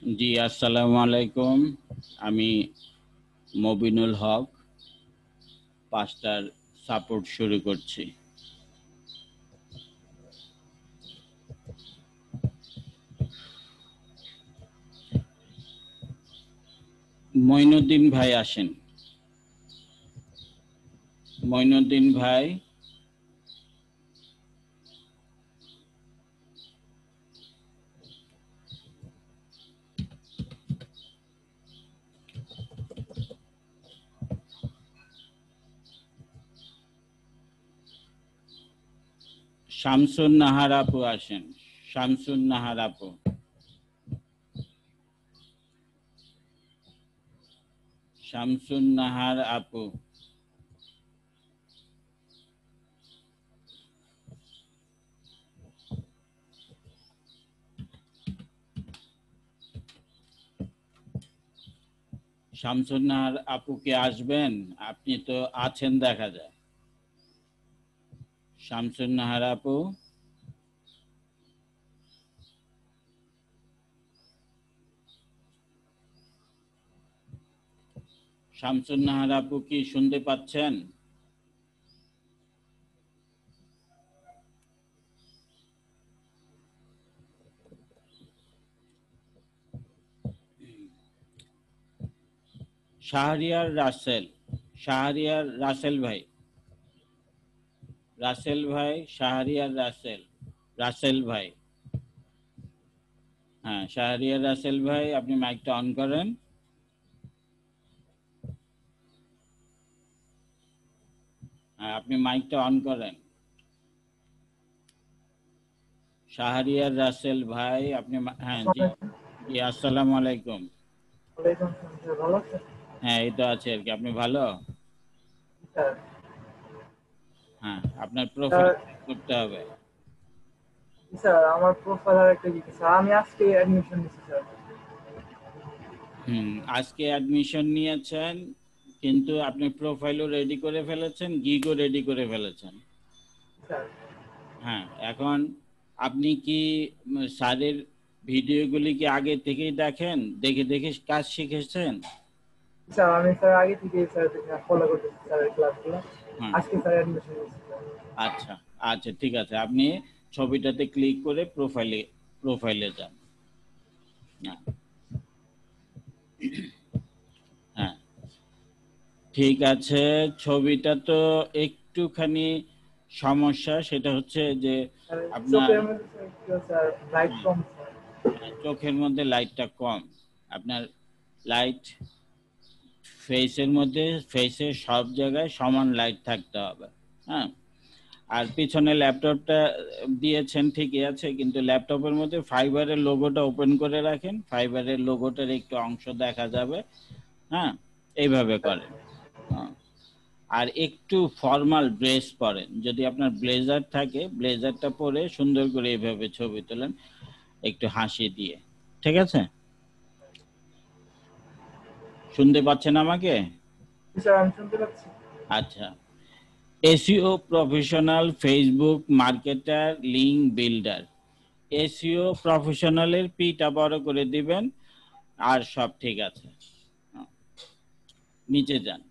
জি আসসালামু আলাইকুম। আমি মবিনুল হক পাঁচটার সাপোর্ট শুরু করছি। মঈনুদ্দিন ভাই আসেন। মঈনুদ্দিন ভাই, শামসুন নাহার আপু আসেন। শামসুন নাহার আপু, শামসুন নাহার আপু, শামসুন নাহার আপু কি আসবেন? আপনি তো আছেন দেখা যায়। শামসুন নাহার আপু, শামসুন নাহার আপু কি শুনতে পাচ্ছেন? শাহরিয়ার রাসেল, শাহরিয়ার রাসেল ভাই, রাসেল ভাই, শাহরিয়ার রাসেল, রাসেল ভাই, হ্যাঁ শাহরিয়ার রাসেল ভাই, আপনি মাইকটা অন করেন। হ্যাঁ আপনি মাইকটা অন করেন। শাহরিয়ার রাসেল ভাই আপনি হ্যাঁ জি। জি আসসালামু আলাইকুম। ওয়ালাইকুম আসসালাম স্যার, ভালো আছেন? হ্যাঁ এই তো আছে আর কি, আপনি ভালো? স্যার হ্যাঁ আপনার স্যার প্রোফাইল করতে হবে। স্যার আমার প্রোফাইল আর একটা জিনিস স্যার, আমি আজকে অ্যাডমিশন নিচ্ছি স্যার। আজকে অ্যাডমিশন নিয়েছেন, কিন্তু আপনি প্রোফাইলও রেডি করে ফেলেছেন, গিগও রেডি করে ফেলেছেন। স্যার হ্যাঁ এখন আপনি কি স্যারের ভিডিওগুলি কি আগে থেকেই দেখেন, দেখে দেখে কাজ শিখেছেন? স্যার আমি স্যার আগে থেকে স্যার ফলো করতেছি স্যারের ক্লাসগুলো। হ্যাঁ আজকে স্যার অ্যাডমিশন নিচ্ছি স্যার। আচ্ছা, আচ্ছা ঠিক আছে, আপনি ছবিটাতে ক্লিক করে প্রোফাইলে যান। হ্যাঁ হ্যাঁ ঠিক আছে। ছবিটা তো একটুখানি সমস্যা, সেটা হচ্ছে যে স্যার আপনার চোখের মধ্যে স্যার একটু স্যার লাইট কম স্যার। চোখের মধ্যে লাইটটা কম। আপনার লাইট ফেসের মধ্যে, ফেসের সব জায়গায় সমান লাইট থাকতে হবে। হ্যাঁ আর পিছনে ল্যাপটপটা দিয়েছেন ঠিকই আছে, কিন্তু ল্যাপটপের মধ্যে ফাইবারের লোগোটা ওপেন করে রাখেন, ফাইবারের লোগোটার একটু অংশ দেখা যাবে। হ্যাঁ এইভাবে করেন। হ্যাঁ, আর একটু ফর্মাল ড্রেস পরেন, যদি আপনার ব্লেজার থাকে ব্লেজারটা পরে সুন্দর করে এইভাবে ছবি তোলেন, একটু হাসি দিয়ে। ঠিক আছে? শুনতে পাচ্ছেন আমাকে? স্যার আমি শুনতে পাচ্ছি। আচ্ছা, SEO professional, Facebook marketer, link builder. SEO প্রফেশনালের পিটা বড় করে দিবেন, আর সব ঠিক আছে। হ্যাঁ, নিচে যান।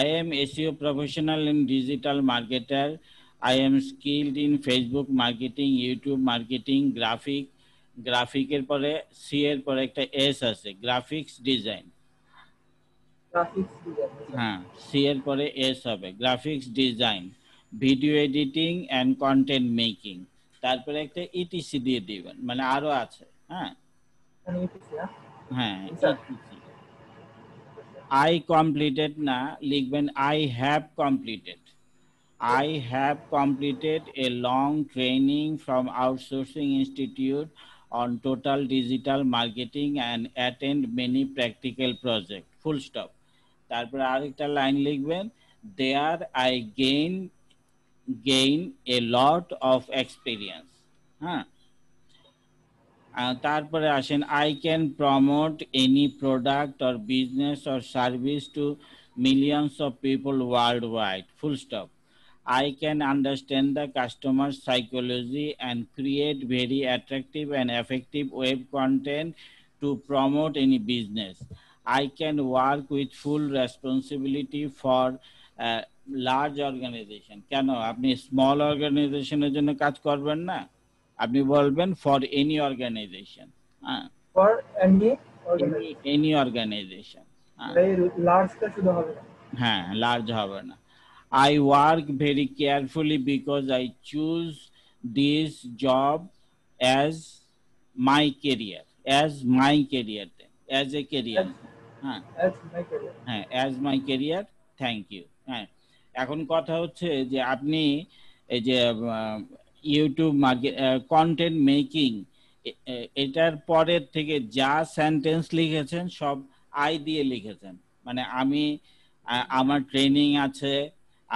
I am SEO professional in digital marketer. I am skilled in Facebook marketing, YouTube marketing, গ্রাফিকের পরে সি এর পরে একটা এস আছে, graphics design. Graphics design sir. হ্যাঁ সি এর পরে এস হবে, graphics design, video editing and content making. তারপরে একটা ইটিসি দিয়ে দিবেন, মানে আরো আছে। হ্যাঁ আমি এসেছি না হ্যাঁ স্যার। ইটিসি। আই কমপ্লিটেড না, লিখবেন I have completed. I have completed a long training from Outsourcing Institute on total digital marketing and attend many practical projects. Full stop. তারপর আরেকটা লাইন লিখবেন, there I gain a lot of experience. হ্যাঁ তারপরে আসেন, I can promote any product or business or service to millions of people worldwide. Full stop. I can understand the customer psychology and create very attractive and effective web content to promote any business. I can work with full responsibility for large organization. কেন আপনি small অর্গানাইজেশনের জন্য কাজ করবেন না, আপনি বলবেন for any organisation. হ্যাঁ, ফর এনি এনি অর্গানাইজেশন। লার্জটা শুধু হবে না। হ্যাঁ, লার্জ হবে না। I work very carefully because I choose this job as my career, as my career, as a career. হ্যাঁ, হ্যাঁ, as my career. Thank you. হ্যাঁ, এখন কথা হচ্ছে যে আপনি এই যে ইউটিউব মার্কেট কন্টেন্ট মেকিং এটার পরের থেকে যা সেন্টেন্স লিখেছেন সব আই দিয়ে লিখেছেন। মানে আমি আমার ট্রেনিং আছে,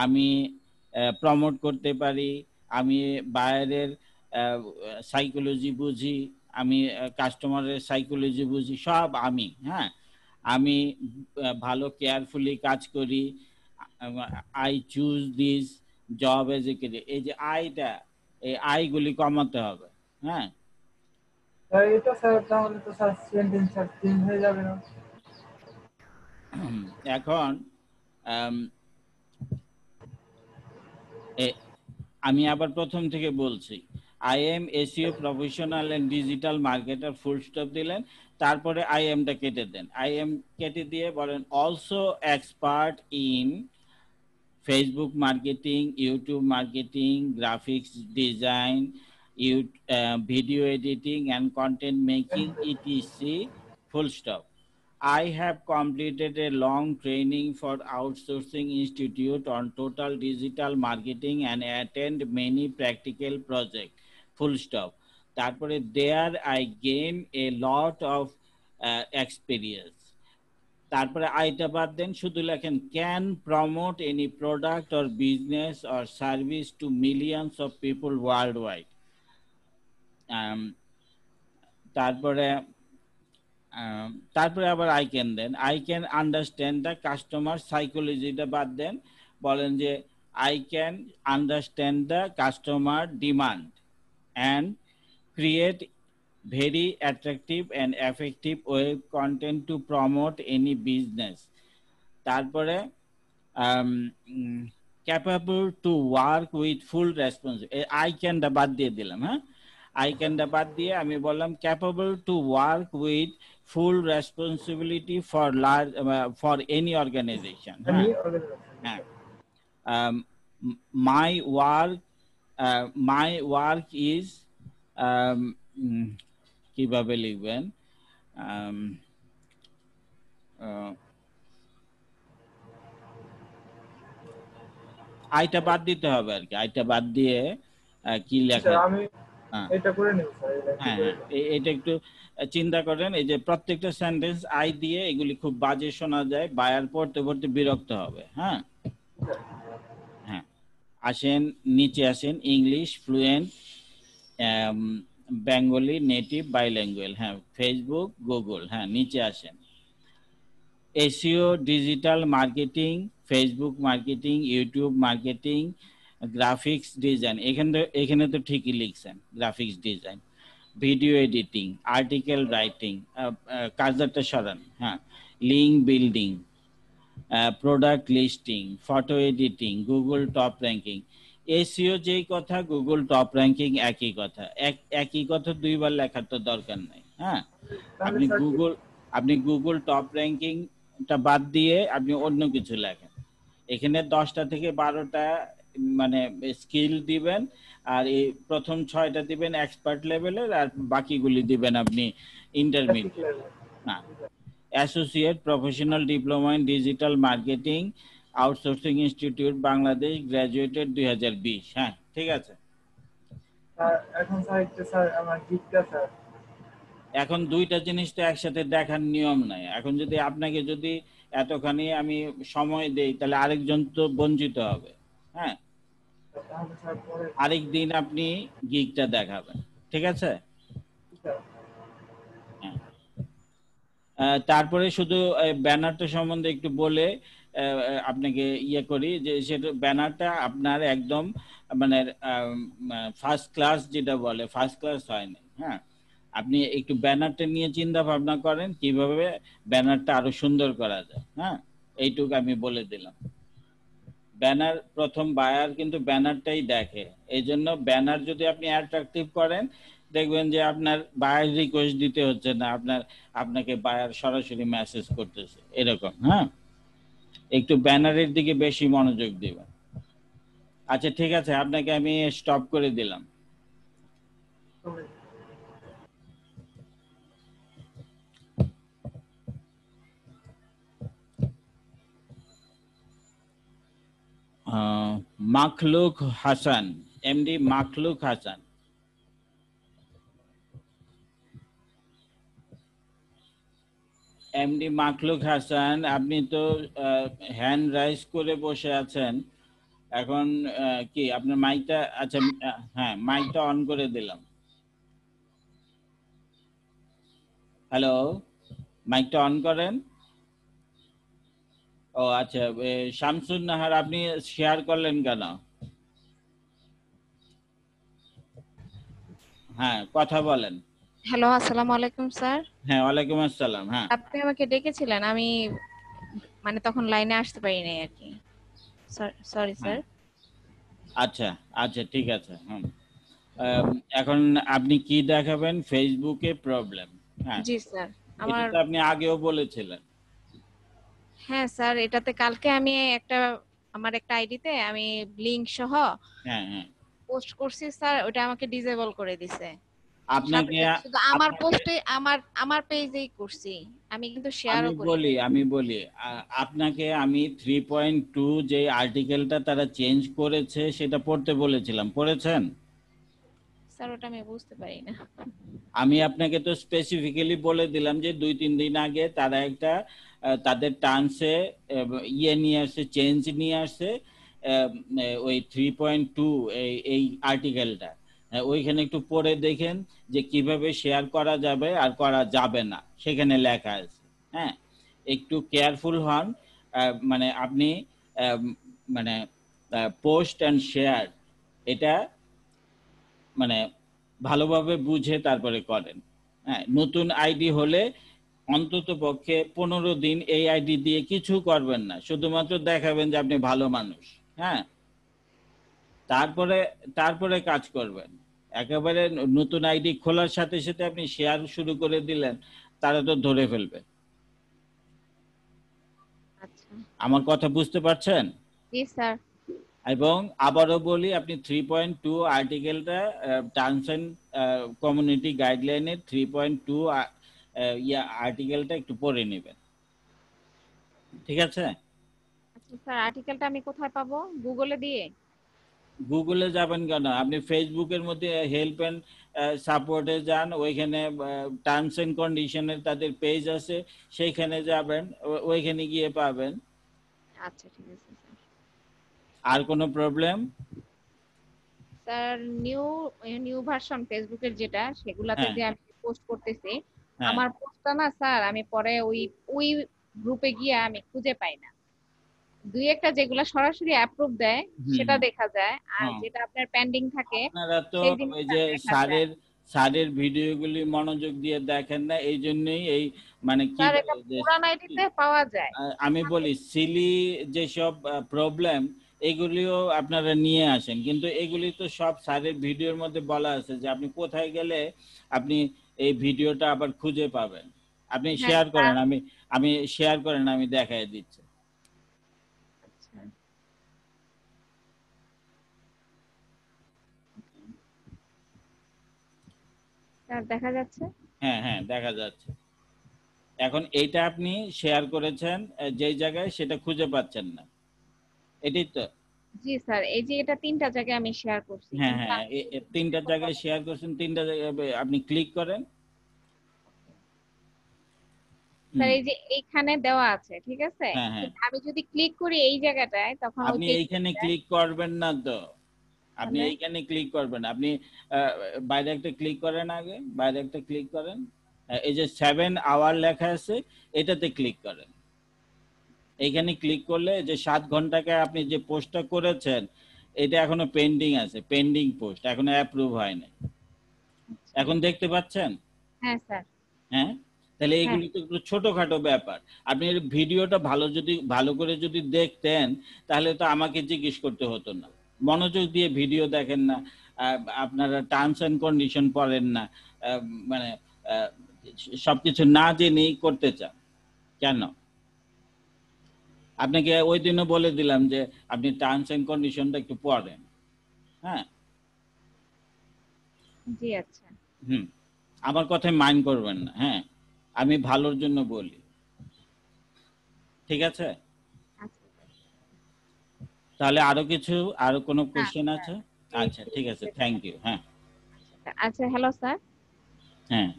আমি প্রমোট করতে পারি, আমি বাইরের সাইকোলজি বুঝি, আমি কাস্টমারের সাইকোলজি বুঝি, সব আমি। হ্যাঁ, আমি ভালো কেয়ারফুলি কাজ করি, I choose this job as a career. এই যে আইটা, এই আইগুলি কমাতে হবে। হ্যাঁ, এটা স্যার তাহলে তো স্যার সেন্টেন্স চেঞ্জ হয়ে যাবে না? এখন আমি আবার প্রথম থেকে বলছি, I am SEO professional and digital marketer, full stop দিলেন, তারপরে আই এমটা কেটে দেন। আই এম কেটে দিয়ে বলেন also expert in Facebook marketing, YouTube marketing, graphics design, video editing and content making etc, full stop. I have completed a long training for Outsourcing Institute on total digital marketing and attend many practical projects. Full stop. তারপরে there I gain a lot of experience. তারপরে আইটা বাদ দেন, শুধু লেখেন can promote any product or business or service to millions of people worldwide. তারপরে আবার I can then, I can understand the customer সাইকোলজিটা বাদ দেন, বলেন যে I can understand the customer demand and create very attractive and effective web content to promote any business. তারপরে capable to work with full responsibility, I ক্যানটা বাদ দিয়ে দিলাম। হ্যাঁ, আই ক্যানটা বাদ দিয়ে আমি বললাম capable to work with full responsibility for large for any organization. হ্যাঁ, my work is কিভাবে লিখবেন, আইটা বাদ দিতে হবে আর কি, আইটা বাদ দিয়ে কি লেখা, এটা করে নেব স্যার। হ্যাঁ, এটা একটু চিন্তা করেন, এই যে প্রত্যেকটা সেন্টেন্স আই দিয়ে, এগুলি খুব বাজে শোনা যায়, বায়ার পড়তে পড়তে বিরক্ত হবে। হ্যাঁ, হ্যাঁ, আসেন নিচে আসেন, English fluent, Bengali native, bilingual. হ্যাঁ, ফেসবুক, গুগল। হ্যাঁ, নিচে আসেন, SEO digital marketing, Facebook marketing, YouTube marketing, graphics design. এখানে তো ঠিকই লিখছেন, graphics design, video editing, article writing, কার্সারটা সরান। হ্যাঁ, link building, product listing, photo editing, Google top ranking. SEO যেই কথা, গুগল টপ র্যাঙ্কিং একই কথা, একই কথা দুইবার লেখার তো দরকার নাই। হ্যাঁ, আপনি গুগল টপ র্যাঙ্কিংটা বাদ দিয়ে আপনি অন্য কিছু লেখেন, এখানে 10টা থেকে 12টা মানে স্কিল দিবেন, আর এই প্রথম 6টা দিবেন এক্সপার্ট লেভেলের, আর বাকিগুলি দিবেন আপনি ইন্টারমিডিয়েট। না, associate professional diploma in digital marketing, outsourcing institute Bangladesh, graduated 2020। হ্যাঁ, ঠিক আছে। এখন স্যার আমার গিগটা স্যার, এখন দুইটা জিনিস তো একসাথে দেখার নিয়ম নাই। এখন যদি আপনাকে যদি এতখানি আমি সময় দেই, তাহলে আরেকজন তো বঞ্চিত হবে। হ্যাঁ, আরেকদিন আপনি গিগটা দেখাবেন, ঠিক আছে? তারপরে শুধু ব্যানারটা সম্বন্ধে একটু বলে আপনাকে ইয়ে করি যে সেটা ব্যানারটা আপনার একদম মানে ফার্স্ট ক্লাস যেটা বলে ফার্স্ট ক্লাস হয়নি। হ্যাঁ, আপনি একটু ব্যানারটা নিয়ে চিন্তা ভাবনা করেন কিভাবে ব্যানারটা আরো সুন্দর করা যায়। হ্যাঁ, এইটুকু আমি বলে দিলাম। ব্যানার প্রথম বায়ার কিন্তু ব্যানারটাই দেখে, এই জন্য ব্যানার যদি আপনি অ্যাট্রাকটিভ করেন দেখবেন যে আপনার বায়ার রিকোয়েস্ট দিতে হচ্ছে না, আপনাকে বায়ার সরাসরি মেসেজ করতেছে এরকম। হ্যাঁ, একটু ব্যানারের দিকে বেশি মনোযোগ দিবেন। আচ্ছা ঠিক আছে, আপনাকে আমি স্টপ করে দিলাম। মাখলুক হাসান, এমডি মাখলুক হাসান। এমডি মাখলুক হাসান, আপনি তো হ্যান্ড রাইজ করে বসে আছেন এখন। কি আপনার মাইকটা, আচ্ছা হ্যাঁ মাইকটা অন করে দিলাম। হ্যালো, মাইকটা অন করেন। ও আচ্ছা, শামসুন নাহার আপনি শেয়ার করলেন কেন? হ্যাঁ কথা বলেন। হ্যালো, আসসালামু আলাইকুম স্যার। হ্যাঁ ওয়ালাইকুম আসসালাম। হ্যাঁ আপনি আমাকে ডেকেছিলেন, আমি মানে তখন লাইনে আসতে পারি নাই আর কি। Sorry sir. আচ্ছা আচ্ছা ঠিক আছে। এখন আপনি কি দেখাবেন? ফেসবুকে প্রবলেম। হ্যাঁ জি স্যার, এটা আমার তো আপনি আগেও বলেছিলেন। হ্যাঁ স্যার, এটাতে কালকে আমি আমার একটা আইডিতে আমি লিংক সহ হ্যাঁ হ্যাঁ পোস্ট করছি স্যার, ওটা আমাকে ডিসেবল করে দিছে। সাথে আপনাকে সাথে শুধু আমার আপনাকে পোস্টে আমার পেজেই করছি, আমি কিন্তু শেয়ারও করি নাই। আমি বলি আপনাকে আমি 3.2 যে আর্টিকেলটা তারা চেঞ্জ করেছে সেটা পড়তে বলেছিলাম, পড়েছেন? স্যার ওটা আমি বুঝতে পারি না। আমি আপনাকে তো স্পেসিফিক্যালি বলে দিলাম যে 2-3 দিন আগে তারা একটা তাদের টার্মসে ইয়ে নিয়ে আসছে, চেঞ্জ নিয়ে আসছে। ওই 3.2 এই আর্টিকেলটা ওইখানে একটু পড়ে দেখেন যে কিভাবে শেয়ার করা যাবে আর করা যাবে না, সেখানে লেখা আছে। হ্যাঁ, একটু কেয়ারফুল হন। মানে আপনি মানে পোস্ট অ্যান্ড শেয়ার এটা মানে ভালোভাবে বুঝে তারপরে করেন। হ্যাঁ, নতুন আইডি হলে অন্তত পক্ষে 15 দিন এই আইডি দিয়ে কিছু করবেন না, শুধুমাত্র দেখাবেন যে আপনি ভালো মানুষ। হ্যাঁ, তারপরে তারপরে কাজ করবেন। একেবারে নতুন আইডি খোলার সাথে সাথে আপনি শেয়ার শুরু করে দিলেন, তারা তো ধরে ফেলবে। আচ্ছা। আমার কথা বুঝতে পারছেন? জি স্যার। এবং আবারও বলি, আপনি 3.2 আর্টিকেলটা টার্মস অ্যান্ড কমিউনিটি গাইডলাইনের 3.2 আর্টিকেলটা একটু পড়ে নেবেন, ঠিক আছে? আচ্ছা স্যার, আর্টিকেলটা আমি কোথায় পাবো? গুগলে দিয়ে? গুগলে যাবেন কেন, আপনি ফেসবুকের মধ্যে হেল্প অ্যান্ড সাপোর্টে যান, ওইখানে টার্মস অ্যান্ড কন্ডিশনের তাদের পেজ আছে, সেইখানে যাবেন, ওইখানে গিয়ে পাবেন। আচ্ছা ঠিক আছে স্যার। আর কোনো problem? Sir new new version ফেসবুকের যেটা, সেগুলাতে হ্যাঁ যে আমি পোস্ট করতেছি, হ্যাঁ আমার পোস্টটা না স্যার আমি পরে ওই গ্রুপে গিয়ে আমি খুঁজে পাই না। দুই একটা যেগুলা সরাসরি অ্যাপ্রুভ দেয় হুম সেটা হুম দেখা যায়, আর হ্যাঁ, যেটা আপনার পেন্ডিং থাকে আপনারা তো সেই ওই জিনিসটা যে দেখা যায়। স্যারের ভিডিওগুলি মনোযোগ দিয়ে দেখেন না, এই জন্যই এই মানে কি স্যার এটা বলে যে পুরান আইডিতে পাওয়া যায়। আমি বলি সিলি যেসব প্রবলেম এগুলিও আপনারা নিয়ে আসেন, কিন্তু এগুলি তো সব স্যারের ভিডিওর মধ্যে বলা আছে যে আপনি কোথায় গেলে আপনি এই ভিডিওটা আবার খুঁজে পাবেন। আপনি হ্যাঁ শেয়ার স্যার। করেন, আমি শেয়ার করেন, আমি দেখাই দিচ্ছি। আচ্ছা স্যার, দেখা যাচ্ছে? হ্যাঁ হ্যাঁ দেখা যাচ্ছে। এখন এইটা আপনি শেয়ার করেছেন যেই জায়গায়, সেটা খুঁজে পাচ্ছেন না, এটাই তো? জি স্যার, এই যে এটা তিনটা জায়গায় আমি শেয়ার করছি, হ্যাঁ কিন্তু হ্যাঁ, আমি এই জিনিসটা 3টা কোথাও জায়গায় শেয়ার করছেন, 3টা জায়গায় আপনি ক্লিক করেন। স্যার হুম, এই যে এইখানে দেওয়া আছে ঠিক আছে, হ্যাঁ হ্যাঁ, কিন্তু আমি যদি ক্লিক করি এই জায়গাটায় তখন ওই আপনি পেজে এইখানে যায়। ক্লিক করবেন না তো, আপনি তাহলে এইখানে ক্লিক করবেন। আপনি আহ, বাইরে একটা ক্লিক করেন, আগে বাইরে একটা ক্লিক করেন। এই যে 7 আওয়ার লেখা আছে, এটাতে ক্লিক করেন। এইখানে ক্লিক করলে যে 7 ঘন্টাকে আপনি যে পোস্টটা করেছেন এটা এখনো পেন্ডিং আছে, পেন্ডিং পোস্ট, এখনো অ্যাপ্রুভ হয়নি। এখন দেখতে পাচ্ছেন? হ্যাঁ স্যার। হ্যাঁ, তাহলে হ্যাঁ। এগুলি তো একটু ছোটখাটো ব্যাপার। আপনি এর ভিডিওটা ভালো করে যদি দেখতেন তাহলে তো আমাকে জিজ্ঞেস করতে হতো না। মনোযোগ দিয়ে ভিডিও দেখেন না, আপনারা টার্মস এন্ড কন্ডিশন পড়েন না, মানে সবকিছু না জেনেই করতে চান কেন? আপনাকে ওই দিনও বলে দিলাম যে আপনি টার্মস এন্ড কন্ডিশনটা একটু পড়েন। হ্যাঁ, জি আচ্ছা। আমার কথায় মাইন্ড করবেন না। হ্যাঁ, আমি ভালোর জন্য বলি, ঠিক আছে? আচ্ছা। তাহলে আরো কোনো না কোশ্চেন স্যার, আছে? এই আচ্ছা, ঠিক আছে, সেটা থ্যাংক না। ইউ। হ্যাঁ, আচ্ছা হ্যালো স্যার। হ্যাঁ,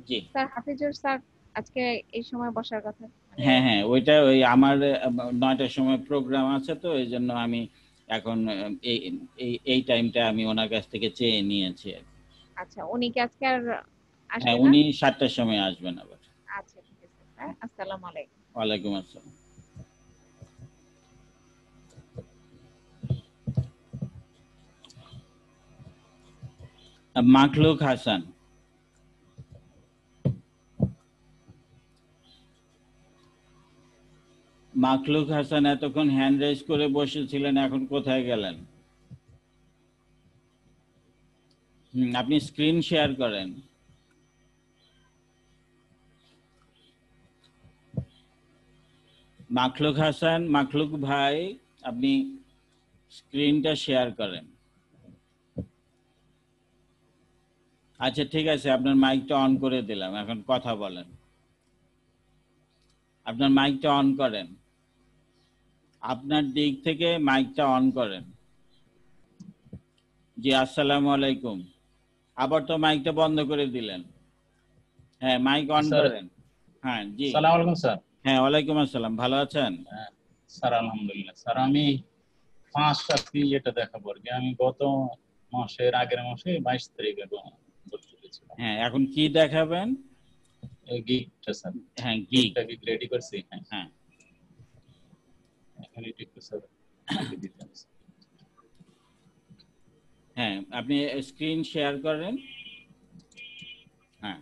জি, স্যার হাফিজুর স্যার আজকে এই সময় বসার কথা মানে। হ্যাঁ, হ্যাঁ, ওইটা ওই আমার 9টার সময় প্রোগ্রাম আছে, তো এই জন্য আমি এখন এই এই টাইমটা আমি ওনার কাছ থেকে চেয়ে নিয়েছি আর কি। আচ্ছা উনি কি আজকে আর হ্যাঁ, আসবে না? উনি 7টার সময় আসবেন আবার। আচ্ছা ঠিক আছে স্যার, আসসালামু আলাইকুম। ওয়ালাইকুম আসসালাম। মাখলুক হাসান। মাখলুক হাসান এতক্ষণ হ্যান্ড রেজ করে বসেছিলেন, এখন কোথায় গেলেন? আপনি স্ক্রিন শেয়ার করেন। মাখলুক হাসান, মাখলুক ভাই, আপনি স্ক্রিনটা শেয়ার করেন। আচ্ছা ঠিক আছে, আপনার মাইকটা অন করে দিলাম, এখন কথা বলেন। আপনার মাইকটা অন করেন, আপনার দিক থেকে মাইকটা অন করেন। জি, আসসালামু আলাইকুম। আবার তো মাইকটা বন্ধ করে দিলেন। হ্যাঁ, মাইক অন স্যার, করেন। হ্যাঁ, জি, সালাম আলাইকুম স্যার। হ্যাঁ, ওয়ালাইকুম আসসালাম। ভালো আছেন? স্যার আলহামদুলিল্লাহ। স্যার আমি 5টা যেটা দেখাবো আর কি। আমি গত আগের মাসে 22 তারিখে ভর্তি হয়েছিলাম। হ্যাঁ, এখন কি দেখাবেন? এই গিগটা স্যার, হ্যাঁ, গিগ। গিগটা রেডি করছি। হ্যাঁ, হ্যাঁ, এখানে একটু স্যার দেখে দিতেন। হ্যাঁ, আপনি স্ক্রিন শেয়ার করেন। হ্যাঁ,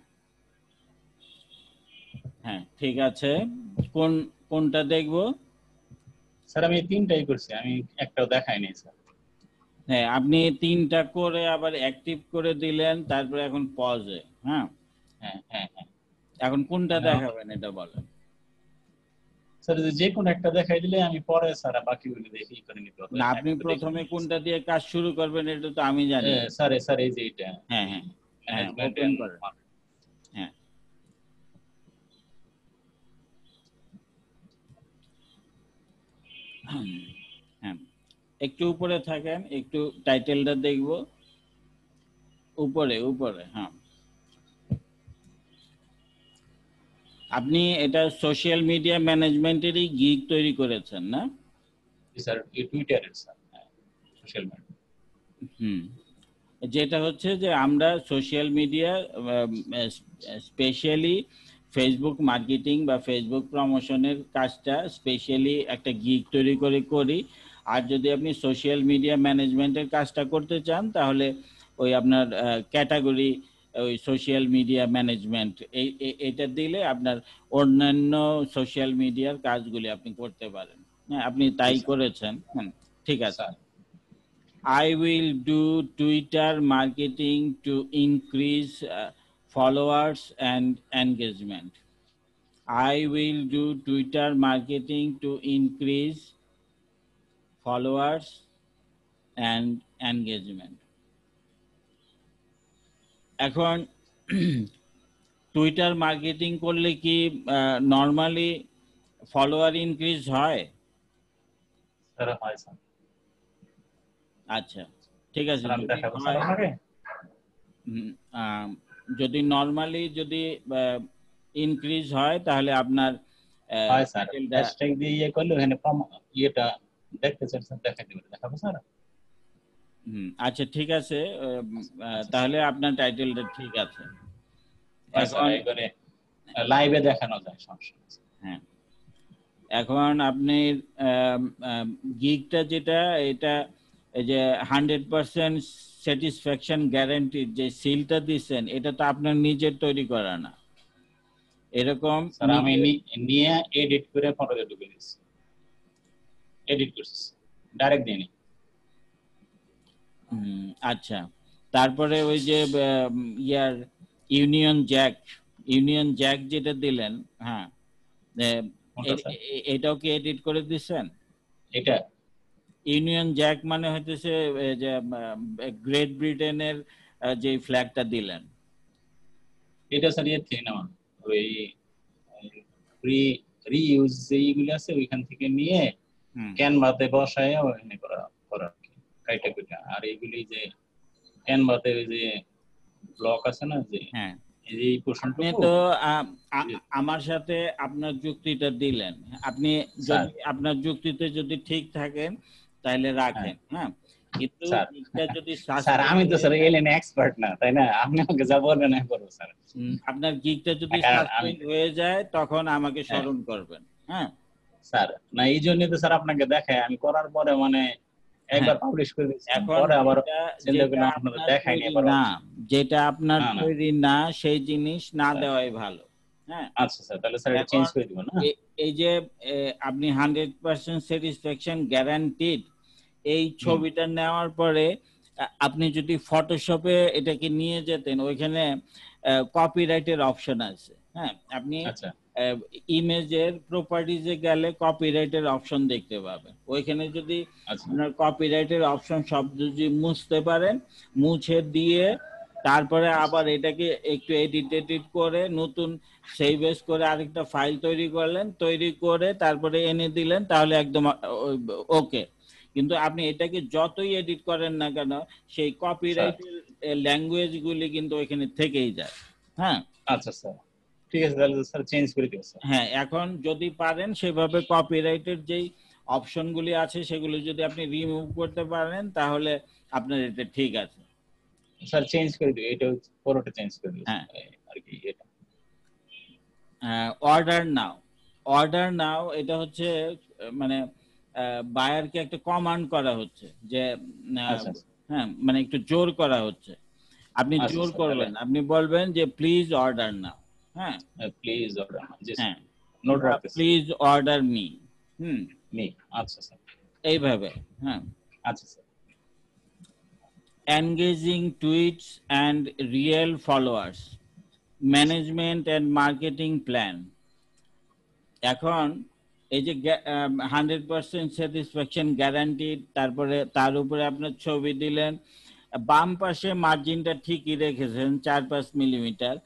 হ্যাঁ, ঠিক আছে। কোনটা দেখবো? স্যার আমি 3টাই করছি, আমি একটাও দেখাইনি স্যার। হ্যাঁ, আপনি 3টা করে আবার অ্যাক্টিভ করে দিলেন, তারপরে এখন পজে। হ্যাঁ, হ্যাঁ হ্যাঁ হ্যাঁ এখন কোনটা দেখাবেন এটা বলেন। স্যার যে কোনো একটা দেখাই দিলে আমি পরে স্যার বাকিগুলো দেখি করে নিতে পারবো। না, আপনি প্রথমে কোনটা দিয়ে কাজ শুরু করবেন এটা তো আমি জানি। স্যার এই যে এটা হ্যাঁ, হ্যাঁ, হ্যাঁ, ম্যানেজমেন্ট ওপেন করেন। হ্যাঁ, হ্যাঁ, একটু উপরে থাকেন, একটু টাইটেলটা দেখব। উপরে উপরে, হ্যাঁ। আপনি এটা সোশ্যাল মিডিয়া ম্যানেজমেন্টেরই গিগ তৈরি করেছেন না? স্যার টুইটারের স্যার, সোশ্যাল মিডিয়া। যেটা হচ্ছে যে আমরা social media specially Facebook marketing বা ফেসবুক প্রমোশনের কাজটা স্পেশালি একটা গিগ তৈরি করে করি। আর যদি আপনি সোশ্যাল মিডিয়া ম্যানেজমেন্টের কাজটা করতে চান তাহলে ওই আপনার ক্যাটাগরি ওই সোশ্যাল মিডিয়া ম্যানেজমেন্ট এটা দিলে আপনার অন্যান্য সোশ্যাল মিডিয়ার কাজগুলি আপনি করতে পারেন। হ্যাঁ, আপনি তাই করেছেন। ঠিক আছে। I will do Twitter marketing to increase followers and engagement. I will do Twitter marketing to increase followers and engagement. এখন টুইটার মার্কেটিং করলে কি নরমালি ফলোয়ার ইনক্রিজ হয়? স্যার হয় স্যার। আচ্ছা, ঠিক আছে। স্যার আমি দেখাবো স্যার আপনাকে। যদি নরমালি যদি ইনক্রিজ হয় তাহলে আপনার হয় স্যার, টাইটেলটা। হ্যাশট্যাগ দিয়ে করলে ওখানে ইয়েটা দেখতে চান স্যার, দেখাই দিবেন। দেখাবো স্যার। আচ্ছা ঠিক আছে, তাহলে আপনার টাইটেলটা ঠিক আছে। এখন লাইভে দেখানো যায়, সমস্যা নেই। হ্যাঁ, এখন আপনি গিগটা যেটা, এটা এই যে 100% স্যাটিসফ্যাকশন গ্যারান্টিড যে সিলটা দিচ্ছেন, এটা তো আপনার নিজের তৈরি করা না। এরকম স্যার আমি নিয়ে এডিট করে ফটোতে ঢুকে দিচ্ছি, এডিট করছি ডাইরেক্ট দিয়ে নি। আচ্ছা, তারপরে ওই যে ইয়ার ইউনিয়ন জ্যাক যেটা দিলেন, হ্যাঁ, এটাও কি এডিট করে দিচ্ছেন? এটা ইউনিয়ন জ্যাক মানে হইতেছে যে গ্রেট ব্রিটেনের যে ফ্ল্যাগটা দিলেন, এটা স্যার ইয়ে থেকে নেওয়া, ওই রিইউজ যেইগুলো আছে ওইখান থেকে নিয়ে ক্যানভাতে বসায় ওখানে করা কাইটা কুইটা। আর এইগুলি যে ক্যানভাতে ওই যে ব্লক আছে না, যে হ্যাঁ, এই পোর্শনটুকু। আপনি তো আমার সাথে আপনার যুক্তিটা দিলেন, আপনি যদি আপনার যুক্তিতে যদি ঠিক থাকেন তাহলে রাখেন, হ্যাঁ, কিন্তু এটা যদি স্যার আমি তো স্যার এলিয়েন এক্সপার্ট না, তাই না? আপনি আমাকে যা বলবেন আমি করব স্যার। আপনার গিগটা যদি সাসপেন্ড হয়ে যায় তখন আমাকে স্মরণ করবেন, হ্যাঁ স্যার। না এই জন্যই তো স্যার আপনাকে দেখাই, আমি করার পরে মানে একবার পাবলিশ করে দিচ্ছি, পরে আবার চিন্তা করলাম আপনাদের দেখাই নি। না, যেটা আপনার তৈরি না সেই জিনিস না দেওয়াই ভালো, হ্যাঁ। আচ্ছা স্যার, তাহলে স্যার এটা চেঞ্জ করে দিব না? এই যে আপনি 100% স্যাটিসফ্যাকশন গ্যারান্টিড এই ছবিটা নেওয়ার পরে আপনি যদি ফটোশপে এটাকে নিয়ে যেতেন, ওইখানে কপিরাইটের অপশন আছে, হ্যাঁ, আপনি ইমেজের প্রপার্টিজে গেলে কপিরাইটের অপশন দেখতে পাবেন। ওইখানে যদি আপনার কপিরাইটের অপশন সব যদি মুছতে পারেন, মুছে দিয়ে তারপরে আবার এটাকে একটু এডিট করে নতুন সেভ এস করে আরেকটা ফাইল তৈরি করলেন, তৈরি করে তারপরে এনে দিলেন, তাহলে একদম ওকে। কিন্তু আপনি এটাকে যতই এডিট করেন না কেন, সেই কপিরাইটের ল্যাঙ্গুয়েজ গুলি কিন্তু ওইখানে থেকেই যায়, হ্যাঁ। আচ্ছা স্যার, ঠিক আছে, তাহলে স্যার চেঞ্জ করে দিও স্যার। হ্যাঁ, এখন যদি পারেন সেভাবে কপিরাইটের যেই অপশনগুলি আছে সেগুলো যদি আপনি রিমুভ করতে পারেন তাহলে আপনার এটা ঠিক আছে স্যার। চেঞ্জ করে দিও, এটা পুরোটা চেঞ্জ করে দিও। হ্যাঁ, আর কি এটা অর্ডার নাও এটা হচ্ছে মানে বায়ারকে একটা কমান্ড করা হচ্ছে যে হ্যাঁ, মানে একটু জোর করা হচ্ছে। আপনি জোর করবেন, আপনি বলবেন যে প্লিজ অর্ডার নাও, হ্যাঁ, প্লিজ অর্ডার, হ্যাঁ, নোট রাখতে, প্লিজ অর্ডার মি, মি। আচ্ছা স্যার, এইভাবে, হ্যাঁ। আচ্ছা sir. Engaging tweets and real followers, management and marketing plan. এখন এই যে 100% স্যাটিসফ্যাকশন গ্যারান্টিড, তারপরে তার উপরে আপনার ছবি দিলেন, বাম পাশে মার্জিনটা ঠিকই রেখেছেন 4-5 মিলিমিটার,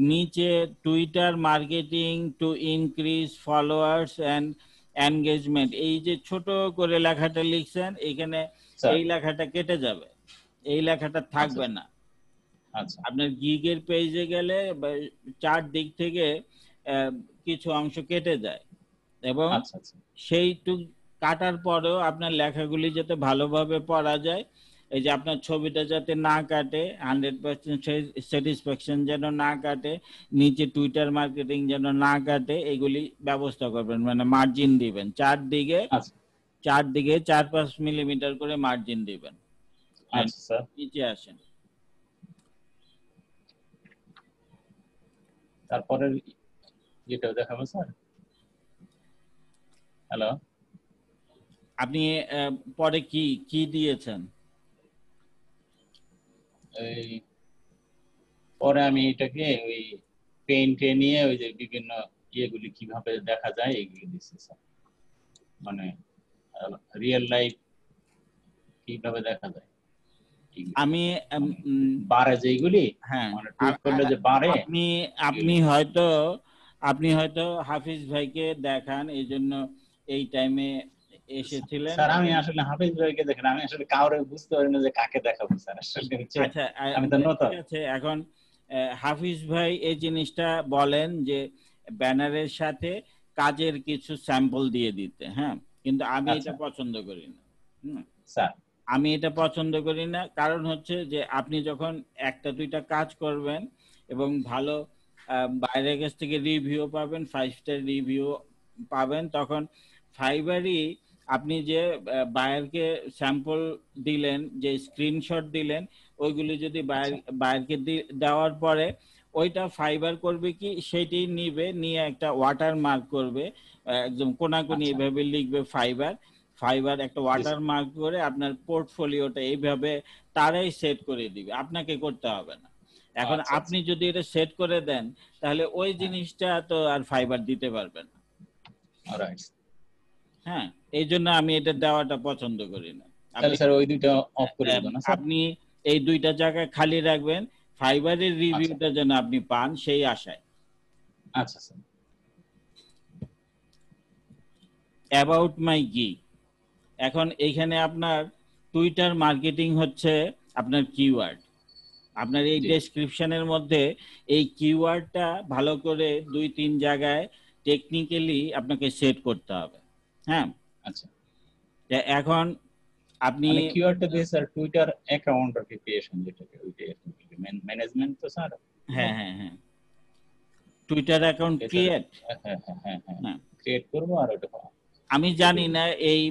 নিচে Twitter marketing to increase followers and engagement, এই যে ছোট করে লেখাটা লিখছেন, এখানে এই লেখাটা কেটে যাবে, এই লেখাটা থাকবে না। আপনার গিগের পেজে গেলে চারদিক থেকে কিছু অংশ কেটে যায়, এবং সেইটুক কাটার পরেও আপনার লেখাগুলি যাতে ভালোভাবে পড়া যায়, এই যে আপনার ছবিটা যাতে না কাটে, 100% স্যাটিসফ্যাকশন যেন না কাটে, নিচে টুইটার মার্কেটিং যেন না কাটে, এগুলি ব্যবস্থা করবেন, মানে মার্জিন দিবেন চারদিকে 4-5 মিলিমিটার করে মার্জিন দিবেন। নিচে আসেন, তারপরে যেটা দেখাবো স্যার। হ্যালো, আপনি পরে কি দিয়েছেন? এই পরে আমি এটাকে ওই পেইন্টে নিয়ে ওই যে বিভিন্ন ইয়েগুলি কিভাবে দেখা যায় এগুলি দিচ্ছি স্যার, মানে রিয়েল লাইফ কিভাবে দেখা যায়। আমি বারে যেগুলি, হ্যাঁ, মানে টুইট করলে যে বারে, আপনি হয়তো হাফিজ ভাইকে দেখান, এই জন্য এই টাইমে এসেছিলেন। স্যার আমি আসলে হাফিজ ভাইকে দেখেন, আমি আসলে কাউরে বুঝতে পারি না যে কাকে দেখাবো স্যার, আসলে আচ্ছা, আমি তো নতুন। ঠিক আছে, এখন হাফিজ ভাই এই জিনিসটা বলেন যে ব্যানারের সাথে কাজের কিছু স্যাম্পল দিয়ে দিতে, হ্যাঁ, কিন্তু আমি এটা পছন্দ করি না, স্যার আমি এটা পছন্দ করি না, কারণ হচ্ছে যে আপনি যখন একটা দুইটা কাজ করবেন এবং ভালো বাইরের কাছ থেকে রিভিউ পাবেন, 5 স্টার রিভিউ পাবেন তখন ফাইবারই আপনি যে বায়ারকে স্যাম্পল দিলেন, যে স্ক্রিনশট দিলেন, ওইগুলি যদি বায়ারকে দেওয়ার পরে ওইটা ফাইবার করবে কি সেটি নিবে, নিয়ে একটা ওয়াটার মার্ক করবে, একদম কোনাকুনি এইভাবে লিখবে ফাইবার, ফাইবার একটা ওয়াটার মার্ক করে আপনার পোর্টফোলিওটা এইভাবে তারাই সেট করে দিবে, আপনাকে করতে হবে না। এখন আপনি যদি এটা সেট করে দেন তাহলে ওই জিনিসটা তো আর ফাইবার দিতে পারবেন না। হ্যাঁ, এই জন্য আমি এটা দেওয়াটা পছন্দ করি না। আপনি এই দুইটা জায়গায় খালি রাখবেন, ফাইবারের রিভিউটা যেন আপনি পান সেই আশায়। আচ্ছা স্যার। অ্যাবাউট মাই গিগ, এখন এইখানে আপনার টুইটার মার্কেটিং হচ্ছে আপনার কিওয়ার্ড। আপনার এই ডেসক্রিপশনের মধ্যে এই কিওয়ার্ডটা ভালো করে 2-3 জায়গায় টেকনিক্যালি আপনাকে সেট করতে হবে। হ্যাঁ, আচ্ছা। এখন আপনি কিওয়ার্ডটা দিয়ে স্যার টুইটার অ্যাকাউন্ট ক্রিয়েশন যেটাকে ম্যানেজমেন্ট তো স্যার। হ্যাঁ হ্যাঁ হ্যাঁ, টুইটার অ্যাকাউন্ট ক্রিয়েট, হ্যাঁ ক্রিয়েট করব। আর ওটা আমি জানি না এই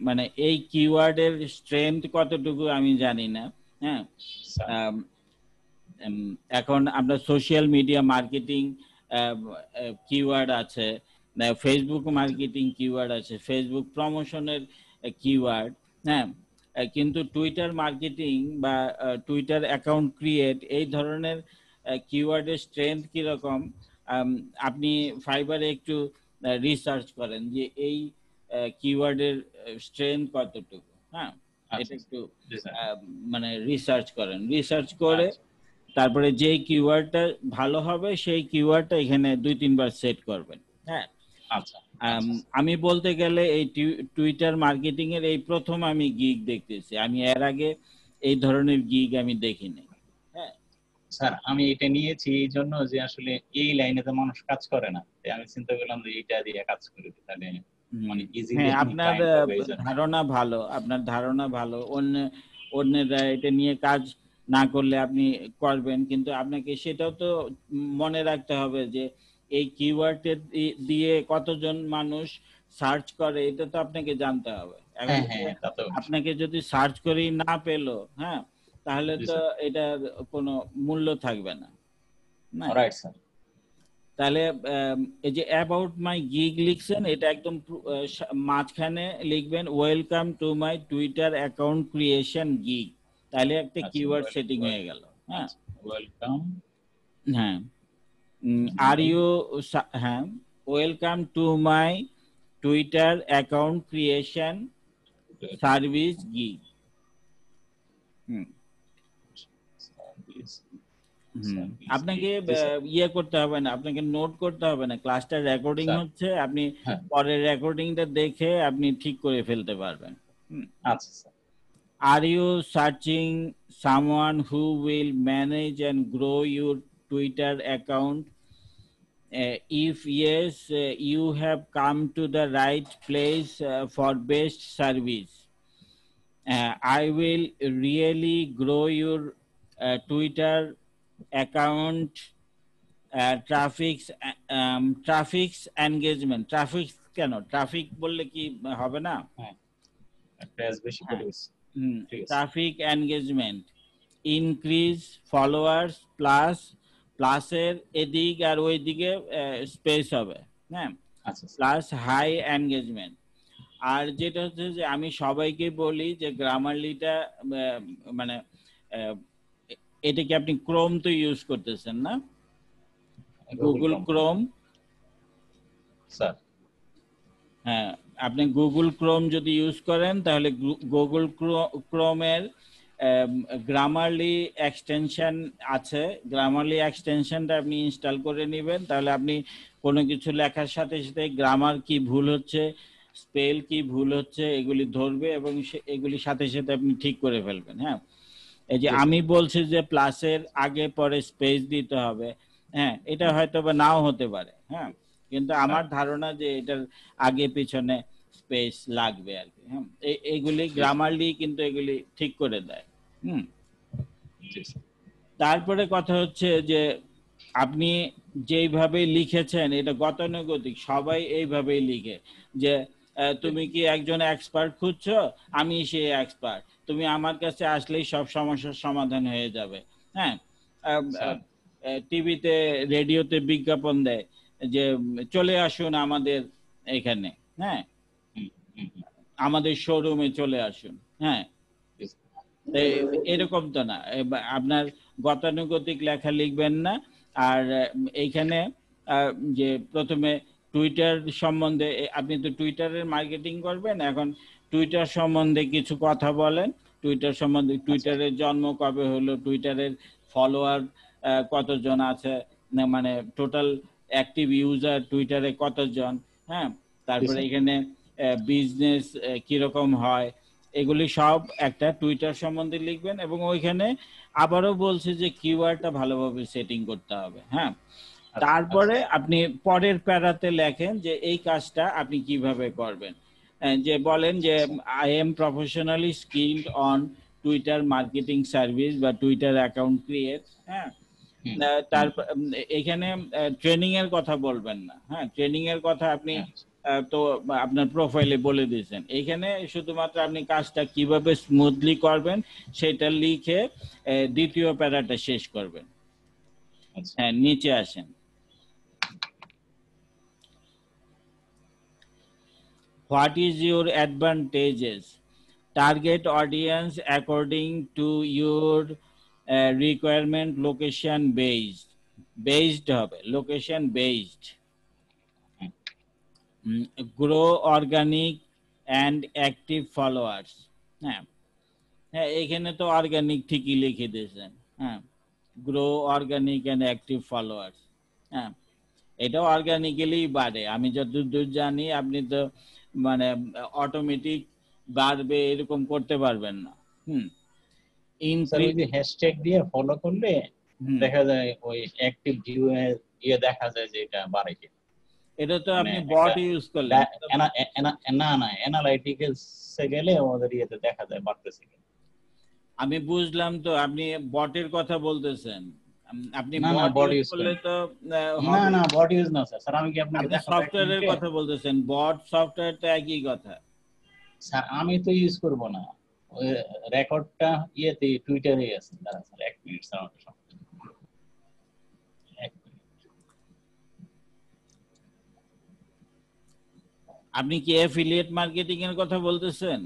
মানে এই কিওয়ার্ডের স্ট্রেংথ কতটুকু আমি জানি না। হ্যাঁ, এখন আমরা সোশ্যাল মিডিয়া মার্কেটিং কিওয়ার্ড আছে, ফেসবুক মার্কেটিং কিওয়ার্ড আছে, ফেসবুক প্রমোশনের কিওয়ার্ড। হ্যাঁ, কিন্তু টুইটার মার্কেটিং বা টুইটার অ্যাকাউন্ট ক্রিয়েট এই ধরনের কিওয়ার্ডের স্ট্রেংথ কিরকম আপনি ফাইবারে একটু রিসার্চ করেন যে এই কিওয়ার্ডের স্ট্রেংথ কতটুকু। হ্যাঁ, এটা একটু মানে রিসার্চ করেন, রিসার্চ করে তারপরে যে কিওয়ার্ডটা ভালো হবে সেই কিওয়ার্ডটা এখানে 2-3 বার সেট করবেন। হ্যাঁ, আমি বলতে গেলে এই টুইটার মার্কেটিং এর এই প্রথম আমি গিগ দেখতেছি, আমি এর আগে এই ধরনের গিগ আমি দেখিনি। হ্যাঁ স্যার, আমি এটা নিয়েছি এই জন্য যে আসলে এই লাইনে তো মানুষ কাজ করে না, তাই আমি চিন্তা করলাম যে এটা দিয়ে কাজ করি, তাহলে মানে ইজিলি। হ্যাঁ, আপনার ধারণা ভালো, আপনার ধারণা ভালো। অন্যরা এটা নিয়ে কাজ না করলে আপনি করবেন, কিন্তু আপনাকে সেটাও তো মনে রাখতে হবে যে এই কিওয়ার্ড দিয়ে কতজন মানুষ সার্চ করে এটা তো আপনাকে জানতে হবে। আপনাকে যদি সার্চ করেই না পেলো, হ্যাঁ, তাহলে তো এটার কোনো মূল্য থাকবে না। Right sir. তাহলে এই যে অ্যাবাউট মাই গিগ লিখছেন, এটা একদম মাঝখানে লিখবেন welcome to my Twitter account creation gig, তাহলে একটা কিওয়ার্ড সেটিং হয়ে গেল। হ্যাঁ, ওয়েলকাম। হ্যাঁ, আর ইউ, হ্যাঁ, welcome to my Twitter account creation service gig. আপনাকে ইয়ে করতে হবে না, আপনাকে নোট করতে হবে না, ক্লাসটা রেকর্ডিং হচ্ছে, আপনি পরের রেকর্ডিংটা দেখে আপনি ঠিক করে ফেলতে পারবেন। আচ্ছা sir. Are you searching someone who will manage and grow your Twitter account? If yes, you have come to the right place for best service. I will really grow your Twitter account traffic engagement. Traffic কেন? Traffic বললে কি হবে না? Traffic engagement, increase followers, প্লাসের এদিক আর ওই দিকে space হবে। হ্যাঁ, প্লাস হাই এনগেজমেন্ট। আর যেটা হচ্ছে যে আমি সবাইকে বলি যে গ্রামারলিটা মানে এটা কি আপনি ক্রোম তো ইউজ করতেছেন না? Google Chrome. স্যার, হ্যাঁ, আপনি গুগল ক্রোম যদি ইউজ করেন তাহলে গুগল ক্রোমের গ্রামারলি এক্সটেনশন আছে, গ্রামারলি এক্সটেনশনটা আপনি ইনস্টল করে নেবেন, তাহলে আপনি কোনো কিছু লেখার সাথে সাথে গ্রামার কি ভুল হচ্ছে, স্পেল কি ভুল হচ্ছে এগুলি ধরবে এবং এগুলির সাথে সাথে আপনি ঠিক করে ফেলবেন। হ্যাঁ, এই যে আমি বলছি যে প্লাসের আগে পরে স্পেস দিতে হবে, হ্যাঁ, এটা হয়তো বা নাও হতে পারে। হ্যাঁ, কিন্তু আমার ধারণা যে এটার আগে পিছনে স্পেস লাগবে আর কি। হ্যাঁ, এইগুলি গ্রামারলি কিন্তু এগুলি ঠিক করে দেয়। তারপরে কথা হচ্ছে যে আপনি যেইভাবে লিখেছেন এটা গতানুগতিক, সবাই এইভাবেই লিখে যে তুমি কি একজন এক্সপার্ট খুঁজছো, আমি সেই এক্সপার্ট, তুমি আমার কাছে আসলেই সব সমস্যার সমাধান হয়ে যাবে। হ্যাঁ, স্যার টিভিতে রেডিওতে বিজ্ঞাপন দেয় যে চলে আসুন আমাদের এখানে, হ্যাঁ, হুম, হুম, হুম। আমাদের শোরুমে চলে আসুন। হ্যাঁ, Yes. তো এরকম তো না, আপনার গতানুগতিক লেখা লিখবেন না। আর এইখানে যে প্রথমে টুইটার সম্বন্ধে, আপনি তো টুইটারের মার্কেটিং করবেন, এখন টুইটার সম্বন্ধে কিছু কথা বলেন। টুইটার সম্বন্ধে, টুইটারের জন্ম কবে হলো, টুইটারের ফলোয়ার কতজন আছে, না মানে টোটাল অ্যাক্টিভ ইউজার টুইটারে কতজন। হ্যাঁ, তারপরে sir. এখানে বিজনেস কিরকম হয়, এগুলি সব একটা টুইটার সম্বন্ধে লিখবেন। এবং ওইখানে আবারও বলছে যে কিওয়ার্ডটা ভালোভাবে সেটিং করতে হবে। হ্যাঁ, আচ্ছা, তারপরে আচ্ছা, আপনি পরের প্যারাতে লেখেন যে এই কাজটা আপনি কিভাবে করবেন। যে বলেন যে I am professionally skilled on Twitter marketing service বা টুইটার অ্যাকাউন্ট ক্রিয়েট। হ্যাঁ, হুম, তারপর এখানে ট্রেনিং এর কথা বলবেন না। হ্যাঁ, ট্রেনিং এর কথা আপনি হ্যাঁ, তো আপনার প্রোফাইলে বলে দিয়েছেন। এইখানে শুধুমাত্র আপনি কাজটা কিভাবে স্মুথলি করবেন সেটা লিখে দ্বিতীয় প্যারাটা শেষ করবেন। আচ্ছা, হ্যাঁ, নিচে আসেন। What is your advantages? Target audience according to your requirement, location based. Based হবে, location based. Grow organic and active followers. হ্যাঁ, হ্যাঁ, এখানে তো অর্গানিক ঠিকই লিখে দিয়েছেন। হ্যাঁ, grow organic and active followers. হ্যাঁ, এটা অর্গানিক্যালি বাড়ে, আমি যতদূর জানি। আপনি তো মানে অটোমেটিক বাড়বে এরকম করতে পারবেন না। হুম, স্যার ওই ইনক্রিজ। যে হ্যাশট্যাগ দিয়ে ফলো করলে হুম, দেখা যায় ওই অ্যাক্টিভ ভিউ ইয়ে দেখা যায় যে এটা বাড়ে কিনা। এটা তো মানে আপনি একটা বট ইউজ করলেন। না না অ্যানালাইটিক্যালসে গেলে আমাদের ইয়েতে দেখা যায় বাড়তেছে কিনা। আমি বুঝলাম, তো আপনি বটের কথা বলতেছেন। আপনি না না বট বট ইউজ ইউজ করলে করেন। তো না হবে। না বট ইউজ না স্যার। স্যার আমি কি আপনাকে আপনি দেখাবো এক সফটওয়্যারের মিনিটে? কথা বলতেছেন, বট সফটওয়্যার তো একই কথা। স্যার আমি তো ইউজ করব না, ওই রেকর্ডটা ইয়েতে টুইটারে আছে। দাঁড়া স্যার এক মিনিট স্যার, আমাকে এক মিনিট। আপনি কি অ্যাফিলিয়েট মার্কেটিং এর কথা বলতেছেন?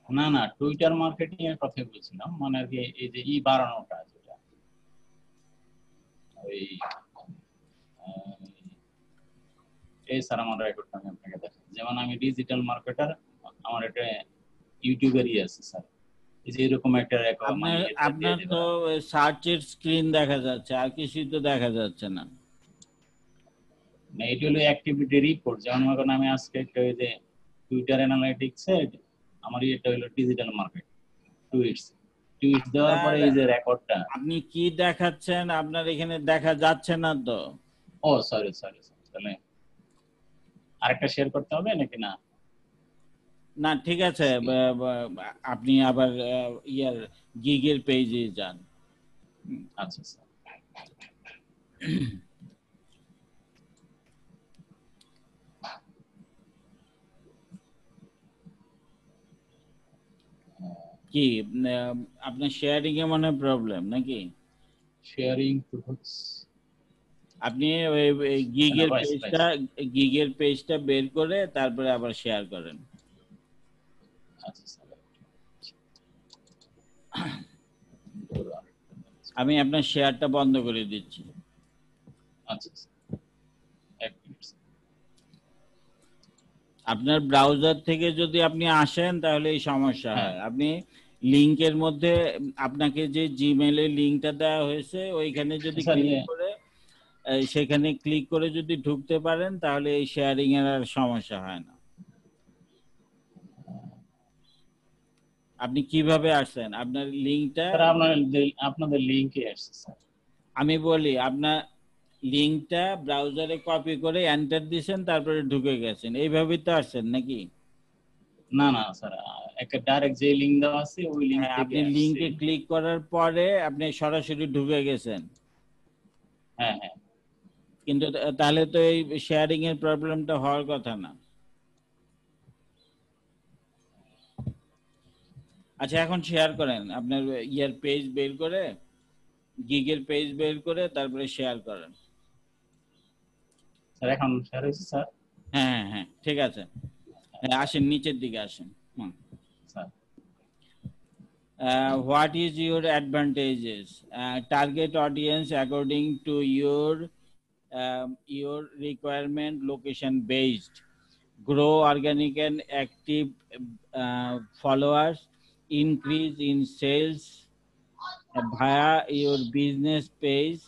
না না টুইটার মার্কেটিং এর কথা বলছিলাম, মানে আর কি এই যে বাড়ানোটা যেটা ওই আহ, এই স্যার আমার রেকর্ডটা আমি আপনাকে দেখাই। যেমন আমি ডিজিটাল মার্কেটার, আমার এটা ইউটিউবেরই আছে স্যার। এই যে এরকম একটা রেকর্ড মানে আপনার এটা দিয়ে আপনার তো দেবেন। সার্চের স্ক্রিন দেখা যাচ্ছে, আর কিছুই তো দেখা যাচ্ছে না। না এটা হলো অ্যাক্টিভিটি রিপোর্ট। যেমন মনে করেন আমি আজকে একটা ওই যে টুইটার অ্যানালাইটিক্স এর আমার এটা হলো ডিজিটাল মার্কেট টুইটস টুইটস দেওয়ার পরে আপনার এই যে রেকর্ডটা। আপনি কি দেখাচ্ছেন, আপনার এখানে দেখা যাচ্ছে না তো। ও সরি সরি সরি, তাহলে আরেকটা শেয়ার করতে হবে নাকি না? না, ঠিক আছে, আপনি আবার ইয়ার গিগের পেজে যান। আচ্ছা স্যার। কি আপনার শেয়ারিং এ মনে প্রবলেম নাকি? শেয়ারিং আপনি ওই গিগের ভয়েস ভয়েস। পেজটা বের করে তারপরে আবার শেয়ার করেন। আচ্ছা স্যার, আমি আপনার শেয়ারটা বন্ধ করে দিচ্ছি। আচ্ছা স্যার, এক মিনিট স্যার। আপনার ব্রাউজার থেকে যদি আপনি আসেন তাহলে এই সমস্যা হ্যাঁ। হয়। আপনি লিংকের মধ্যে আপনাকে যে জিমেইলের লিংকটা দেওয়া হয়েছে ওইখানে যদি স্যার ক্লিক করে সেখানে ক্লিক করে যদি ঢুকতে পারেন তাহলে এই শেয়ারিং এর আর সমস্যা হয় না। আপনি কিভাবে আসছেন আপনার লিংকটা? স্যার আপনাদের লিংকে আসছে স্যার। আমি বলি, আপনার লিংকটা ব্রাউজারে কপি করে এন্টার দিয়েছেন, তারপরে ঢুকে গেছেন, এইভাবেই তো আসছেন নাকি? না না স্যার, একটা ডাইরেক্ট যে লিংক দেওয়া আছে ওই লিংক হ্যাঁ, থেকে আপনি আসছে। লিংকে ক্লিক করার পরে আপনি সরাসরি ঢুকে গেছেন। হ্যাঁ হ্যাঁ কিন্তু তাহলে তো এই শেয়ারিং এর প্রবলেমটা হওয়ার কথা না। আচ্ছা এখন শেয়ার করেন, আপনার ইয়ার পেজ বের করে, গিগের পেজ বের করে তারপরে শেয়ার করেন। স্যার এখন শেয়ার হয়েছে স্যার? হ্যাঁ হ্যাঁ হ্যাঁ ঠিক আছে, আসেন নিচের দিকে আসেন। Sir What is your advantages? Target audience according to your requirement, location based. Grow organic and active followers. Increase in sales via your business page.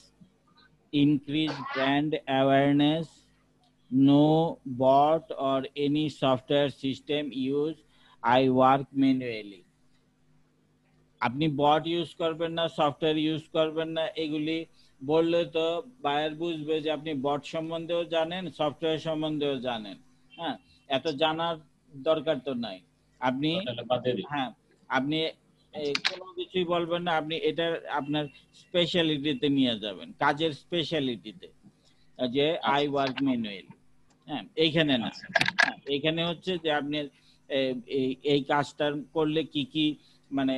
Increase brand awareness. No bot or any software system use. I work manually. আপনি বট use করবেন না, software use করবেন না, এগুলি বললে তো buyer বুঝবে যে আপনি বট সম্বন্ধেও জানেন, সফটওয়্যার সম্বন্ধেও জানেন। হ্যাঁ, এত জানার দরকার তো নাই। আপনি হ্যাঁ আপনি কোনো কিছুই বলবেন না, আপনি এটা আপনার স্পেশালিটিতে নিয়ে যাবেন, কাজের স্পেশালিটিতে, যে আই ওয়ার্ক ম্যানুয়ালি। হ্যাঁ এইখানে না, হ্যাঁ এইখানে হচ্ছে যে আপনি এই কাজটা করলে কি কি, মানে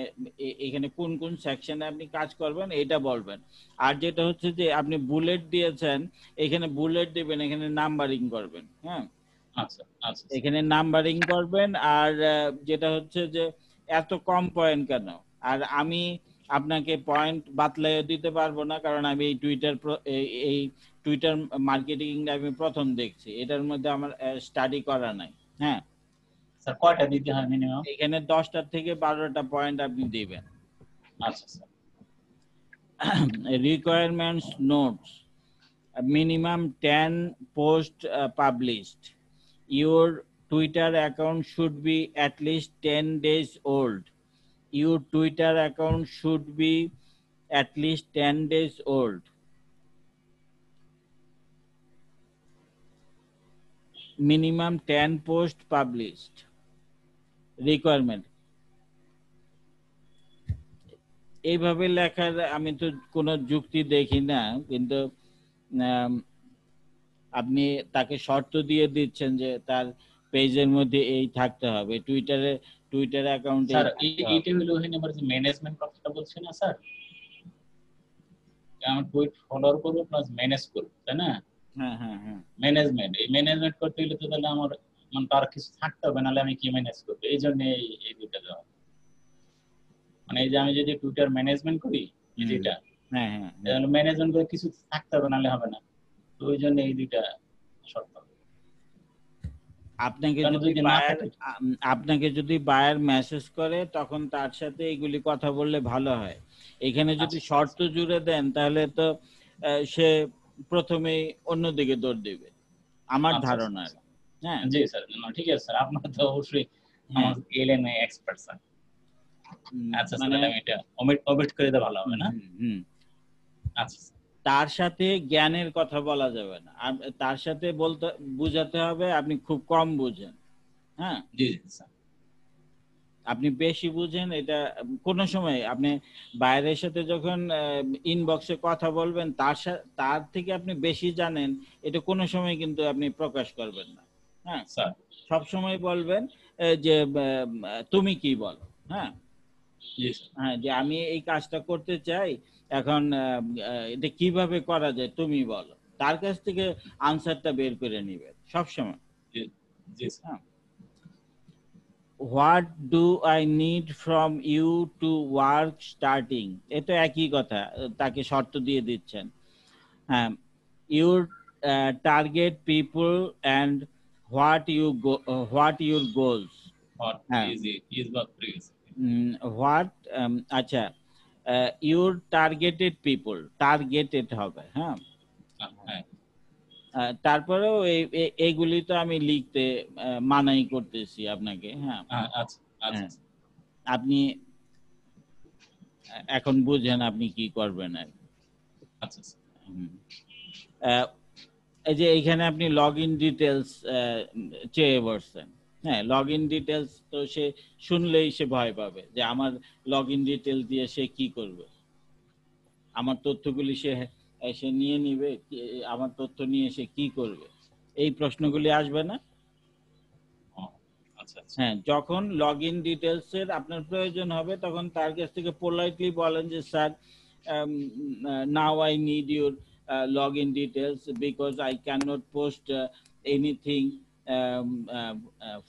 এখানে কোন কোন সেকশনে আপনি কাজ করবেন এটা বলবেন। আর যেটা হচ্ছে যে আপনি বুলেট দিয়েছেন, এখানে বুলেট দিবেন, এখানে নাম্বারিং করবেন। হ্যাঁ এখানে নাম্বারিং করবেন। আর যেটা হচ্ছে যে এত কম পয়েন্ট কেন, আর আমি আপনাকে পয়েন্ট বাতলাইয়ে দিতে পারবো না, কারণ আমি এই টুইটার মার্কেটিং আমি প্রথম দেখছি, এটার মধ্যে আমার স্টাডি করা নাই। হ্যাঁ স্যার কয়টা দিতে হয় মিনিমাম? এখানে 10টা থেকে 12টা পয়েন্ট আপনি দিবেন। আচ্ছা sir. Requirements notes. Minimum 10 posts published. Your Twitter account should be at least 10 days old. Your Twitter account should be at least 10 days old. Minimum 10 posts published. Requirement. এইভাবে লেখার আমি তো কোনো যুক্তি দেখি না, কিন্তু আপনি তাকে শর্ত দিয়ে দিচ্ছেন যে তার পেজের মধ্যে এই থাকতে হবে, টুইটার অ্যাকাউন্টে। স্যার এইটা হলো ওখানে আবার যে ম্যানেজমেন্ট কথাটা বলছি না স্যার, আমি টুইট ফলোয়ার করব প্লাস ম্যানেজ করব, তাই না? হ্যাঁ হ্যাঁ হ্যাঁ ম্যানেজমেন্ট, এই ম্যানেজমেন্ট করতে হলে তো তাহলে আমার মানে তার কিছু থাকতে হবে, নাহলে আমি কি ম্যানেজ করব? এই জন্য এই দুইটা দেওয়া, মানে এই যে আমি যদি টুইটার ম্যানেজমেন্ট করি যেটা, হ্যাঁ হ্যাঁ তাহলে ম্যানেজমেন্ট করে কিছু থাকতে হবে, নাহলে হবে না। তো ওই জন্য এই দুইটা শর্ত। আপনাকে যদি বায়ার মেসেজ করে তখন তার সাথে এগুলি কথা বললে ভালো হয়। এখানে যদি শর্ত জুড়ে দেন তাহলে তো সে প্রথমেই অন্যদিকে দৌড় দিবে আমার ধারণা। হ্যাঁ জি স্যার, ঠিক আছে স্যার, আপনার তো অবশ্যই আমার এলএমএ এক্সপার্ট স্যার। আচ্ছা স্যার, আমি এটা ওমিট করে দিলে ভালো হবে না? আচ্ছা, তার সাথে জ্ঞানের কথা বলা যাবে না, আর তার সাথে বুঝাতে হবে আপনি খুব কম বুঝেন। হ্যাঁ জি স্যার, আপনি বেশি বুঝেন, এটা কোনো সময় আপনি বাইরের সাথে যখন ইনবক্সে কথা বলবেন, তার থেকে আপনি বেশি জানেন, এটা কোনো সময় কিন্তু আপনি প্রকাশ করবেন না। হ্যাঁ স্যার, সব সময় বলবেন যে তুমি কি বলো। হ্যাঁ হ্যাঁ যে আমি এই কাজটা করতে চাই, এখন এটা কিভাবে করা যায় তুমি বলো, তার কাছ থেকে আনসারটা বের করে নিবেন সব সময়। হ্যাঁ What do I need from you to work starting? এটা একই কথা, তাকে শর্ত দিয়ে দিচ্ছেন। হ্যাঁ your target people and what your goals. What আচ্ছা your targeted people, targeted হবে। হ্যাঁ তারপরেও এইগুলি তো আমি লিখতে মানাই করতেছি আপনাকে। হ্যাঁ আপনি এখন বুঝেন আপনি কি করবেন। এই যে এইখানে আপনি লগ ইন ডিটেলস চেয়ে বসছেন। হ্যাঁ লগ ইন ডিটেলস তো সে শুনলেই সে ভয় পাবে যে আমার লগ ইন ডিটেলস দিয়ে সে কি করবে, আমার তথ্যগুলি সে এসে নিয়ে নিবে, আমার তথ্য নিয়ে এসে কি করবে, এই প্রশ্নগুলি আসবে না? আচ্ছা আচ্ছা হ্যাঁ, যখন লগ ইন ডিটেলস এর আপনার প্রয়োজন হবে তখন তার কাছ থেকে পোলাইটলি বলেন যে sir, now I need your log in details because I can not post anything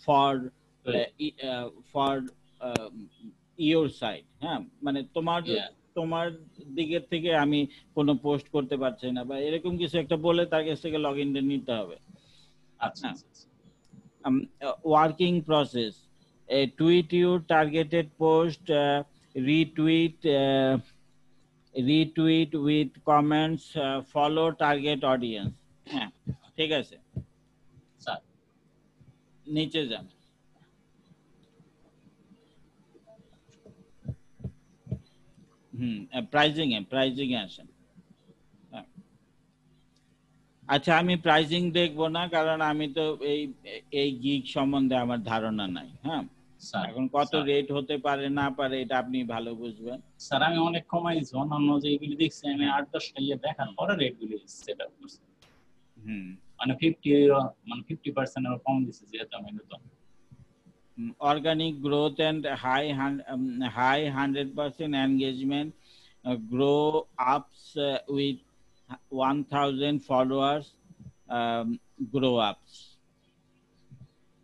for for your side. হ্যাঁ, মানে তোমার Yeah. তোমার দিকের থেকে আমি কোনো পোস্ট করতে পারছি না, বা এরকম কিছু একটা বলে তার কাছ থেকে লগ ইনটা নিতে হবে। আচ্ছা হ্যাঁ, আচ্ছা আচ্ছা। working process. Tweet your targeted post, retweet with comments, follow target audience. হ্যাঁ, ঠিক আছে, স্যার নিচে যান। প্রাইজিং এ আসেন। হ্যাঁ। আচ্ছা, আমি প্রাইজিং দেখবো না, কারণ আমি তো এই গিগ সম্বন্ধে আমার ধারণা নাই। হ্যাঁ, স্যার এখন কত স্যার, রেট হতে পারে না পারে এটা আপনি ভালো বুঝবেন। স্যার আমি অনেক কমাইছি, অন্যান্য যেগুলি দেখছি আমি হ্যাঁ। 8-10টা ইয়ে দেখার পরে রেটগুলি সেট আপ করছি, হুম মানে 50% এর কম দিছে যেহেতু আমি নতুন। Organic growth and high 100% engagement, grow ups with 1000 followers, grow ups.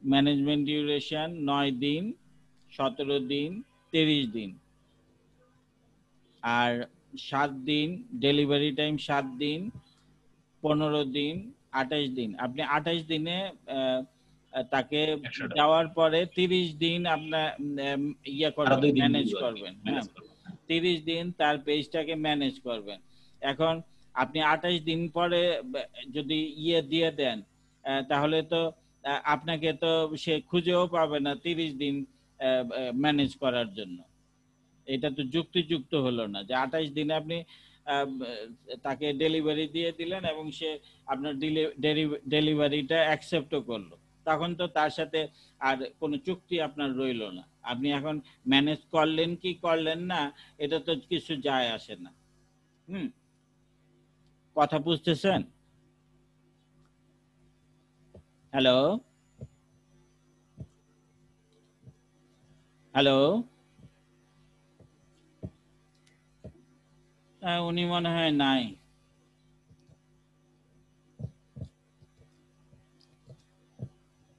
Management duration 9 দিন, 17 দিন, 30 দিন, আর 7 দিন ডেলিভারি টাইম, 7 দিন, 15 দিন, 28 দিন। আপনি 28 দিনে তাকে $100 দেওয়ার পরে 30 দিন আপনার ইয়ে আরো করবেন, 2 দিন ম্যানেজ করবেন। হ্যাঁ, ম্যানেজ করব। 30 দিন তার পেজটাকে ম্যানেজ করবেন। এখন আপনি 28 দিন পরে যদি ইয়ে দিয়ে দেন, তাহলে তো আপনাকে তো সে খুঁজেও পাবে না 30 দিন ম্যানেজ করার জন্য। এটা তো যুক্তিযুক্ত হলো না যে 28 দিনে আপনি তাকে ডেলিভারি দিয়ে দিলেন এবং সে আপনার ডেলিভারিটা অ্যাকসেপ্টও করলো, তখন তো তার সাথে আর কোনো চুক্তি আপনার রইলো না। আপনি এখন ম্যানেজ করলেন কি করলেন না, এটা তো কিছু যায় আসে না। কথা বুঝতেছেন? হ্যালো হ্যালো, উনি মনে হয় নাই।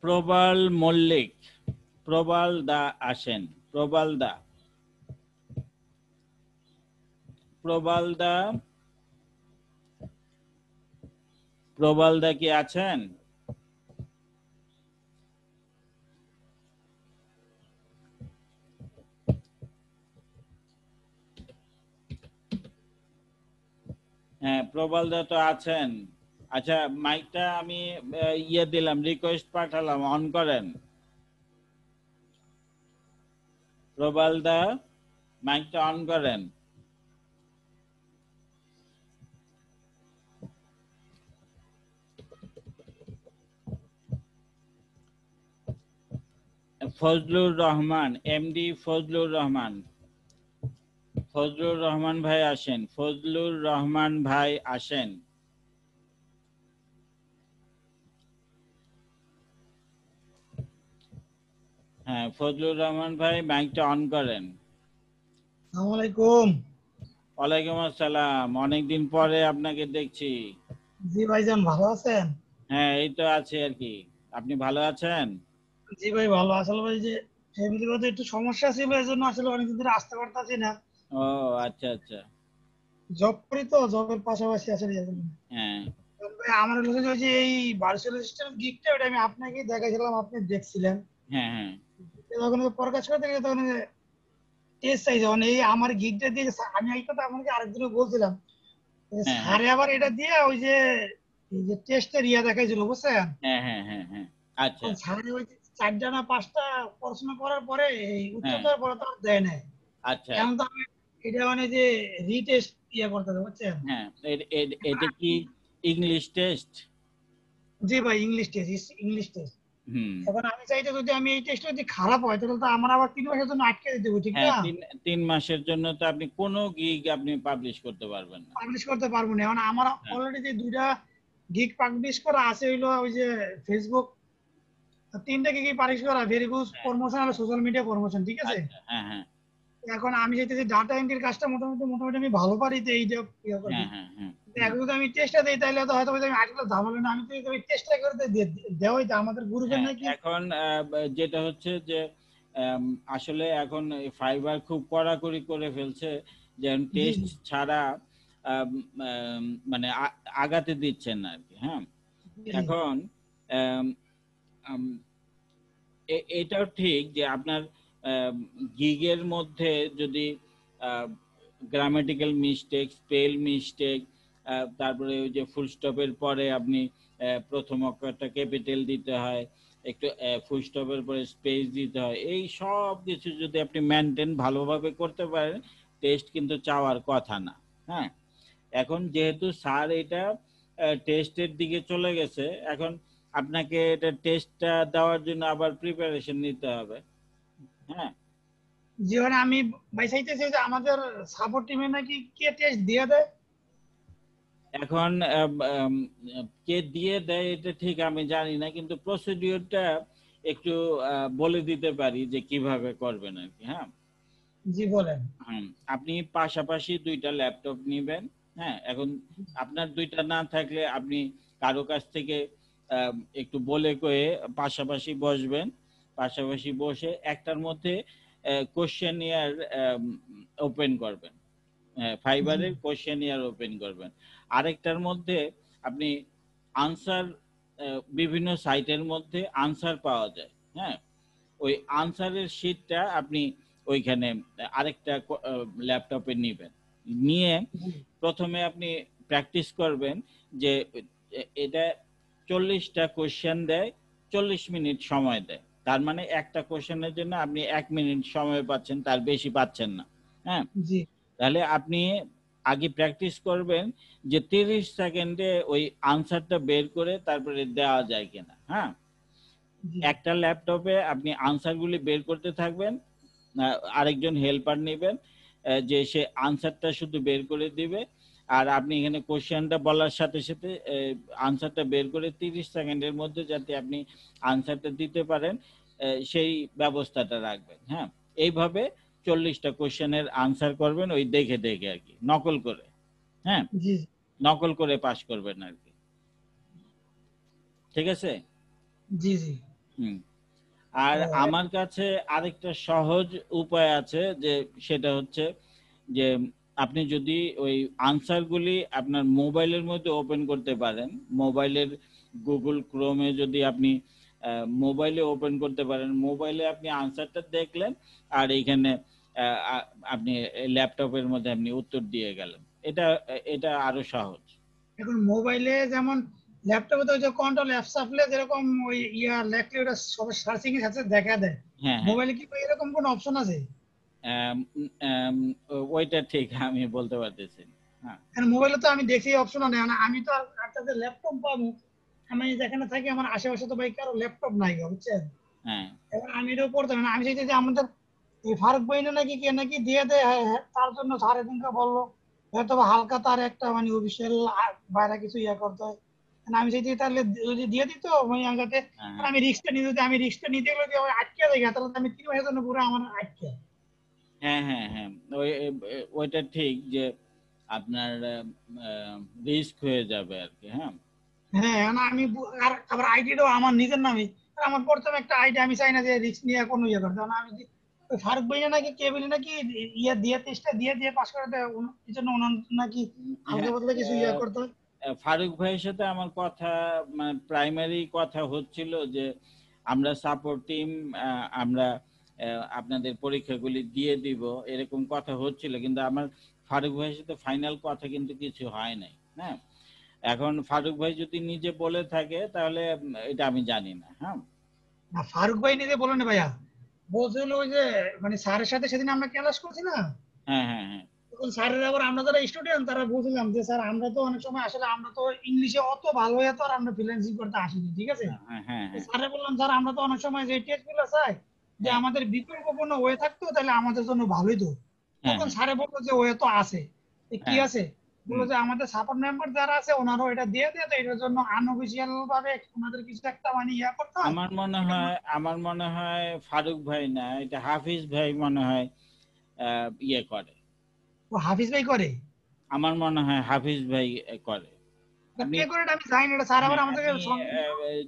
প্রবাল মল্লিক, প্রবাল দা আসেন। প্রবাল দা, প্রবাল দা, প্রবাল দা কি আছেন? হ্যাঁ, প্রবাল দা তো আছেন। আচ্ছা, মাইকটা আমি ইয়ে দিলাম, রিকোয়েস্ট পাঠালাম, অন করেন। প্রবাল দা, মাইকটা অন করেন। ফজলুর রহমান, এমডি ফজলুর রহমান, ফজলুর রহমান ভাই আসেন। ফজলুর রহমান ভাই আসেন। হ্যাঁ, ফজলুর রহমান ভাই মাইকটা অন করেন। আসসালামু আলাইকুম। ওয়ালাইকুম আসসালাম, অনেকদিন পরে আপনাকে দেখছি। জি ভাইজান, ভালো আছেন? হ্যাঁ, এই তো আছি আর কি। আপনি ভালো আছেন? জি ভাই ভালো। আসলে ভাই যে ফ্যামিলিগত একটু সমস্যা ছিল, এই জন্য আসলে অনেকদিন ধরে আসতে পারতাছি না। ও আচ্ছা আচ্ছা। জব করি তো, জবের পাশাপাশি আসলে এই জন্য। হ্যাঁ ভাই আমার হচ্ছে যে এই ভার্চুয়াল অ্যাসিস্ট্যান্ট গিগটা, ওটা আমি আপনাকেই দেখাইছিলাম, আপনি দেখছিলেন। হ্যাঁ হ্যাঁ তখন প্রকাশ করতে গিয়ে তখন টেস্ট চাই, যখন এই আমার গিগটা দিয়ে আমি এই কথা আপনাকে আরেকদিনও বলছিলাম, হ্যাঁ স্যারে আবার এটা দিয়ে ওই যে এই যে টেস্টের ইয়া দেখাইছিল, বুঝছেন? হ্যাঁ হ্যাঁ হ্যাঁ হ্যাঁ আচ্ছা। স্যারে ওই 4টা না 5টা পড়াশোনা করার পরে এই উত্তর হ্যাঁ দেওয়ার পরে তো আর দেয় নাই। আচ্ছা। এখন তো আমি এটা মানে যে রিটেস্ট ইয়ে করতে হবে, বুঝছেন? হ্যাঁ, এটা কি ইংলিশ টেস্ট? জি ভাই, ইংলিশ টেস্ট, ইংলিশ টেস্ট। হুম এখন আমি চাই যে যদি আমি এই টেস্টটা যদি খারাপ হয় তাহলে তো আমার আবার 3 মাসের জন্য আটকে দিতে হবে, ঠিক হ্যাঁ, না? 3 মাসের জন্য তো আপনি কোনো গিগ আপনি পাবলিশ করতে পারবেন না। পাবলিশ করতে পারবো না। এখন আমার হ্যাঁ অলরেডি যে 2টা গিগ পাবলিশ করা আছে হইলো ওই যে ফেসবুক, 3টা গিগ পাবলিশ করা, ভেরিগুজ হ্যাঁ প্রমোশন আর সোশ্যাল মিডিয়া প্রমোশন, ঠিক আছে? আচ্ছা হ্যাঁ হ্যাঁ এখন আমি চাইতেছি ডাটা এন্ট্রির কাজটা মোটামুটি আমি ভালো পারি, তো এইটা ইয়ে করবো। হ্যাঁ হ্যাঁ হ্যাঁ কিন্তু এখন যদি আমি টেস্টটা দিই তাহলে তো হয়তো আমি আজকাল ঝামেলা না, আমি তো ওই টেস্টটা করে দেওয়াই তো আমাদের গ্রুপে হ্যাঁ, নাকি। এখন যেটা হচ্ছে যে আসলে এখন ফাইবার খুব কড়াকড়ি করে ফেলছে, যে জি টেস্ট ছাড়া আম, মানে আগাতে দিচ্ছেন না আর কি। হ্যাঁ, জি এখন আম, আম, এটাও ঠিক যে আপনার গিগের মধ্যে যদি গ্রামাটিক্যাল মিস্টেক, স্পেল মিস্টেক, তারপরে ওই যে ফুল স্টপের পরে আপনি প্রথম অক্ষরটা ক্যাপিটাল দিতে হয়, একটু ফুল স্টপের পরে স্পেস দিতে হয়, এই সব কিছু যদি আপনি মেনটেন ভালোভাবে করতে পারেন, টেস্ট কিন্তু চাওয়ার কথা না। হ্যাঁ, এখন যেহেতু স্যার এটা টেস্টের দিকে চলে গেছে, এখন আপনাকে এটা টেস্টটা দেওয়ার জন্য আবার প্রিপারেশন নিতে হবে। হ্যাঁ, জি। মানে আমি ভাই চাইতেছি যে আমাদের সাপোর্ট টিমে নাকি কে টেস্ট দিয়ে দেয়। এখন কে দিয়ে দেয় এটা ঠিক আমি জানি না, কিন্তু প্রসিডিওরটা একটু বলে দিতে পারি যে কিভাবে করবেন আর কি। হ্যাঁ, জি বলেন। আপনি পাশাপাশি 2টা ল্যাপটপ নিবেন। হ্যাঁ, এখন আপনার 2টা না থাকলে আপনি কারো কাছ থেকে একটু বলে কয়ে পাশাপাশি বসবেন, পাশাপাশি বসে একটার মধ্যে কোশ্চেনিয়ার ওপেন করবেন, জি ফাইবারের কোশ্চেনিয়ার ওপেন করবেন। আরেকটার মধ্যে আপনি আনসার, বিভিন্ন সাইটের মধ্যে আনসার পাওয়া যায়। হ্যাঁ, ওই আনসারের শিটটা আপনি ওইখানে আরেকটা ল্যাপটপে নিবেন, নিয়ে জি প্রথমে আপনি প্র্যাকটিস করবেন যে এটা 40টা কোশ্চেন দেয়, 40 মিনিট সময় দেয়, তার মানে একটা কোশ্চেনের জন্য আপনি 1 মিনিট সময় পাচ্ছেন, তার বেশি পাচ্ছেন না। হ্যাঁ, জি তাহলে আপনি আগে প্র্যাকটিস করবেন যে 30 সেকেন্ডে ওই আনসারটা বের করে তারপরে দেওয়া যায় কিনা। হ্যাঁ, জি একটা ল্যাপটপে আপনি আনসারগুলি বের করতে থাকবেন, আরেকজন হেল্পার নেবেন, যে সে আনসারটা শুধু বের করে দিবে, আর আপনি এখানে কোশ্চেনটা বলার সাথে সাথে আনসারটা বের করে 30 সেকেন্ডের মধ্যে যাতে আপনি আনসারটা দিতে পারেন, সেই ব্যবস্থাটা রাখবেন। হ্যাঁ, এইভাবে 40টা কোশ্চেনের আনসার করবেন, ওই দেখে দেখে আর কি, নকল করে। হ্যাঁ, জি নকল করে পাস করবেন আর কি। ঠিক আছে? জি জি। হুম। আর ও আমার কাছে আরেকটা সহজ উপায় আছে, যে সেটা হচ্ছে যে আপনি যদি ওই আনসারগুলি আপনার মোবাইলের মধ্যে ওপেন করতে পারেন, মোবাইলের গুগল ক্রোমে যদি আপনি মোবাইলে ওপেন করতে পারেন, মোবাইলে আপনি আনসারটা দেখলেন, আর এইখানে আপনি ল্যাপটপের মধ্যে আপনি উত্তর দিয়ে গেলেন, এটা এটা আরো সহজ। এখন মোবাইলে যেমন ল্যাপটপে তো ওই যে কন্ট্রোল অ্যাপ চাপলে যেরকম ওই লেখলে ওটা সব সার্চিং এর সাথে দেখা দেয়, হ্যাঁ হ্যাঁ, মোবাইলে কি এরকম কোন অপশন আছে? আম, আম, ওইটা ঠিক আমি বলতে পারতেছি না। হ্যাঁ কারণ মোবাইলে তো আমি দেখি অপশন নেই, মানে আমি তো আর একটা যে ল্যাপটপ পাবো, আমি যেখানে থাকি আমার আশেপাশে তো ভাই কারো ল্যাপটপ নাই গো, বুঝছেন? হ্যাঁ এবার আমি এটাও পড়তে পারি না। আমি চাইছি যে আমাদের এই ফারুক বইনে নাকি কে নাকি দিয়ে দেয়, হ্যাঁ, হ্যাঁ, তার জন্য স্যার এদিনকে বললো হয়তো বা হালকা তার একটা মানে অফিসিয়াল বাইরে কিছু করতে হয়। আমি চাইছি তাহলে যদি দিয়ে দিত ওই জায়গাতে, হ্যাঁ আমি রিস্কটা নিতে, যদি আমি রিস্কটা নিতে গেলে যদি আমার আটকে যায় তাহলে তো আমি 3 মাসের জন্য পুরো আমার আটকে। হ্যাঁ হ্যাঁ হ্যাঁ, ওই ওইটা ঠিক যে আপনার রিস্ক হয়ে যাবে আর কি। হ্যাঁ হ্যাঁ, এখন আমি আর আবার আইডিটাও আমার নিজের নামে, আর আমার প্রথম একটা আইডি, আমি চাই না যে রিস্ক নিয়ে কোনো করতে। কারণ আমি ওই ফারুক ভাইয়া নাকি কেবিল নাকি দিয়ে টেস্টটা দিয়ে দিয়ে পাস করে দেয়, এই জন্য ওনার নাকি হালকা হ্যাঁ, পাতলা কিছু করতে হয়। ফারুক ভাইয়ের সাথে আমার কথা, মানে প্রাইমারি কথা হচ্ছিল যে আমরা সাপোর্ট টিম, আমরা আপনাদের পরীক্ষাগুলি দিয়ে দিব, এরকম কথা হচ্ছিল, কিন্তু আমার ফারুক ভাইয়ের সাথে ফাইনাল কথা কিন্তু কিছু হয় নাই। হ্যাঁ, এখন ফারুক ভাই যদি নিজে বলে থাকে তাহলে এটা আমি জানি না। হ্যাঁ না, ফারুক ভাই নিজে বলেন ভাইয়া, বলছিল ওই যে মানে স্যারের সাথে সেদিন আমরা ক্লাস করছি না, হ্যাঁ হ্যাঁ হ্যাঁ তখন স্যারের আবার আমরা যারা স্টুডেন্ট তারা বুঝলাম যে স্যার আমরা তো অনেক সময় আসলে আমরা তো ইংলিশে অত ভালো হয়ে তো আর আমরা ফ্রিল্যান্সিং করতে আসিনি, ঠিক আছে। হ্যাঁ হ্যাঁ হ্যাঁ স্যারে বললাম স্যার আমরা তো অনেক সময় যে টেস্ট গুলো চাই যে হ্যাঁ আমাদের বিকল্প কোনো ওয়ে থাকতো তাহলে আমাদের জন্য ভালোই তো। হ্যাঁ তখন স্যারে বললো যে ওয়ে তো আছে। কি হ্যাঁ আছে? বললো হুম। যে আমাদের সাপোর্ট মেম্বার যারা আছে ওনারাও এটা দিয়ে দেয়, তো এটার জন্য আনঅফিসিয়াল ভাবে ওনাদের কিছু একটা মানে ইয়া করতে হয়। আমার মনে হয় ফারুক ভাই না, এটা হাফিজ ভাই মনে হয় ইয়ে করে। ও হাফিজ ভাই করে? আমার মনে হয় হাফিজ ভাই করে। আপনি কে করে এটা আমি জানি না, এটা স্যার আবার হ্যাঁ আমাদেরকে আপনি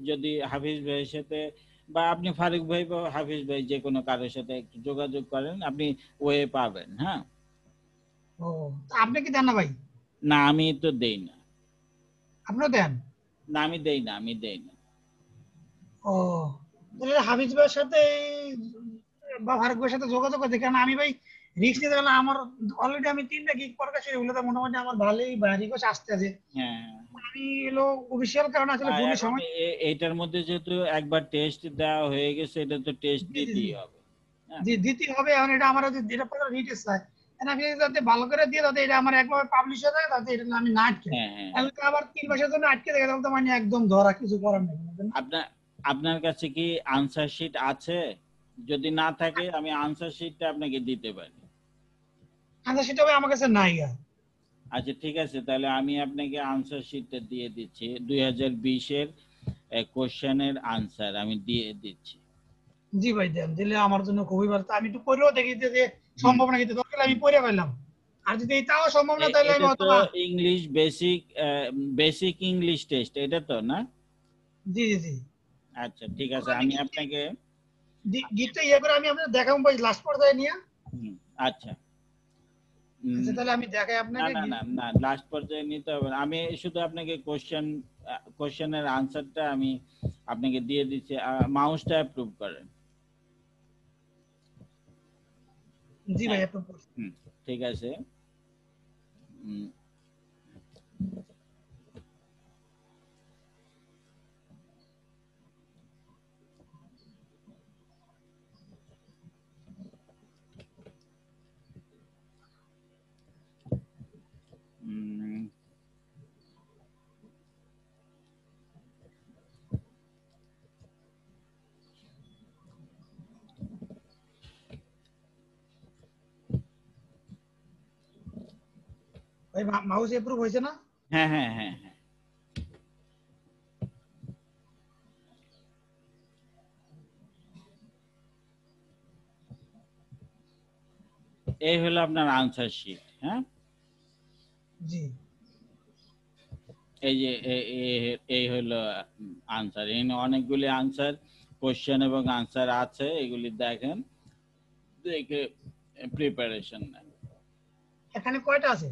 যদি হাফিজ ভাইয়ের সাথে বা আপনি ফারুক ভাই বা হাফিজ ভাই যে কোনো কারোর সাথে একটু যোগাযোগ করেন, আপনি ওয়ে পাবেন। হ্যাঁ, ও তা আপনি কি দেন না ভাই? না আমি তো দেই না। আপনিও দেন? না আমি দেই না, আমি দেই না। ও তাহলে হাফিজ ভাইয়ের সাথে বা ফারুক ভাইয়ের সাথে যোগাযোগ করতে, কারণ আমি ভাই রিস্ক নিতে গেলে আমার অলরেডি আমি 3টা গিগ পড়া শুরু হলো, মোটামুটি আমার ভালোই রিকোয়েস্ট আসতে আছে। হ্যাঁ, আমি এলো অফিসিয়াল কারণে আসলে না ফোনে এখন সময়। এইটার মধ্যে যেহেতু একবার টেস্ট দেওয়া হয়ে গেছে, এটা তো টেস্ট জি জি জি দিতেই হবে। হ্যাঁ জি দিতে হবে, এখন এটা আমার যেটা পড়া রিটেস্ট চাই, আমি যাতে ভালো করে দিয়ে যাতে এটা আমার একবার পাবলিশ হয়ে যায়, তাতে এটা আমি না আটকে। হ্যাঁ হ্যাঁ আমি হ্যাঁ। তো আবার 3 মাসের জন্য আটকে দেখে তাহলে তো মানে একদম ধরা কিছু করার নেই। আপনার আপনার কাছে কি আনসার শিট আছে? যদি না থাকে আমি আনসার শিটটা আপনাকে দিতে পারি। আচ্ছা সেটা ভাই আমার কাছে নাই আর। আচ্ছা ঠিক আছে, তাহলে আমি আপনাকে আনসার শিটটা দিয়ে দিচ্ছি। 2020-এর কোশ্চেনের আনসার আমি দিয়ে দিচ্ছি। জি ভাই দেন, দিলে আমার জন্য খুবই ভালো, তো আমি একটু পড়েও দেখি যে হুম। সম্ভব নাকি, দরকার আমি পড়ে পেলাম। আর যদি তাও সম্ভব না তাহলে আমি এটা তো অথবা। English basic, basic English test এটা তো না? জি জি জি আচ্ছা ঠিক আছে, তাহলে আমি আমি আপনাকে গিটটা ইয়ে করে আমি আপনাকে দেখাবো ভাই লাস্ট পর্যায়ে নিয়ে। হুম, আচ্ছা আচ্ছা তাহলে আমি দেখাই না আপনাকে না না না, লাস্ট পর্যায়ে নিতে হবে না। আমি শুধু আপনাকে কোশ্চেনের আনসারটা আমি আপনাকে দিয়ে দিচ্ছি, মাউসটা অ্যাপ্রুভ করেন। জি ভাই হ্যাঁ একটু হুম, ঠিক আছে। হুম, হুম, ভাই মাউস অ্যাপ্রুভ হয়েছে না? হ্যাঁ হ্যাঁ হ্যাঁ হ্যাঁ, এই হলো আপনার আনসার শিট। হ্যাঁ, জি এই যে এই হলো আনসার। এখানে অনেকগুলি আনসার, কোশ্চেন এবং আনসার আছে, এগুলি দেখেন, দেখে প্রিপারেশন নেন। এখানে কয়টা আছে?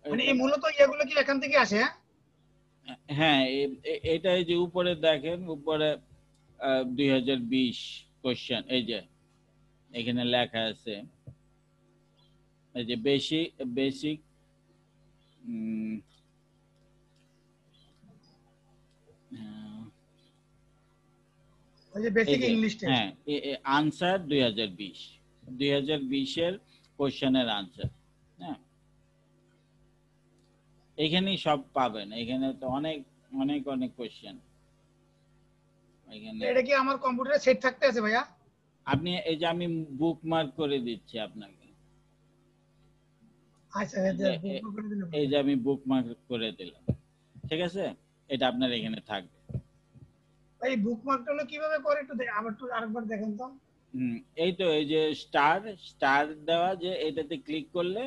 মানে এই এখানে মূলত ইয়েগুলো কি এখান থেকে আসে? হ্যাঁ হ্যাঁ এটা এই যে উপরে দেখেন, উপরে 2020 কোশ্চেন, এই যে এখানে লেখা আছে, এই যে বেসিক বেসিক ওই যে এই বেসিক যে ইংলিশ টেস্ট। হ্যাঁ আনসার 2020-এর কোশ্চেনের আনসার। হ্যাঁ, এখানেই সব পাবেন, এখানে তো অনেক অনেক অনেক কোশ্চেন এখানে। এটা কি আমার কম্পিউটারে সেট থাকতে আছে ভাইয়া? আপনি এই যে আমি বুকমার্ক করে দিচ্ছি আপনাকে, আচ্ছা এই যে বুক করে দিলে এই ভালো। যে আমি বুকমার্ক করে দিলাম, ঠিক আছে? এটা আপনার এখানে থাকবে। ভাই বুকমার্কটা হলো কিভাবে করে একটু আবার একটু আরেকবার দেখেন তো। হুম, এই তো এই যে স্টার স্টার দেওয়া, যে এটাতে ক্লিক করলে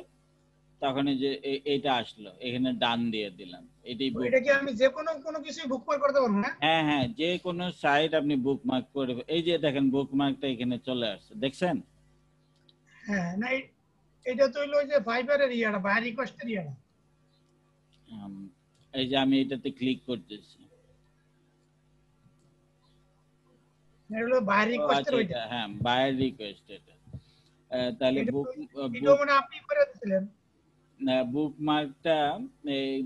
তখন এই যে এইটা আসলো, এখানে ডান দিয়ে দিলাম, এটাই তো এটা কি বুকমার্ক। আমি যে কোনো কিছুই বুকমার্ক করতে পারবো না? হ্যাঁ হ্যাঁ, যে কোনো সাইট আপনি বুকমার্ক করে, এই যে দেখেন বুকমার্কটা এখানে চলে আসছে, দেখছেন? হ্যাঁ না এটা তো হলো ওই যে ভাইবারের ইয়াটা ভাই রিকোয়েস্টের ইয়াটা। উম, এই যে আমি এটাতে ক্লিক করতেছি। এটা হলো ভাই ও রিকোয়েস্টের আচ্ছা, ওইটা। এটা হ্যাঁ বায়ার রিকোয়েস্ট এটা। তাহলে এটা বুক এটাও বুক মানে আপনি করে দিয়েছিলেন? বুকমার্কটা এই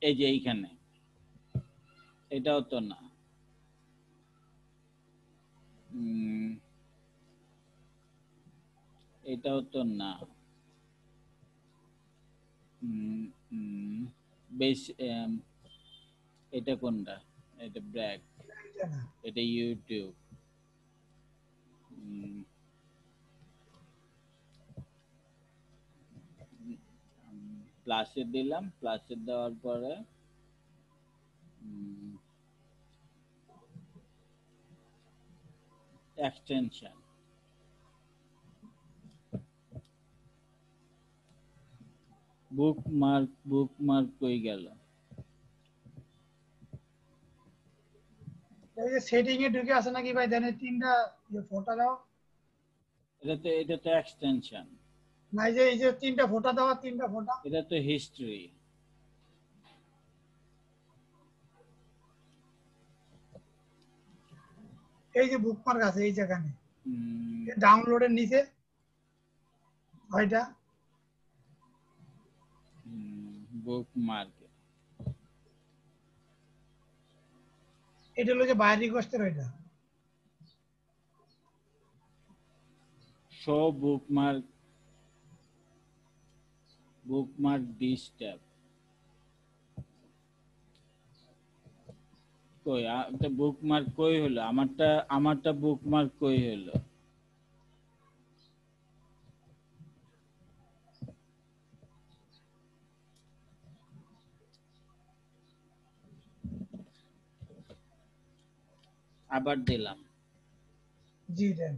এই যে এইখানে, এটাও তো না। উম, এটাও তো না। বেশ এটা কোনটা? এটা ব্র্যাক, এটা না। এটা ইউটিউব। প্লাসে দিলাম, প্লাসে দেওয়ার পরে এক্সটেনশন, বুকমার্ক কই গেল? এই যে সেটিং এ ঢুকে আছে নাকি ভাই, দেন তিনটা ফোটা দাও। এটা তো এক্সটেনশন না, এই যে তিনটা ফোটা দাও, তিনটা ফোটা। এটা তো হিস্ট্রি। এই যে বুকমার্ক আছে এই জায়গায়, ডাউনলোডের নিচে ওইটা বুকমার্ক, এটা হলো যে বাইরে রিকোয়েস্টের ওইটা। Show bookmark this tab. কই বুকমার্ক কই হলো? আমারটা বুকমার্ক কই হলো? আবার দিলাম। জি দেন।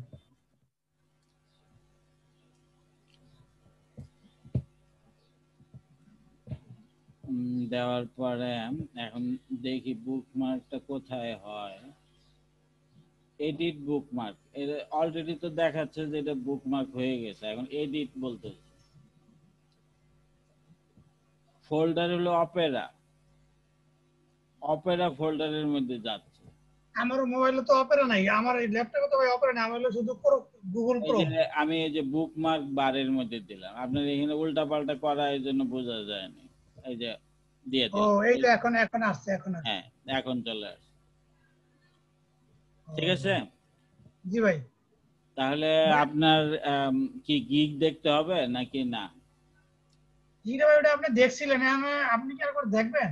দেওয়ার পরে এখন দেখি বুকমার্কটা কোথায় হয়। এডিট বুকমার্ক, এটা অলরেডি তো দেখাচ্ছে যে এটা বুকমার্ক হয়ে গেছে, এখন এডিট বলতে ফোল্ডার হলো অপেরা ফোল্ডারের মধ্যে যাচ্ছে। আমার মোবাইলে তো অপেরা নাই, আমার ল্যাপটপে তো ভাই অপেরা নাই, আমার হলো শুধু গুগল ক্রোম। আমি এই যে বুকমার্ক বারের মধ্যে দিলাম, আপনার এখানে উল্টা পাল্টা করা এই জন্য বোঝা যায়নি। এই যে দিয়ে ও দিলাম, এই তো এখন আসছে, হ্যাঁ এখন চলে আসছে। ঠিক আছে জি ভাই। তাহলে আপনার কি গিগ দেখতে হবে নাকি না? জি ভাই, ওটা আপনি দেখছিলেন, আপনি কি আর দেখবেন?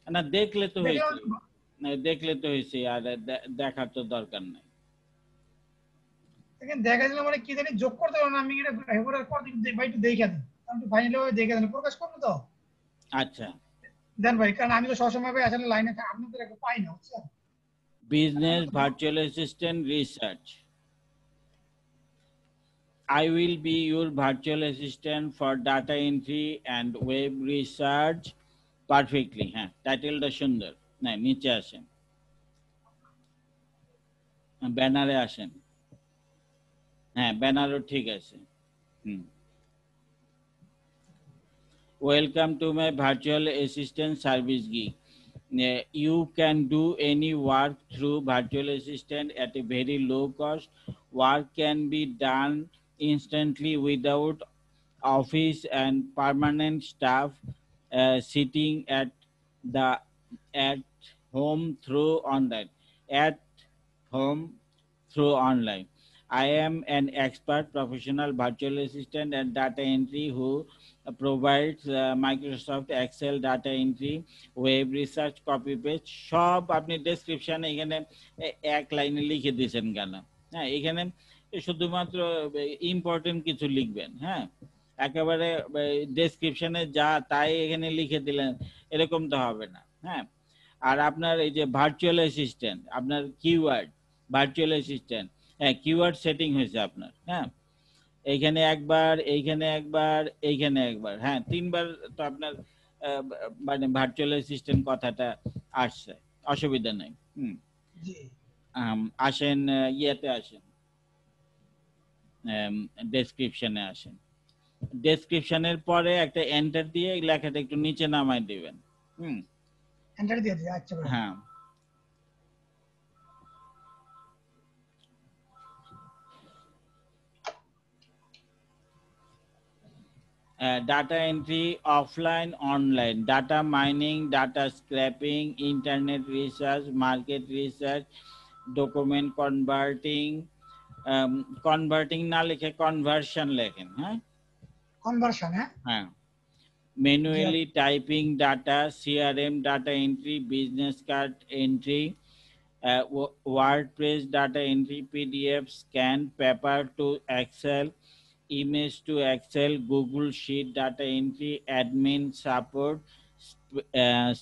না দেখলে তো হয়েছে, দেখলে তো হয়েছে, আর দেখার তো দরকার নাই। দেখা দিলে মানে কি জানি যোগ করতে পারবো না, আমি এটা এবারে পর ভাই একটু দেখে দিন, আমি ফাইনালি ভাবে দেখে দেন, প্রকাশ করবো তো। আচ্ছা দেন ভাই, কারণ আমি তো সবসময় ভাই আসলে লাইনে আপনি তো একটু পাই না, বুঝছেন। Business virtual assistant research. I will be your virtual assistant for data entry and web research perfectly. হ্যাঁ টাইটেলটা সুন্দর। না নিচে আসেন, ব্যানারে আসেন। হ্যাঁ ব্যানারও ঠিক আছে। Welcome to my virtual assistant service gig. You can do any work through virtual assistant at a very low cost. Work can be done instantly without office and permanent staff sitting at home through online. At home through online. I am an expert professional virtual assistant and data entry who provides Microsoft Excel data entry, web research, copy paste সব আপনি ডেসক্রিপশনে এখানে এক লাইনে লিখে দিয়েছেন কেন? হ্যাঁ এখানে শুধুমাত্র ইম্পর্টেন্ট কিছু লিখবেন। হ্যাঁ একেবারে ডেসক্রিপশনে যা তাই এখানে লিখে দিলেন এরকম তো হবে না। হ্যাঁ আর আপনার এই যে ভার্চুয়াল অ্যাসিস্ট্যান্ট, আপনার কিওয়ার্ড ভার্চুয়াল অ্যাসিস্ট্যান্ট, হ্যাঁ কিওয়ার্ড সেটিং হয়েছে আপনার। হ্যাঁ এইখানে একবার, এইখানে একবার, এইখানে একবার, হ্যাঁ তিনবার তো আপনার মানে ভার্চুয়াল অ্যাসিস্ট্যান্ট কথাটা আসছে, অসুবিধা নেই। আসেন ইয়েতে আসেন, ডেসক্রিপশনে আসেন। ডেসক্রিপশনের পরে একটা এন্টার দিয়ে লেখাটা একটু নিচে নামাই দিবেন। এন্টার দিয়ে দিই। আচ্ছা হ্যাঁ data entry offline online, data mining, data scraping, internet research, market research, document converting, converting না লিখে conversion লেখেন। হ্যাঁ কনভার্সন। হ্যাঁ manually typing data, CRM data entry, business card entry, WordPress data entry, PDF scan, paper to Excel, image to Excel, Google Sheet data entry, admin support,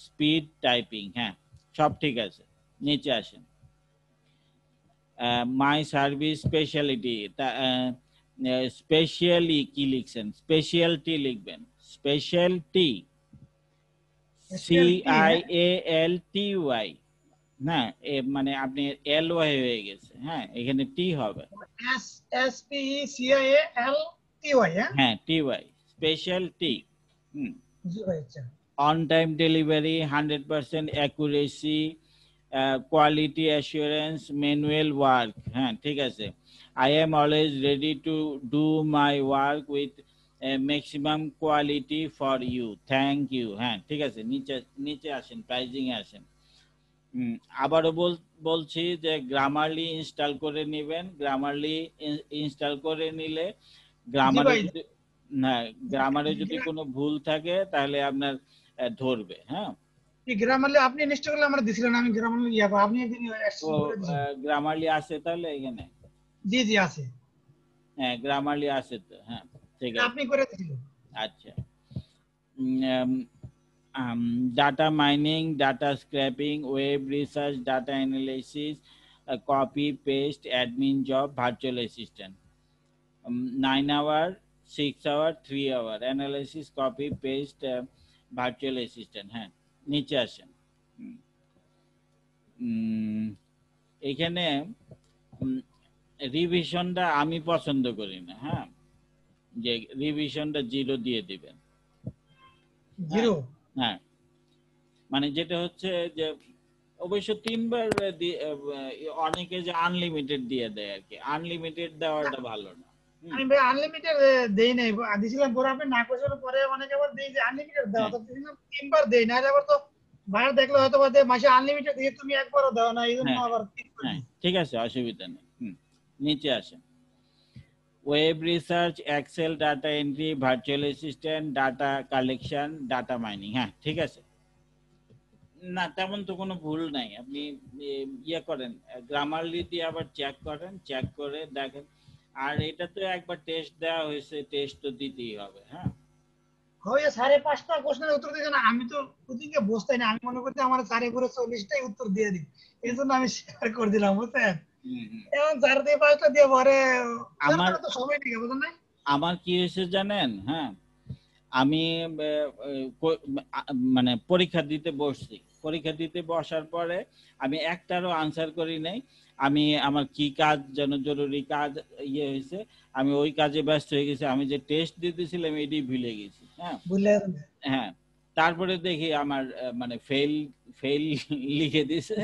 speed typing। হ্যাঁ, সব ঠিক আছে। নিচে আসেন, মাই সার্ভিস স্পেশালিটি, স্পেশালি কি লিখছেন? Specialty লিখবেন, specialty, CIALTY। না, মানে আপনি LY হয়ে গেছে, হ্যাঁ, এখানে টি হবে। SPECIALTY, হ্যাঁ হ্যাঁ, TY, স্পেশাল টি। জি ভাই, আচ্ছা। On time delivery, 100% accuracy, quality assurance, manual work. হ্যাঁ, ঠিক আছে। I am always ready to do my work with maximum quality for you, thank you. হ্যাঁ, ঠিক আছে। নিচে নিচে আসেন, প্রাইজিং এ আসেন। আবারও বলছি যে গ্রামারলি ইনস্টল করে নেবেন। গ্রামারলি ইনস্টল করে নিলে গ্রামারে যদি গ্রামারে যদি কোনো ভুল থাকে তাহলে আপনার ধরবে। হ্যাঁ, গ্রামারলি আপনি ইনস্টল করলে আমরা দিছিলেন, আমি গ্রামারলি আপনি একদিন গ্রামারলি আছে তাহলে এখানে? জি জি আছে, হ্যাঁ, গ্রামারলি আছে তো। হ্যাঁ, ঠিক আছে, আপনি করে দিছিলেন। আচ্ছা। Data mining, data scraping, web research, data analysis, copy paste, admin job, virtual assistant. 9 hour, 6 hour, 3 hour, analysis, copy paste, virtual assistant. হ্যাঁ, নিচে আসেন। এখানে রিভিশনটা আমি পছন্দ করি না। হ্যাঁ, যে রিভিশনটা 0 দিয়ে দিবেন। 0? হ্যাঁ, মানে যেটা হচ্ছে যে অবশ্য 3 বার অনেকে যে আনলিমিটেড দিয়ে দেয় আর কি, আনলিমিটেড দেওয়াটা ভালো না। আমি ভাই আনলিমিটেড দেই নাই, দিছিলাম পরে আপনি না করেছেন, পরে অনেকে আবার দেই যে আনলিমিটেড দাও, তো 3 বার দেই না, আবার তো বাইরে দেখলে হয়তো যে মাসে আনলিমিটেড দিয়ে তুমি একবারও দাও না, এইজন্য আবার। হ্যাঁ, ঠিক আছে, অসুবিধা নেই। নিচে আসেন। Web research, Excel data entry, virtual assistant, data collection, data mining. হ্যাঁ, ঠিক আছে। না, তেমন তো কোনো ভুল নাই। আপনি ইয়ে করেন, গ্রামারলি দিয়ে আবার চেক করেন, চেক করে দেখেন। আর এটা তো একবার টেস্ট দেওয়া হয়েছে, টেস্ট তো দিতেই হবে। হ্যাঁ, হয় 5.5টা কোশ্চেনের উত্তর দিয়েছেন, আমি তো ওদিকে বসতাই না, আমি মনে করছি আমার 4 উত্তর দিয়ে দিই, এই জন্য আমি শেয়ার করে দিলাম, বুঝছেন? এখন 4 থেকে 5টা দিয়ে পরে আমার তো সময় নেই, বুঝলেন না? আমার কি হয়েছে জানেন? হ্যাঁ, আমি মানে পরীক্ষা দিতে বসছি, পরীক্ষা দিতে বসার পরে আমি একটারও আনসার করি নাই। আমি আমার কি কাজ যেন জরুরি কাজ ইয়ে হয়েছে, আমি ওই কাজে ব্যস্ত হয়ে গেছি। আমি যে টেস্ট দিতেছিলাম এটাই ভুলে গেছি। হ্যাঁ, হ্যাঁ, তারপরে দেখি আমার মানে ফেল ফেল লিখে দিছে,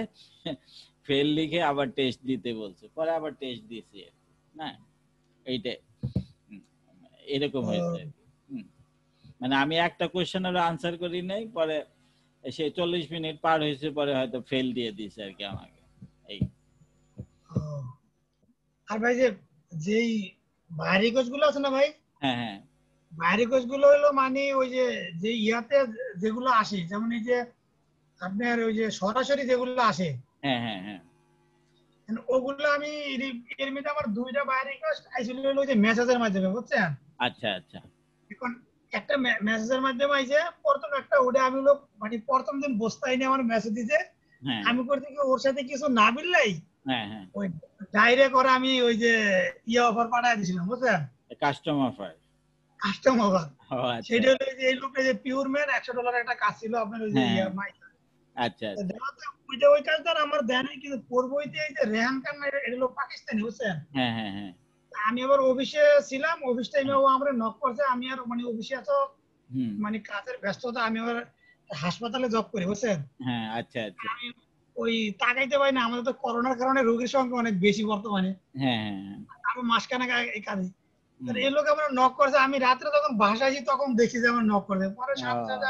ফেল লিখে আবার টেস্ট দিতে বলছে, পরে আবার টেস্ট দিয়েছি। না, এইটা এরকম হয়েছে। মানে আমি একটা কোশ্চেনের আনসার করি নাই, পরে সে 40 মিনিট পার হয়েছে, পরে হয়তো ফেল দিয়ে দিছে আর কি আমাকে। এই আর ভাই যেই বাইরে কোর্সগুলো আছে না ভাই, হ্যাঁ হ্যাঁ, বাইরে কোর্সগুলো হলো মানে ওই যে ইয়াতে যেগুলো আসে, যেমন এই যে আপনার ওই যে সরাসরি যেগুলো আসে, হ্যাঁ হ্যাঁ হ্যাঁ, ওগুলো আমি এর মধ্যে আমার 2টা বাইরে কোর্স আইছিল হলো ওই যে মেসেজের মাধ্যমে, বুঝছেন? আচ্ছা আচ্ছা। এখন একটা মেসেজের মাধ্যমে আইছে, প্রথম একটা ওটা আমি লোক মানে প্রথম দিন বসতাই না, আমার মেসেজ দিছে, আমি করতে কি ওর সাথে কিছু না মিললাই, হ্যাঁ হ্যাঁ, ওই ডাইরেক্ট করে আমি ওই যে অফার পাঠায় দিছিলাম, বুঝছেন? Custom offer. কাস্টম অফার, সেটা হলো যে এই লোকটা যে পিওর ম্যান $100 একটা কাজ ছিল আপনার ওই যে আচ্ছা, ওইটা ওই কাজটা আমার দেয় নাই, কিন্তু পূর্বইতে এই যে রেহান খান এটা হলো পাকিস্তানি, বুঝছেন? হ্যাঁ হ্যাঁ হ্যাঁ, আমি আবার অফিসে ছিলাম, অফিস টাইমে ও আমরা নক করছে, আমি আর মানে অফিসে এত মানে কাজের ব্যস্ততা, আমি আবার হাসপাতালে জব করি, বুঝছেন? হ্যাঁ, আচ্ছা আচ্ছা, আমি ওই তাকাইতে পারি না, আমাদের তো করোনার কারণে রোগীর সংখ্যা অনেক বেশি বর্তমানে। হ্যাঁ হ্যাঁ, আমি মাসখানেক এই কাজে, এই লোক আমার নক করছে, আমি রাত্রে যখন বাসায় আসি তখন দেখি যে আমার নক করছে, পরে সাথে সাথে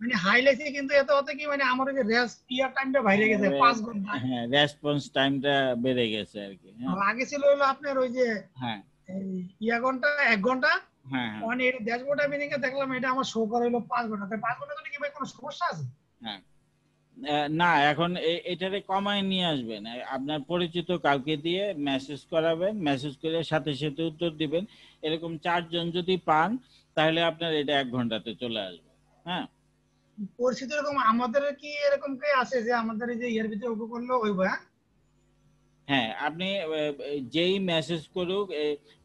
মানে হাইলাইটে, কিন্তু এত হতে কি মানে আমার ওই যে রেস্ট টাইমটা বাইরে গেছে 5 ঘন্টা। হ্যাঁ, রেসপন্স টাইমটা বেড়ে গেছে আর কি। আগে ছিল হলো আপনার ওই যে হ্যাঁ ঘন্টা 1 ঘন্টা, হ্যাঁ হ্যাঁ মানে এটা ড্যাশবোর্ড আমি দেখে দেখলাম এটা আমার শো করে হলো 5 ঘন্টা। তাই 5 ঘন্টা কি ভাই কোনো সমস্যা আছে? হ্যাঁ না, এখন এটারে কমায় নিয়ে আসবেন। আপনার পরিচিত কাউকে দিয়ে মেসেজ করাবেন, মেসেজ করে সাথে সাথে উত্তর দিবেন। এরকম 4 জন যদি পান তাহলে আপনার এটা 1 ঘন্টাতে চলে আসবে। হ্যাঁ পরিস্থিতি এরকম আমাদের কি এরকম কে আছে যে আমাদের এই যে ইয়ার ভিতরে ওকে করলো ওই ভাই? হ্যাঁ, আপনি যেই মেসেজ করুক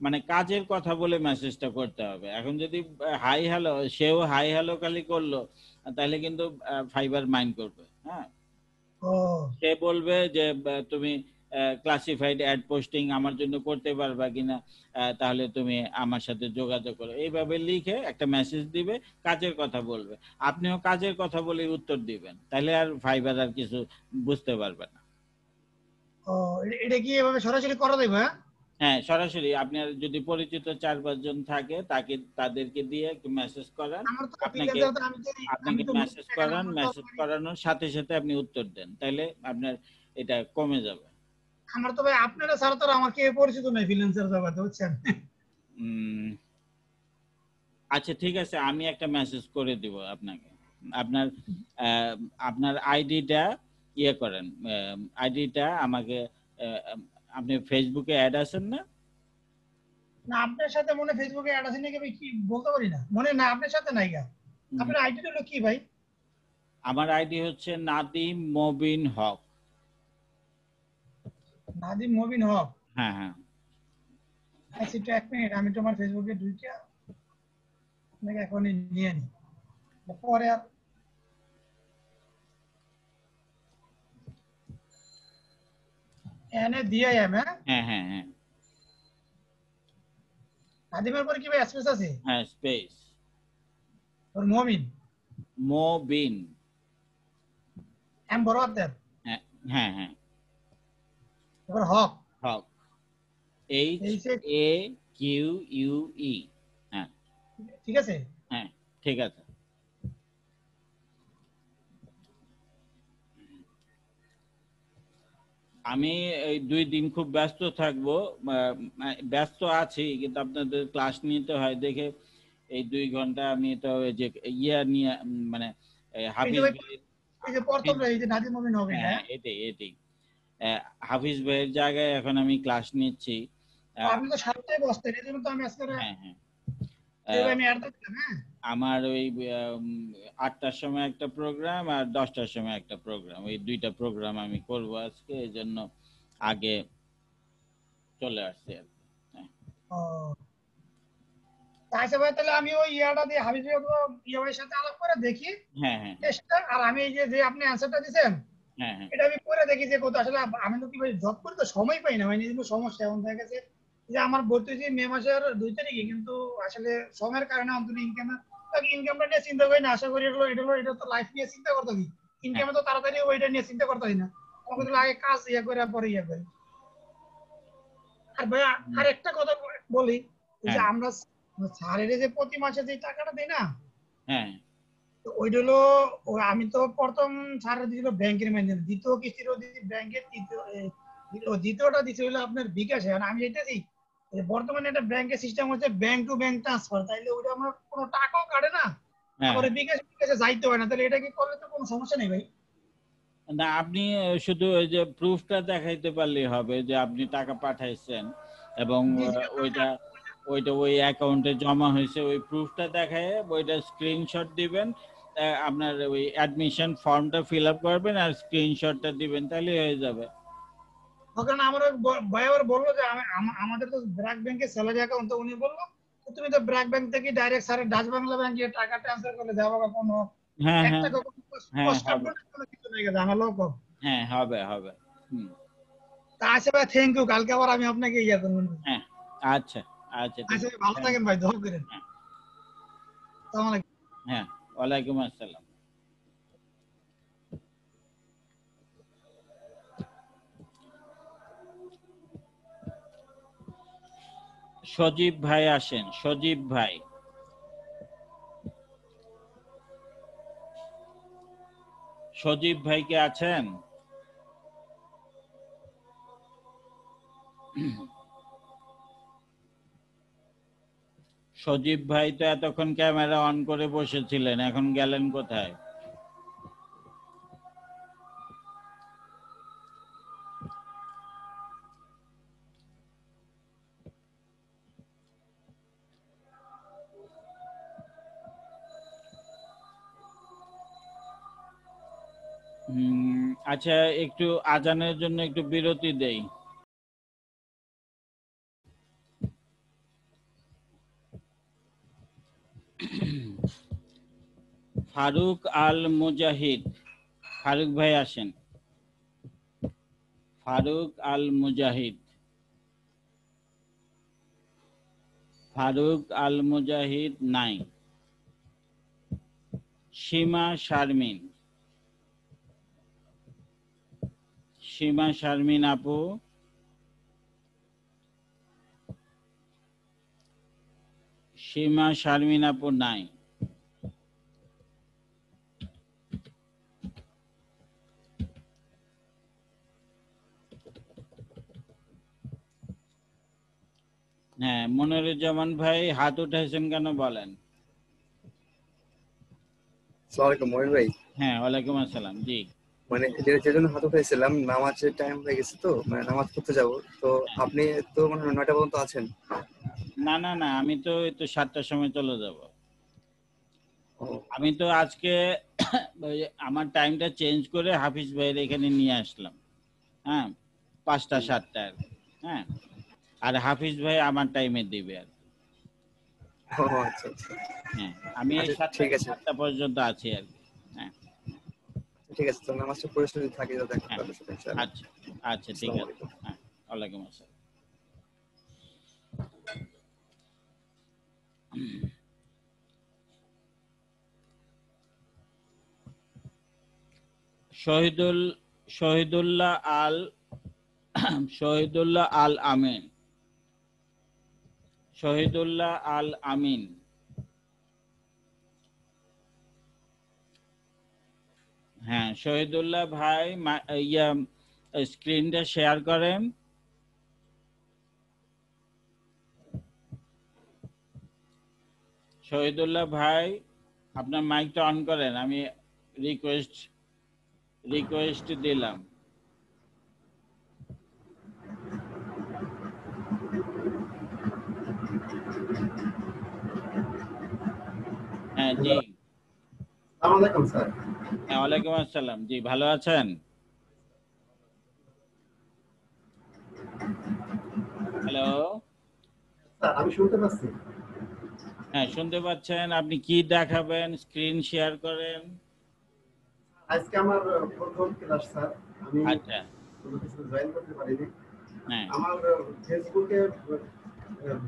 মানে কাজের কথা বলে মেসেজটা করতে হবে। এখন যদি হাই হ্যালো, সেও হাই হ্যালো খালি করলো, তাহলে কিন্তু ফাইবার মাইন্ড করবে। হ্যাঁ, ও সে বলবে যে তুমি ক্লাসিফাইড অ্যাড পোস্টিং আমার জন্য করতে পারবা কিনা, তাহলে তুমি আমার সাথে যোগাযোগ করো, এইভাবে লিখে একটা মেসেজ দিবে, কাজের কথা বলবে। আপনিও কাজের কথা বলে উত্তর দিবেন, তাহলে আর ফাইবার আর কিছু বুঝতে পারবে না। ও এটা কি এভাবে সরাসরি করা যায় ভাই? হ্যাঁ, সরাসরি আপনার যদি পরিচিত 4-5 জন থাকে তাদেরকে দিয়ে একটু মেসেজ করান, আমার তো আপনাকে ফ্রিল্যান্সার, আমি আপনাকে তো মেসেজ এখানে করান, আমার তো মেসেজ করানোর সাথে সাথে আপনি উত্তর দেন, তাইলে আপনার এটা কমে যাবে। আমার তো ভাই আপনারা ছাড়া তো আর আমার কেউ পরিচিত নাই ফ্রিল্যান্সার জগতে, বুঝছেন? উম, আচ্ছা ঠিক আছে, আমি একটা মেসেজ করে দিব আপনাকে। আপনার আপনার আইডিটা ইয়ে করেন, আইডিটা আমাকে আপনি ফেসবুকে অ্যাড আছেন না? না আপনার সাথে মনে ফেসবুকে অ্যাড আছে নাকি আমি কি বলতে পারি না, মনে না আপনার সাথে নাই গা। আপনার আইডিটা হলো কি ভাই? আমার আইডি হচ্ছে নাদিম মবিন হক। নাদিম মবিন হক। হ্যাঁ হ্যাঁ আচ্ছা একটু 1 মিনিট, আমি তোমার ফেসবুকে ঢুকে আপনাকে এখনই নিয়ে নি, পরে আর এনে দিয়ে হ্যাঁ। হ্যাঁ হ্যাঁ হ্যাঁ নাদিমের পরে কি ভাই স্পেস আছে? হ্যাঁ স্পেস ওর মমিন মবিন। এম বড় হাতের, হ্যাঁ হ্যাঁ হ্যাঁ এবার হক, হক, এই সে HQUE। হ্যাঁ ঠিক আছে। হ্যাঁ ঠিক আছে। আমি এই 2 দিন খুব ব্যস্ত থাকবো, ব্যস্ত আছি, কিন্তু আপনাদের ক্লাস নিতে হয় দেখে এই 2 ঘন্টা আমি তো ওই যে ইয়া নিয়ে মানে এই যে হাফিজ ভাই ভাই। এই যে প্রথম এই যে নাদিম মমিন হক এটা, হ্যাঁ এটাই এটাই হাফিজ ভাইয়ের জায়গায় এখন আমি ক্লাস নিচ্ছি। আপনি তো সপ্তাহে বসতেন, এই জন্য তো আমি আজকে হ্যাঁ হ্যাঁ আমি অ্যাড দিলাম। হ্যাঁ আমার ওই 8টার সময় একটা প্রোগ্রাম আর 10টার সময় একটা প্রোগ্রাম, ওই 2টা প্রোগ্রাম আমি করব আজকে, এই জন্য আগে চলে আসছি আর কি। হ্যাঁ ও আচ্ছা ভাই, তাহলে আমি ওই ইয়াটা দিয়ে হাবিব ভাই অথবা ইয়া ভাইয়ের সাথে আলাপ করে দেখি হ্যাঁ হ্যাঁ টেস্টটা, আর আমি এই যে যে আপনি অ্যান্সারটা দিয়েছেন হ্যাঁ হ্যাঁ এটা আমি করে দেখি যে কত আসলে। আমি তো কি ভাই জব করে তো সময় পাই না, মানে এই জন্য সমস্যা এমন দেখা গেছে যে আমার ভর্তি হয়েছে মে মাসের 2 তারিখে, কিন্তু আসলে সময়ের কারণে অন্তত ইনকামটা নিয়ে চিন্তা করি না। আশা করি এটা তো লাইফ নিয়ে চিন্তা করতে হবে, হ্যাঁ ইনকামে তো তাড়াতাড়ি ওইটা নিয়ে চিন্তা করতে হয় না, আমাকে তো আগে কাজ ইয়ে করে পরে ইয়ে করে। আর ভাই আর একটা কথা বলি, এই যে হ্যাঁ আমরা স্যারের যে প্রতি মাসে যে টাকাটা দিই না, হ্যাঁ তো ওইটা হলো আমি তো প্রথম স্যারের দিছিল ব্যাংকের মাধ্যমে, দ্বিতীয় কিস্তিরও দিচ্ছি ব্যাংকের, দ্বিতীয়টা দিচ্ছে হলো আপনার বিকাশে। আর আমি যেতেছি বর্তমানে একটা ব্যাংকের সিস্টেম হচ্ছে ব্যাংক টু ব্যাংক ট্রান্সফার, তাইলে ওইটা আমার কোনো টাকাও কাটে না, হ্যাঁ তারপরে বিকাশে যাইতে হয় না, তাহলে এটা কি করলে তো কোনো সমস্যা নেই ভাই? না, আপনি শুধু ওই যে প্রুফটা দেখাইতে পারলেই হবে যে আপনি টাকা পাঠাইছেন এবং জি জি ওইটা ওইটা ওই অ্যাকাউন্টে জমা হয়েছে, ওই প্রুফটা দেখায় ওইটা স্ক্রিনশট দিবেন। আপনার ওই অ্যাডমিশন ফর্মটা ফিল আপ করবেন আর স্ক্রিনশটটা দিবেন, তাহলে হয়ে যাবে। ওখানে আমার ভাই আবার বললো যে আমাদের তো ব্র্যাক ব্যাংকের স্যালারি অ্যাকাউন্ট, তো উনি বললো তুমি তো ব্র্যাক ব্যাংক থেকে ডাইরেক্ট স্যারের ডাচ বাংলা ব্যাংকে টাকা ট্রান্সফার করলে যাবো, বা কোনো হ্যাঁ এক হ্যাঁ টাকা হ্যাঁ কষ্ট হবে। কোনো কিছু নেই, জানালো কম। হ্যাঁ হবে হবে। হুম তা আচ্ছা ভাই, থ্যাংক ইউ, কালকে আবার আমি আপনাকে ইয়ে করবো। হ্যাঁ আচ্ছা আচ্ছা ঠিক আচ্ছা আছে, ভাই, ভালো থ্যাংক থাকেন ভাই, দোয়া করেন। হ্যাঁ আসসালামু আলাইকুম। হ্যাঁ ওয়ালাইকুম আসসালাম। সজীব ভাই আসেন, সজীব ভাই। সজীব ভাই কে আছেন? সজীব ভাই তো এতক্ষণ ক্যামেরা অন করে বসেছিলেন, এখন গেলেন কোথায়? আচ্ছা, একটু আজানের জন্য একটু বিরতি দেই। ফারুক আল মুজাহিদ, ফারুক ভাই আসেন। ফারুক আল মুজাহিদ, ফারুক আল মুজাহিদ নাই। সীমা শারমিন, সীমা শারমিন আপু, সীমা শারমিন আপু নাই। হ্যাঁ, মনিরুজ্জামান ভাই হাত উঠাইছেন কেন বলেন? আসসালামু আলাইকুম মনির ভাই। হ্যাঁ, ওয়ালাইকুম আসসালাম। জি, মানে যে জন্য হাত উঠাইছিলাম, নামাজের টাইম হয়ে গেছে তো, মানে নামাজ পড়তে যাব তো। আপনি তো মানে 9টা পর্যন্ত আছেন? না না না, আমি তো এই তো 7টার সময় চলে যাব। ও, আমি তো আজকে ওই আমার টাইমটা চেঞ্জ করে হাফিজ ভাইয়ের এখানে নিয়ে আসলাম। হ্যাঁ, 5টা 7টা আর কি। হ্যাঁ, আর হাফিজ ভাই আমার টাইমে দিবে আর কি। ও আচ্ছা আচ্ছা। হ্যাঁ, আমি এই আচ্ছা, ঠিক আছে 7টা পর্যন্ত আছি আর কি। হ্যাঁ ঠিক আছে, তো নামাজটা পড়ে যদি থাকি তো দেখা হ্যাঁ, হবে সাথে ইনশাআল্লাহ। আচ্ছা আচ্ছা, ঠিক আসসালামু আছে। আলাইকুম। হ্যাঁ, ওয়ালাইকুম আসসালাম। শহীদুল শহীদুল্লাহ আল শহীদুল্লাহ আল আমিন, শহীদুল্লাহ আল আমিন। হ্যাঁ, শহীদুল্লাহ ভাই স্ক্রিনটা শেয়ার করেন। শহীদুল্লাহ ভাই আপনার মাইকটা অন করেন, আমি রিকোয়েস্ট দিলাম। হ্যাঁ জি, আসসালামু আলাইকুম স্যার। হ্যাঁ ওয়ালাইকুম আসসালাম। জি, ভালো আছেন? হ্যালো, স্যার আমি শুনতে পাচ্ছি। হ্যাঁ শুনতে পাচ্ছেন। আপনি কি দেখাবেন? স্ক্রিন শেয়ার করেন। আজকে আমার প্রথম ক্লাস স্যার। আমি আচ্ছা, কোনো কিছু জয়েন করতে পারিনি। হ্যাঁ আমার ফেসবুকে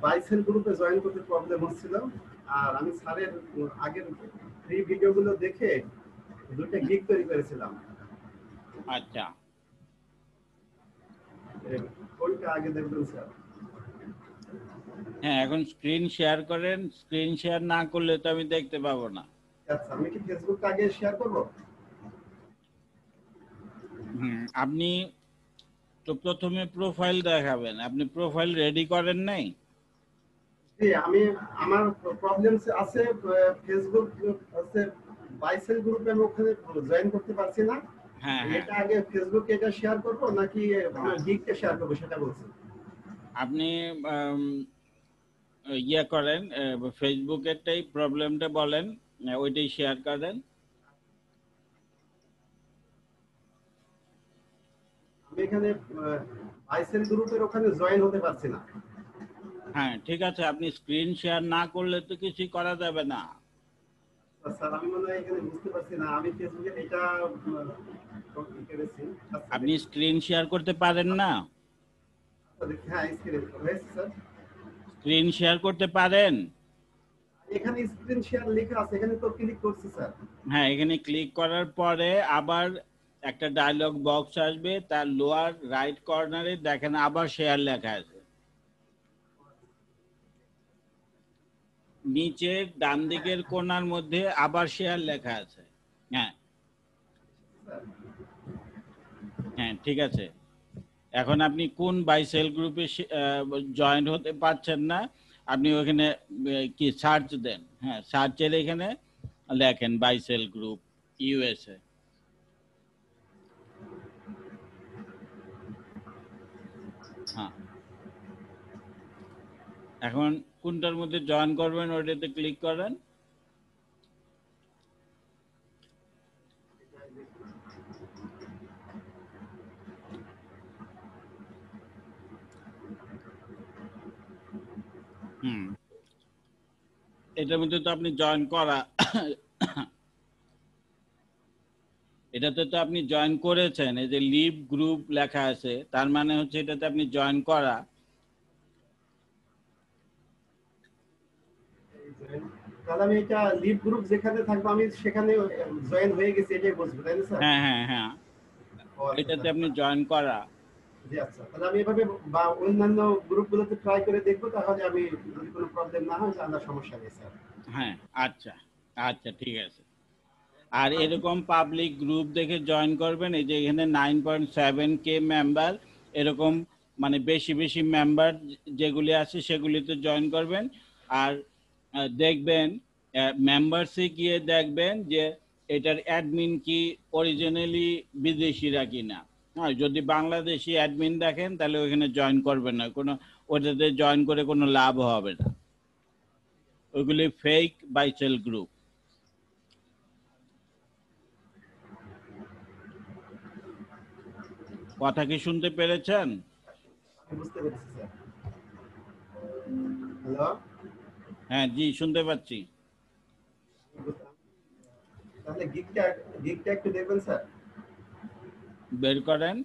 বাইসেল গ্রুপে জয়েন করতে প্রবলেম হচ্ছিল। আর আমি স্যারের আগের ফ্রি ভিডিওগুলো দেখে দুটো গিগ তৈরি করেছিলাম। আচ্ছা, কোনটা আগে দেখবেন স্যার? হ্যাঁ এখন স্ক্রিন শেয়ার করেন। স্ক্রিন শেয়ার না করলে তো আমি দেখতে পাবো না। আচ্ছা, আমি কি ফেসবুকটা আগে শেয়ার করব? আপনি তো প্রথমে প্রোফাইল দেখাবেন। আপনি প্রোফাইল রেডি করেন নাই? জি, আমার প্রবলেম আছে। ফেসবুক আছে বাইসেল গ্রুপে, আমি ওখানে জয়েন করতে পারছি না। হ্যাঁ হ্যাঁ, এটা আগে ফেসবুকে এটা শেয়ার করব নাকি গিগটা শেয়ার করব সেটা বলছি। আপনি ইয়ে করেন, ফেসবুকেরটাই প্রবলেমটা বলেন, ওইটাই শেয়ার করেন। আমি এখানে বাইসেল গ্রুপের ওখানে জয়েন হতে পারছি না। হ্যাঁ ঠিক আছে, আপনি স্ক্রিন শেয়ার না করলে তো কিছুই করা যাবে না। স্যার আমি মনে হয় এখানে বুঝতে পারছি না। আমি ফেসবুকে এটা করেছি। আচ্ছা, আপনি স্ক্রিন শেয়ার করতে পারেন না? হ্যাঁ স্ক্রিন হয়েছে স্যার। স্ক্রিন শেয়ার করতে পারেন? এখানে স্ক্রিন শেয়ার লেখা আছে, এখানে তো ক্লিক করছি স্যার। হ্যাঁ, এখানে ক্লিক করার পরে আবার একটা ডায়লগ বক্স আসবে, তার লোয়ার রাইট কর্নারে দেখেন আবার শেয়ার লেখা আছে। নিচের ডান দিকের কোণার মধ্যে আবার শেয়ার লেখা আছে। হ্যাঁ হ্যাঁ, ঠিক আছে। এখন আপনি কোন বাইসেল গ্রুপে জয়েন হতে পারছেন না, আপনি ওখানে কি সার্চ দেন, হ্যাঁ সার্চের এখানে লেখেন বাইসেল গ্রুপ ইউএসএ। হ্যাঁ, এখন কোনটার মধ্যে জয়েন করবেন ওইটাতে ক্লিক করেন। এটার মধ্যে তো আপনি জয়েন করা, এটাতে তো আপনি জয়েন করেছেন, এই যে লিভ গ্রুপ লেখা আছে, তার মানে হচ্ছে এটাতে আপনি জয়েন করা। তাহলে আমি এটা লিভ গ্রুপ যেখানে থাকবো আমি সেখানে জয়েন হয়ে গেছি এটাই বুঝবো, তাই না স্যার? হ্যাঁ হ্যাঁ হ্যাঁ, এটাতে আপনি জয়েন করা। জি আচ্ছা, তাহলে আমি এভাবে বা অন্যান্য গ্রুপগুলোতে ট্রাই করে দেখবো, তাহলে আমি যদি কোনো প্রবলেম না হয় তাহলে সমস্যা নেই স্যার। হ্যাঁ আচ্ছা আচ্ছা ঠিক আছে। আর এরকম পাবলিক গ্রুপ দেখে জয়েন করবেন, এই যে এখানে 9.7K মেম্বার, এরকম মানে বেশি বেশি মেম্বার যেগুলি আছে সেগুলিতে জয়েন করবেন। আর দেখবেন মেম্বারসে গিয়ে দেখবেন যে এটার অ্যাডমিন কি অরিজিনালি বিদেশিরা কিনা। হ্যাঁ, যদি বাংলাদেশি অ্যাডমিন দেখেন তাহলে ওইখানে জয়েন করবেন না, কোনো ওটাতে জয়েন করে কোনো লাভ হবে না, ওইগুলি ফেক বাইসেল গ্রুপ। কথা কি শুনতে পেরেছেন? বুঝতে পেরেছি স্যার। হ্যালো, হ্যাঁ জি শুনতে পাচ্ছি। তাহলে গিগটা একটু দেখবেন স্যার। বের করেন।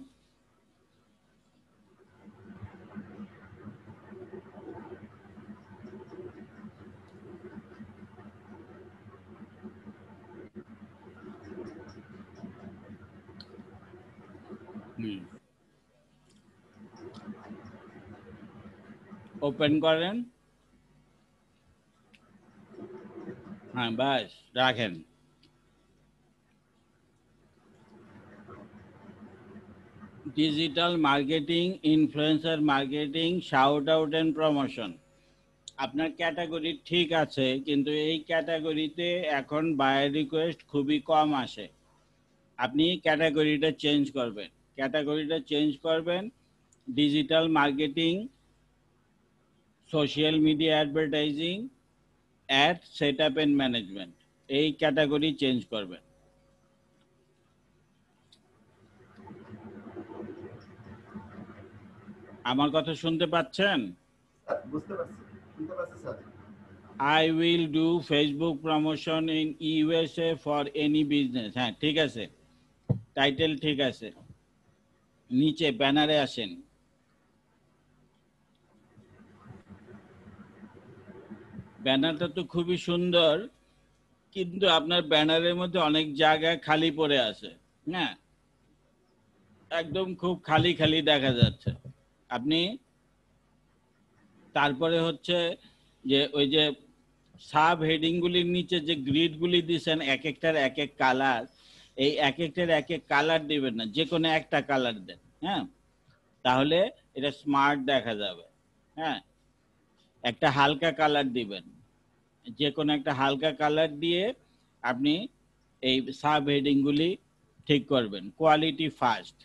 ওপেন করেন। হ্যাঁ বাস রাখেন। Digital marketing, influencer marketing, shout out and promotion. আপনার ক্যাটাগরি ঠিক আছে, কিন্তু এই ক্যাটাগরিতে এখন বায়ার রিকোয়েস্ট খুবই কম আসে। আপনি ক্যাটাগরিটা চেঞ্জ করবেন, ক্যাটাগরিটা চেঞ্জ করবেন digital marketing, social media advertising, ad setup and management, এই ক্যাটাগরি চেঞ্জ করবেন। আমার কথা শুনতে পাচ্ছেন? বুঝতে পারছি, শুনতে পাচ্ছি sir. I will do Facebook promotion in USA for any business। হ্যাঁ ঠিক আছে, টাইটেল ঠিক আছে। নিচে ব্যানারে আসেন। ব্যানারটা তো খুবই সুন্দর, কিন্তু আপনার ব্যানারের মধ্যে অনেক জায়গায় খালি পড়ে আছে। হ্যাঁ, একদম খুব খালি খালি দেখা যাচ্ছে। আপনি তারপরে হচ্ছে যে ওই যে সাব হেডিং গুলির নিচে যে গ্রিড গুলি দিচ্ছেন, এক একটার এক এক কালার, এই এক একটার এক এক কালার দিবেন না, যে কোনো একটা কালার দেন। হ্যাঁ, তাহলে এটা স্মার্ট দেখা যাবে। হ্যাঁ, একটা হালকা কালার দিবেন, যে কোনো একটা হালকা কালার দিয়ে আপনি এই সাব হেডিং গুলি ঠিক করবেন। Quality first,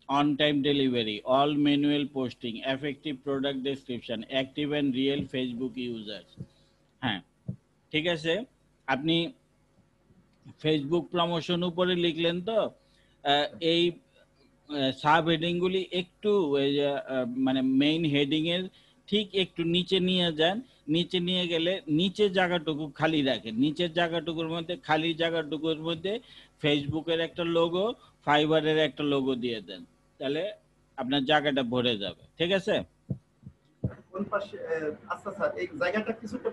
on time delivery, all manual posting, effective product description, active and real Facebook users. হ্যাঁ ঠিক আছে, আপনি ফেসবুক প্রমোশন উপরে লিখলেন তো, এই সাব হেডিং গুলি একটু মানে মেইন হেডিং এর ঠিক একটু নিচে নিয়ে যান। নিচে নিয়ে গেলে নিচের জায়গাটুকু খালি রাখেন, নিচের জায়গাটুকুর মধ্যে, খালি জায়গাটুকুর মধ্যে ফেসবুকের একটা লোগো, ফাইবারের একটা লোগো দিয়ে দেন, তাহলে আপনার জায়গাটা ভরে যাবে। ঠিক আছে? কোন পাশে? আচ্ছা স্যার, এই জায়গাটা কিছুটা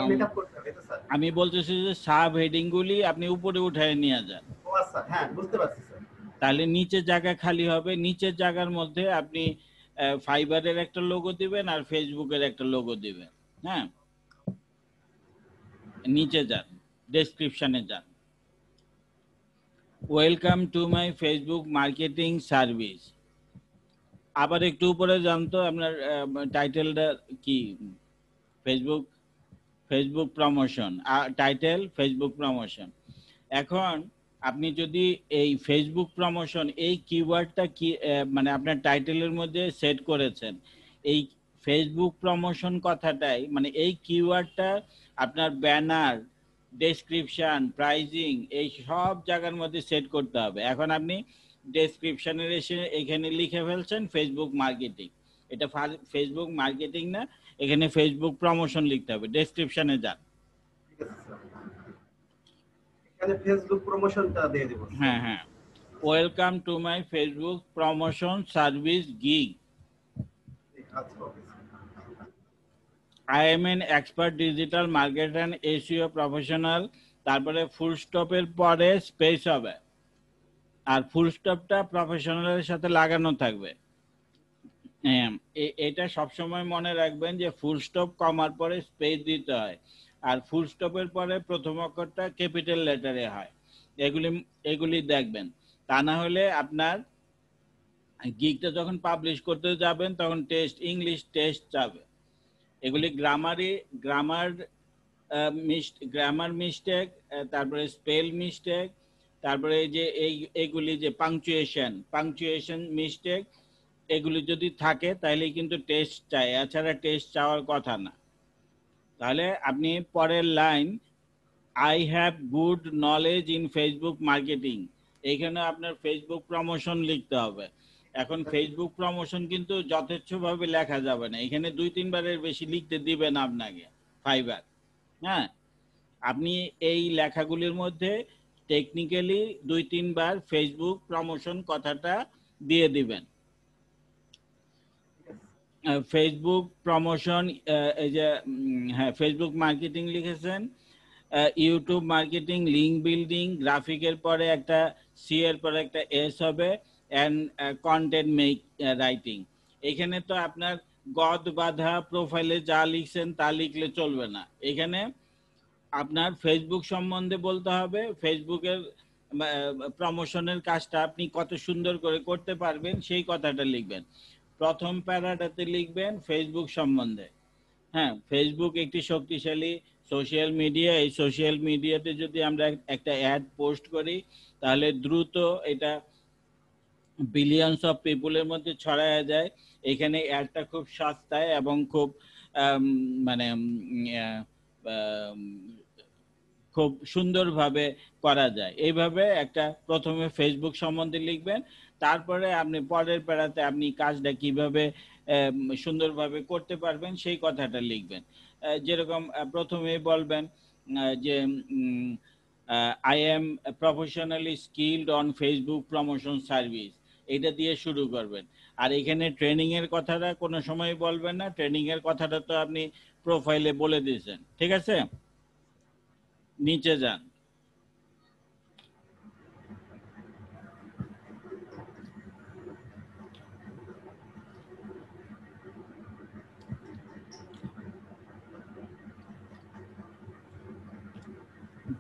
মেকআপ করতে হবে তো স্যার? আমি বলতেছি যে সাব হেডিং গুলি আপনি উপরে উঠায় নিয়ে যান। ও আচ্ছা, হ্যাঁ বুঝতে পারছি স্যার। তাহলে নিচের জায়গা খালি হবে, নিচের জায়গার মধ্যে আপনি ফাইবারের একটা লোগো দিবেন আর ফেসবুকের একটা লোগো দিবেন। হ্যাঁ, নিচে যান, ডেসক্রিপশনে যান। Welcome to my Facebook marketing service, আবার একটু উপরে যান তো, আপনার টাইটেলটা কি? Facebook Facebook promotion, title Facebook promotion. এখন আপনি যদি এই ফেসবুক প্রমোশন এই কিওয়ার্ডটা কি মানে আপনার টাইটেলের মধ্যে সেট করেছেন, এই ফেসবুক প্রমোশন কথাটাই মানে এই কিওয়ার্ডটা আপনার ব্যানার, ডেসক্রিপশন, প্রাইজিং এই সব জায়গার মধ্যে সেট করতে হবে। এখন আপনি ডেসক্রিপশনের এসে এখানে লিখে ফেলছেন ফেসবুক মার্কেটিং, এটা ফেসবুক মার্কেটিং না, এখানে ফেসবুক প্রমোশন লিখতে হবে। ডেসক্রিপশনে যান। ঠিক আছে স্যার, এখানে ফেসবুক প্রমোশনটা দিয়ে দেব। হ্যাঁ হ্যাঁ, welcome to my Facebook promotion service gig. আচ্ছা okay sir. I am an expert digital market and SEO professional. তারপরে ফুল স্টপের পরে স্পেস হবে, আর ফুল স্টপটা প্রফেশনালের সাথে লাগানো থাকবে। এটা সবসময় মনে রাখবেন যে ফুল স্টপ কমার পরে স্পেস দিতে হয়, আর ফুল স্টপের পরে প্রথম অক্ষরটা ক্যাপিটাল লেটারে হয়। এগুলি দেখবেন, তা না হলে আপনার গিগটা যখন পাবলিশ করতে যাবেন তখন টেস্ট, ইংলিশ টেস্ট যাবে। এগুলি গ্রামার মিস্টেক, তারপরে স্পেল মিস্টেক, তারপরে যে এইগুলি যে পাংচুয়েশন মিস্টেক, এগুলি যদি থাকে তাহলে কিন্তু টেস্ট চাই, এছাড়া টেস্ট চাওয়ার কথা না। তাহলে আপনি পরের line, I have good knowledge in Facebook marketing, এইখানে আপনার ফেসবুক প্রমোশন লিখতে হবে। এখন ফেসবুক প্রমোশন কিন্তু যথেচ্ছভাবে লেখা যাবে না, এখানে 2-3 বারের বেশি লিখতে দিবেন আপনাকে ফাইবার। হ্যাঁ, আপনি এই লেখাগুলির মধ্যে টেকনিক্যালি 2-3 বার ফেসবুক প্রমোশন কথাটা দিয়ে দিবেন। ফেসবুক প্রমোশন, এই যে হ্যাঁ ফেসবুক মার্কেটিং লিখেছেন, ইউটিউব মার্কেটিং, লিঙ্ক বিল্ডিং, গ্রাফিকের পরে একটা সি এর পরে একটা এস হবে, অ্যান্ড কন্টেন্ট রাইটিং। এখানে তো আপনার গদ বাঁধা প্রোফাইলে যা লিখছেন তা লিখলে চলবে না, এখানে আপনার ফেসবুক সম্বন্ধে বলতে হবে, ফেসবুকের প্রমোশনের কাজটা আপনি কত সুন্দর করে করতে পারবেন সেই কথাটা লিখবেন। প্রথম প্যারাটাতে লিখবেন ফেসবুক সম্বন্ধে। হ্যাঁ, ফেসবুক একটি শক্তিশালী সোশ্যাল মিডিয়া, এই সোশ্যাল মিডিয়াতে যদি আমরা একটা অ্যাড পোস্ট করি তাহলে দ্রুত এটা বিলিয়নস অফ পিপুলের মধ্যে ছড়ায় যায়। এখানে অ্যাডটা খুব সস্তায় এবং খুব মানে খুব সুন্দরভাবে করা যায়। এইভাবে একটা প্রথমে ফেসবুক সম্বন্ধে লিখবেন, তারপরে আপনি পরের প্যারাতে আপনি কাজটা কিভাবে সুন্দরভাবে করতে পারবেন সেই কথাটা লিখবেন। যেরকম প্রথমে বলবেন যে I am professionally skilled on Facebook promotion service, এটা দিয়ে শুরু করবেন। আর এখানে ট্রেনিং এর কথাটা কোনো সময় বলবেন না, ট্রেনিং এর কথাটা তো আপনি প্রোফাইলে বলে দিয়েছেন। ঠিক আছে, নিচে যান।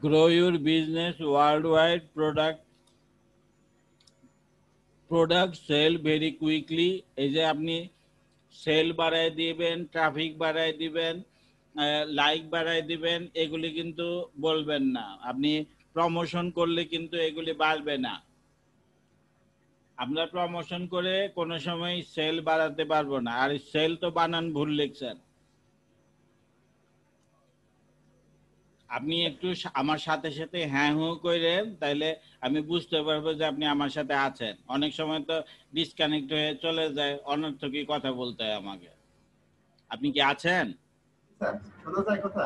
Grow your business worldwide, product sell very quickly। এই যে আপনি সেল বাড়ায় দিবেন, ট্রাফিক বাড়ায় দিবেন, লাইক বাড়ায় দিবেন, এগুলি কিন্তু বলবেন না। আপনি প্রমোশন করলে কিন্তু এগুলি বাড়বে না। আমরা প্রমোশন করে কোনো সময় সেল বাড়াতে পারবো না। আর সেল তো বানান ভুল লিখছেন। আপনি একটু আমার সাথে সাথে হ্যাঁ হু করেন, তাইলে আমি বুঝতে পারবো যে আপনি আমার সাথে আছেন। অনেক সময় তো ডিসকানেক্ট হয়ে চলে যায়, অনর্থকই কথা বলতে হয় আমাকে। আপনি কি আছেন? স্যার শোনা যায় কথা?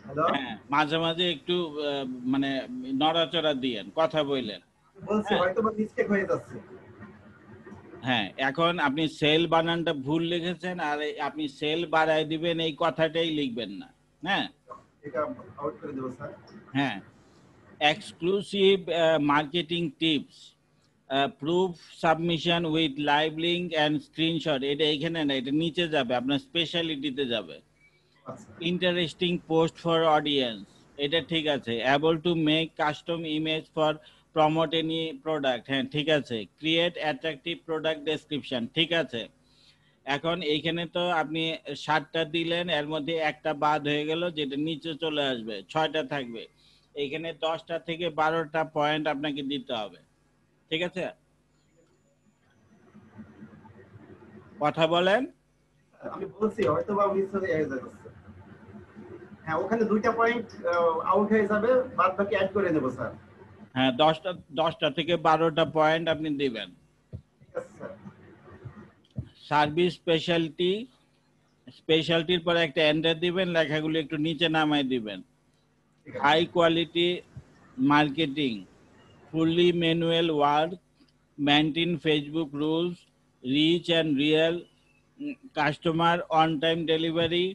হ্যালো, হ্যাঁ, মাঝে মাঝে একটু মানে নড়াচড়া দিয়েন, কথা বললেন। বলছি হয়তো বা মিস্টেক হয়ে যাচ্ছে। হ্যাঁ, এখন আপনি সেল বানানটা ভুল লিখেছেন, আর আপনি সেল বাড়ায় দিবেন এই কথাটাই লিখবেন না। হ্যাঁ, এটা আউট করে দেব স্যার। হ্যাঁ, exclusive marketing tips, proof submission with live link and screenshot, এটা এখানে না, এটা নিচে যাবে, আপনার স্পেশালিটিতে যাবে। আচ্ছা ইন্টারেস্টিং পোস্ট ফর অডিয়েন্স, এটা ঠিক আছে। Able to make custom image for promote any product, হ্যাঁ ঠিক আছে, ক্রিয়েট অ্যাট্রাকটিভ প্রোডাক্ট ডেসক্রিপশন, ঠিক আছে। এখন এইখানে তো আপনি 7টা দিলেন, এর মধ্যে একটা বাদ হয়ে গেল, যেটা নিচে চলে আসবে, 6টা থাকবে। এইখানে 10টা থেকে 12টা পয়েন্ট আপনাকে দিতে হবে, ঠিক আছে। কথা বলেন। আমি বলছি হয়তো বা মিস হয়ে যাচ্ছে। হ্যাঁ, ওখানে 2টা পয়েন্ট আউট হয়ে যাবে, বাদ বাকি অ্যাড করে নেব স্যার। হ্যাঁ, 10টা থেকে 12টা পয়েন্ট আপনি দিবেন। ঠিক আছে স্যার। সার্ভিস স্পেশালিটির পরে একটা এন্টার দিবেন, লেখাগুলো একটু নিচে নামাই দিবেন। ঠিক আছে। High quality marketing, fully manual work, maintain Facebook rules, reach and real customer on time delivery,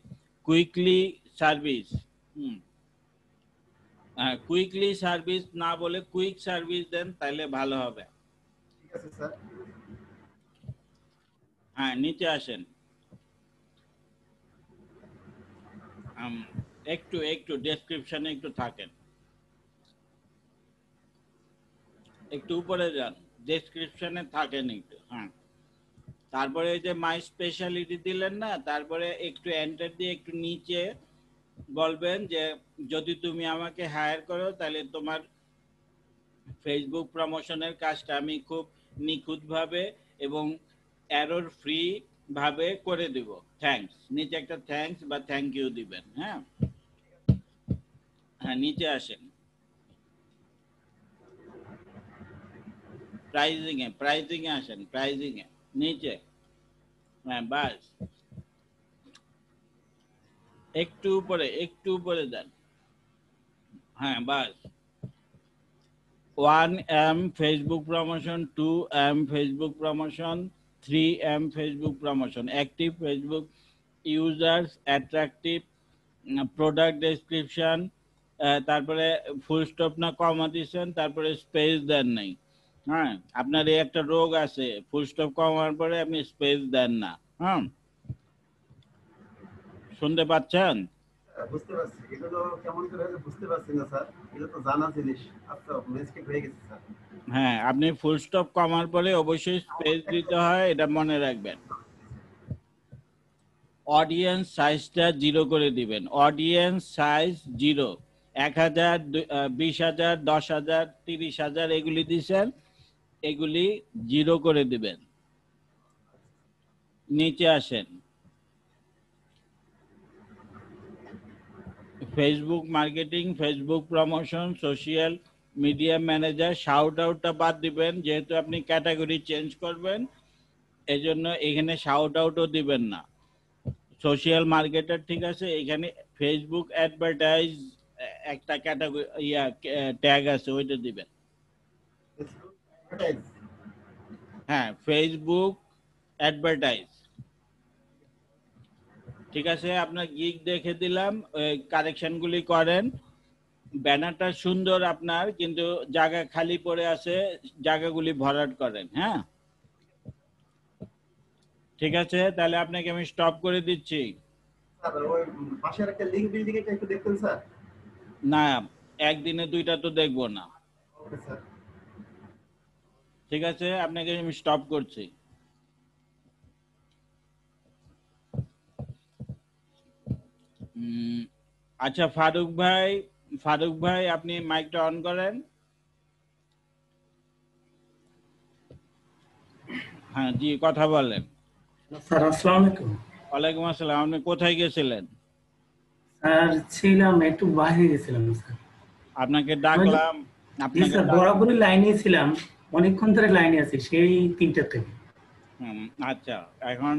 quickly service. Quickly service না বলে কুইক সার্ভিস দেন, তাহলে ভালো হবে। ঠিক আছে স্যার। হ্যাঁ, নিচে আসেন। একটু ডেসক্রিপশনে একটু থাকেন, একটু উপরে যান, ডেসক্রিপশনে থাকেন একটু। হ্যাঁ, তারপরে এই যে মাই স্পেশালিটি দিলেন না, তারপরে একটু এন্টার দিয়ে একটু নিচে বলবেন যে যদি তুমি আমাকে হায়ার করো তাহলে তোমার ফেসবুক প্রমোশনের কাজটা আমি খুব নিখুঁতভাবে এবং এরর ফ্রি ভাবে করে দিব, থ্যাঙ্কস। নিচে একটা থ্যাঙ্কস বা থ্যাংক ইউ দিবেন। হ্যাঁ হ্যাঁ, নিচে আসেন। প্রাইজিং এ আসেন, প্রাইজিং এ নিচে। হ্যাঁ, বাস একটু উপরে দেন। হ্যাঁ, বাস। 1M Facebook promotion, 2M Facebook promotion, 3M Facebook promotion, active Facebook users, attractive product description, তারপরে ফুল স্টপ না কমা দিচ্ছেন, তারপরে স্পেস দেন নাই। হ্যাঁ, আপনার এই একটা রোগ আছে, ফুল স্টপ কমার পরে আপনি স্পেস দেন না। হ্যাঁ, শুনতে পাচ্ছেন? বুঝতে পারছি, এগুলো কেমন করে হয়েছে বুঝতে পারছি না স্যার, এগুলো তো জানা জিনিস। আচ্ছা, মিস্টেক হয়ে গেছে স্যার। হ্যাঁ, আপনি ফুল স্টপ কমার পরে অবশ্যই স্পেস দিতে হয়, এটা মনে রাখবেন। অডিয়েন্স সাইজটা 0 করে দিবেন। অডিয়েন্স সাইজ 0, 1000, 20,000, 10,000, 30,000 এগুলি দিচ্ছেন, এগুলি 0 করে দিবেন। নিচে আসেন। Facebook marketing, Facebook promotion, social media manager, shout আউটটা বাদ দিবেন, যেহেতু আপনি ক্যাটাগরি চেঞ্জ করবেন এজন্য এখানে শাউট আউটও দিবেন না। সোশ্যাল মার্কেটার ঠিক আছে, এখানে ফেসবুক অ্যাডভার্টাইজ একটা ক্যাটাগরি ট্যাগ আছে, ওইটা দিবেন। হ্যাঁ, ফেসবুক অ্যাডভার্টাইজ, ঠিক আছে। আপনার গিগ দেখে দিলাম, কারেকশনগুলি করেন। ব্যানারটা সুন্দর আপনার, কিন্তু জায়গা খালি পড়ে আছে, জায়গাগুলি ভরাট করেন। হ্যাঁ, ঠিক আছে, তাহলে আপনাকে আমি স্টপ করে দিচ্ছি। স্যার, ওই পাশের একটা লিংক বিল্ডিং এটা একটু দেখতেন স্যার। না, একদিনে 2টা তো দেখবো না। Okay sir. ঠিক আছে, আপনাকে আমি স্টপ করছি। আচ্ছা, ফারুক ভাই আপনি মাইকটা অন করেন। হ্যাঁ জি, কথা বলেন। স্যার আসসালামু আলাইকুম। ওয়ালাইকুম আসসালাম। আপনি কোথায় গেছিলেন? স্যার ছিলাম একটু বাইরে গেছিলাম স্যার। আপনাকে ডাকলাম। জি স্যার, বরাবরই লাইনে ছিলাম, অনেকক্ষণ ধরে লাইনে আছি, সেই 3টা থেকে। আচ্ছা, এখন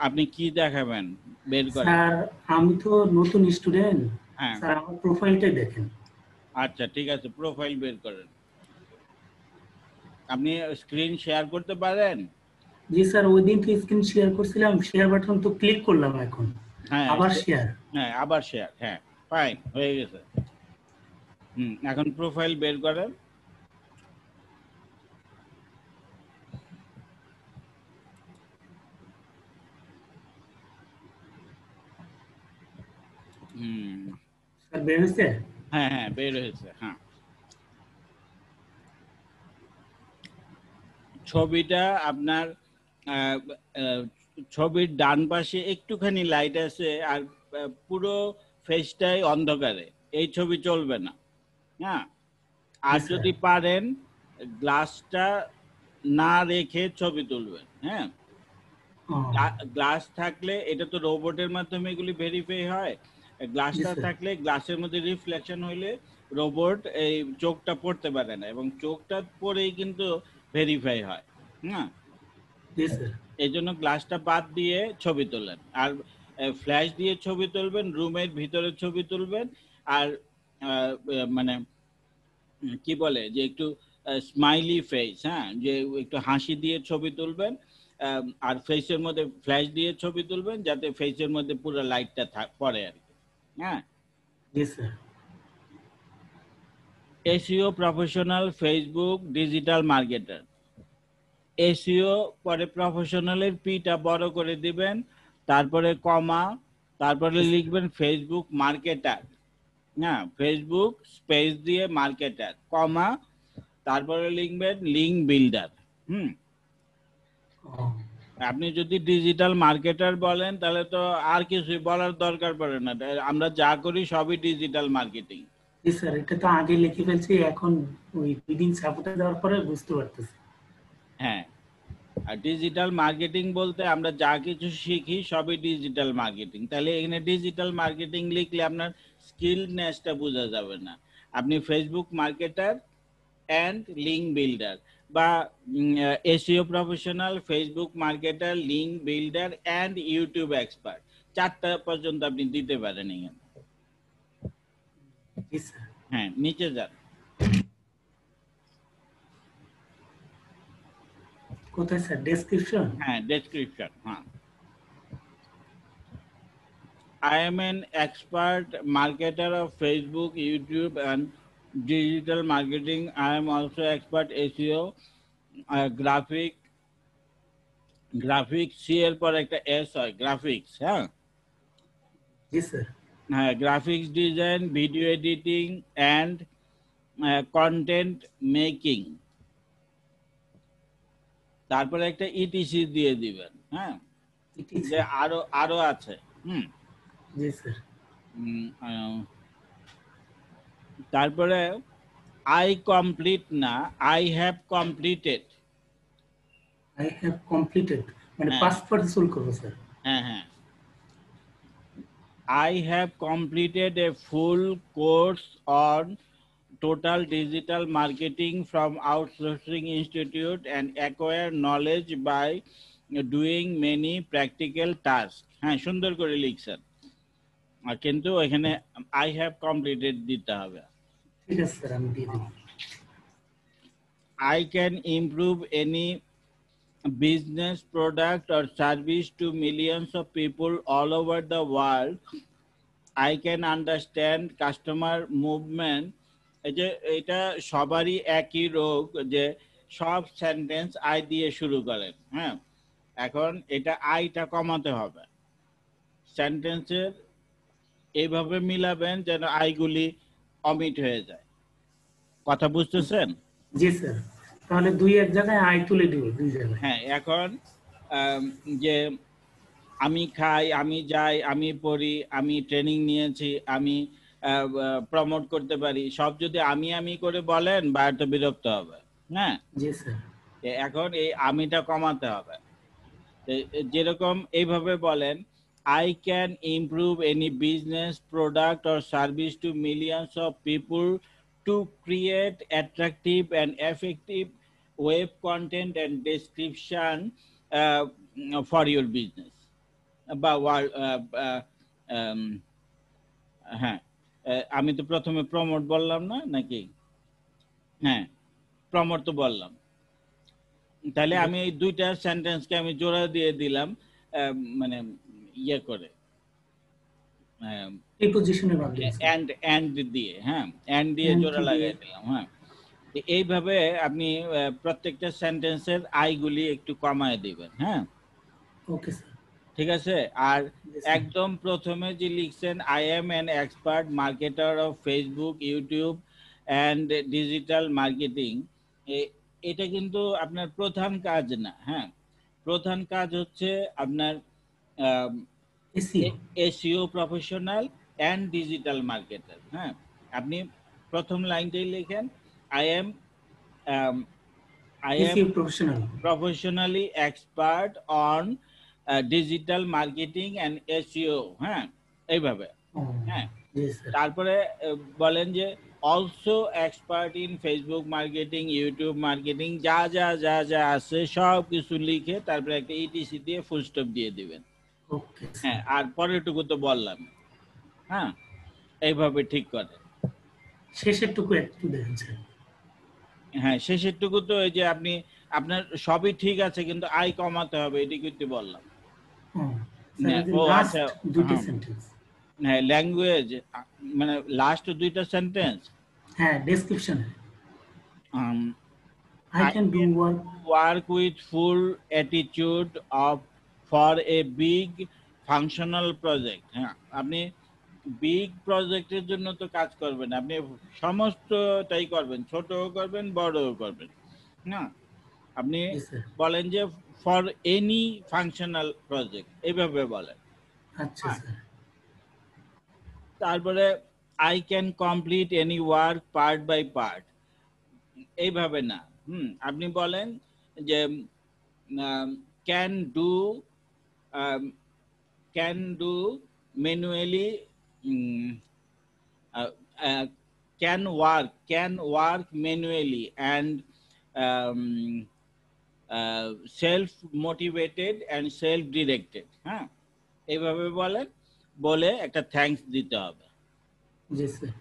আপনি কি দেখাবেন বের করেন? স্যার আমি তো নতুন স্টুডেন্ট, হ্যাঁ, স্যার আমার প্রোফাইলটাই দেখেন। আচ্ছা ঠিক আছে, প্রোফাইল বের করেন। আপনি স্ক্রিন শেয়ার করতে পারেন? জি স্যার, ওই দিন তো স্ক্রিন শেয়ার করছিলাম, শেয়ার বাটন তো ক্লিক করলাম, এখন হ্যাঁ, আবার শেয়ার। হ্যাঁ, আবার শেয়ার। হ্যাঁ, ফাইন, হয়ে গেছে। এখন প্রোফাইল বের করেন। স্যার বের হয়েছে? হ্যাঁ হ্যাঁ, বের হয়েছে। হ্যাঁ, ছবিটা আপনার আহ, আহ, ছবির ডান পাশে একটুখানি লাইট আছে আর পুরো ফেসটাই অন্ধকারে, এই ছবি চলবে না। হ্যাঁ, আর জি, স্যার। যদি পারেন গ্লাসটা না রেখে ছবি তুলবেন। হ্যাঁ, ও, গ্লাস থাকলে এটা তো রোবটের মাধ্যমে এগুলি ভেরিফাই হয়, গ্লাসটা জি, স্যার। থাকলে গ্লাসের মধ্যে রিফ্লেকশন হইলে রোবট এই চোখটা পড়তে পারে না, এবং চোখটা পরেই কিন্তু ভেরিফাই হয়। হ্যাঁ, জি, স্যার। এই জন্য গ্লাসটা বাদ দিয়ে ছবি তোলেন, আর ফ্ল্যাশ দিয়ে ছবি তুলবেন, রুমের ভিতরে ছবি তুলবেন, আর মানে কি বলে যে একটু স্মাইলি ফেস, হ্যাঁ, যে একটু হাসি দিয়ে ছবি তুলবেন, আর ফেসের মধ্যে ফ্ল্যাশ দিয়ে ছবি তুলবেন যাতে ফেসের মধ্যে পুরো লাইটটা পড়ে আর কি। হ্যাঁ, জি, sir. SEO professional Facebook digital marketer. SEO পরে প্রফেশনালের পিটা বড় করে দিবেন, তারপরে কমা, তারপরে লিখবেন ফেসবুক মার্কেটার। হ্যাঁ, ফেসবুক স্পেস দিয়ে মার্কেটার, কমা, তারপরে লিখবেন লিঙ্ক বিল্ডার। ও, আপনি যদি ডিজিটাল মার্কেটার বলেন তাহলে তো আর কিছুই বলার দরকার পড়ে না, আমরা যা করি সবই ডিজিটাল মার্কেটিং। জি, স্যার। এটা তো আগে লিখে ফেলছি, এখন ওই রিডিং সাপোর্টে দেওয়ার পরে বুঝতে পারতেছি। হ্যাঁ, আর ডিজিটাল মার্কেটিং বলতে আমরা যা কিছু শিখি সবই ডিজিটাল মার্কেটিং। তাহলে এখানে ডিজিটাল মার্কেটিং লিখলে আপনার স্কিলনেসটা বোঝা যাবে না। আপনি Facebook marketer and link builder বা SEO professional, Facebook marketer, link builder and YouTube expert, 4টা পর্যন্ত আপনি দিতে পারেন এখানে। জি, স্যার। হ্যাঁ, নিচে যান। কোথায় স্যার? ডেসক্রিপশন? হ্যাঁ, ডেসক্রিপশন। হ্যাঁ, I am an expert marketer of Facebook, YouTube, and digital marketing. I am also expert SEO, graphics C এর পর একটা S হয়, graphics। হ্যাঁ, জি, স্যার। হ্যাঁ, graphics design, video editing and content making. তারপরে একটা ইটিসি দিয়ে দিবেন। হ্যাঁ, যে আরো আছে। জি, স্যার। তারপরে আই কমপ্লিট না, I have completed. I have completed মানে হ্যাঁ। পাস্ট পার্টিসিপল করব স্যার। হ্যাঁ, হ্যাঁ, I have completed a full course on total digital marketing from Outsourcing Institute and acquire knowledge by doing many practical tasks। হ্যাঁ, সুন্দর করে লিখছেন, কিন্তু এখানে I have completed দিতে হবে। ঠিক আছে স্যার, আমি দিয়ে দেব। I can improve any business product or service to millions of people all over the world. I can understand customer movement। এই যে এটা সবারই একই রোগ যে সব সেন্টেন্স আই দিয়ে শুরু করেন। হ্যাঁ, এখন এটা আইটা কমাতে হবে, সেন্টেন্সের এইভাবে মিলাবেন যেন আইগুলি অমিট হয়ে যায়। কথা বুঝতেছেন? জি স্যার, তাহলে দুই এক জায়গায় আই তুলে দিব, দুই জায়গায়। হ্যাঁ, এখন যে আমি খাই, আমি যাই, আমি পড়ি, আমি ট্রেনিং নিয়েছি, আমি প্রমোট করতে পারি, সব যদি আমি করে বলেন বাইরে তো বিরক্ত হবে। হ্যাঁ, জি স্যার। এখন এই আমিটা কমাতে হবে। যেরকম এইভাবে বলেন, I can improve any business, product or service to millions of people to create attractive and effective web content and description for your business। বা হ্যাঁ, আমি তো প্রথমে প্রমোট বললাম না নাকি? হ্যাঁ, প্রমোট তো বললাম। তাহলে আমি এই দুইটা সেন্টেন্সকে আমি জোড়া দিয়ে দিলাম, মানে ইয়ে করে এই পজিশনে বাঁধলেন স্যার। এন্ড দিয়ে। হ্যাঁ, এন্ড দিয়ে জোড়া লাগাই দিলাম। হ্যাঁ, এইভাবে আপনি প্রত্যেকটা সেন্টেন্সের আইগুলি একটু কমায় দিবেন। হ্যাঁ, ওকে স্যার। ঠিক আছে। আর একদম প্রথমে যে লিখছেন I am an expert marketer of Facebook, YouTube and digital marketing, এটা কিন্তু আপনার প্রধান কাজ না। হ্যাঁ, প্রধান কাজ হচ্ছে আপনার SEO SEO professional and digital marketer. হ্যাঁ, আপনি প্রথম লাইনটাই লিখেন, I am SEO professional. professionally expert on digital marketing and SEO। হ্যাঁ, এইভাবে। হ্যাঁ, জি স্যার। তারপরে বলেন যে also expert in Facebook marketing, YouTube marketing, যা যা যা যা আছে সব কিছু লিখে তারপরে একটা ইটিসি দিয়ে ফুল স্টপ দিয়ে দিবেন। ওকে হ্যাঁ, আর পরেরটুকু তো বললাম। হ্যাঁ, এইভাবে ঠিক করে। শেষেরটুকু একটু দেখেন স্যার। হ্যাঁ, শেষেরটুকু তো এই যে আপনি আপনার সবই ঠিক আছে কিন্তু আয় কমাতে হবে, এটি কিন্তু বললাম। লাস্ট দুটো সেন্টেন্স। হ্যাঁ, ল্যাঙ্গুয়েজ মানে লাস্ট দুইটা সেন্টেন্স। হ্যাঁ, ডেসক্রিপশনে I can do work with full attitude of for a big functional project। হ্যাঁ, আপনি বিগ প্রজেক্টের জন্য তো কাজ করবেন, আপনি সমস্তটাই করবেন, ছোটও করবেন বড়ও করবেন। না, আপনি বলেন যে ফর এনি ফাংশনাল প্রজেক্ট, এইভাবে বলেন। আচ্ছা স্যার। তারপরে I can complete any work part by part, এইভাবে না। আপনি বলেন যে can do manually, can work manually and self motivated and self directed। হ্যাঁ, এইভাবে বলেন, বলে একটা থ্যাঙ্কস দিতে হবে। জি স্যার।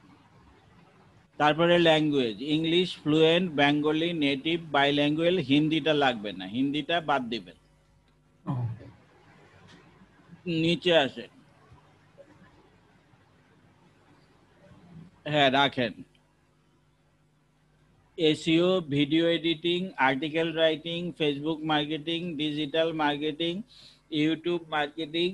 তারপরে language, English fluent, Bengali native, bilingual, হিন্দিটা লাগবে না, হিন্দিটা বাদ দিবেন। নিচে আসে, হ্যাঁ রাখেন, SEO, video editing, article writing, Facebook marketing, digital marketing, YouTube marketing,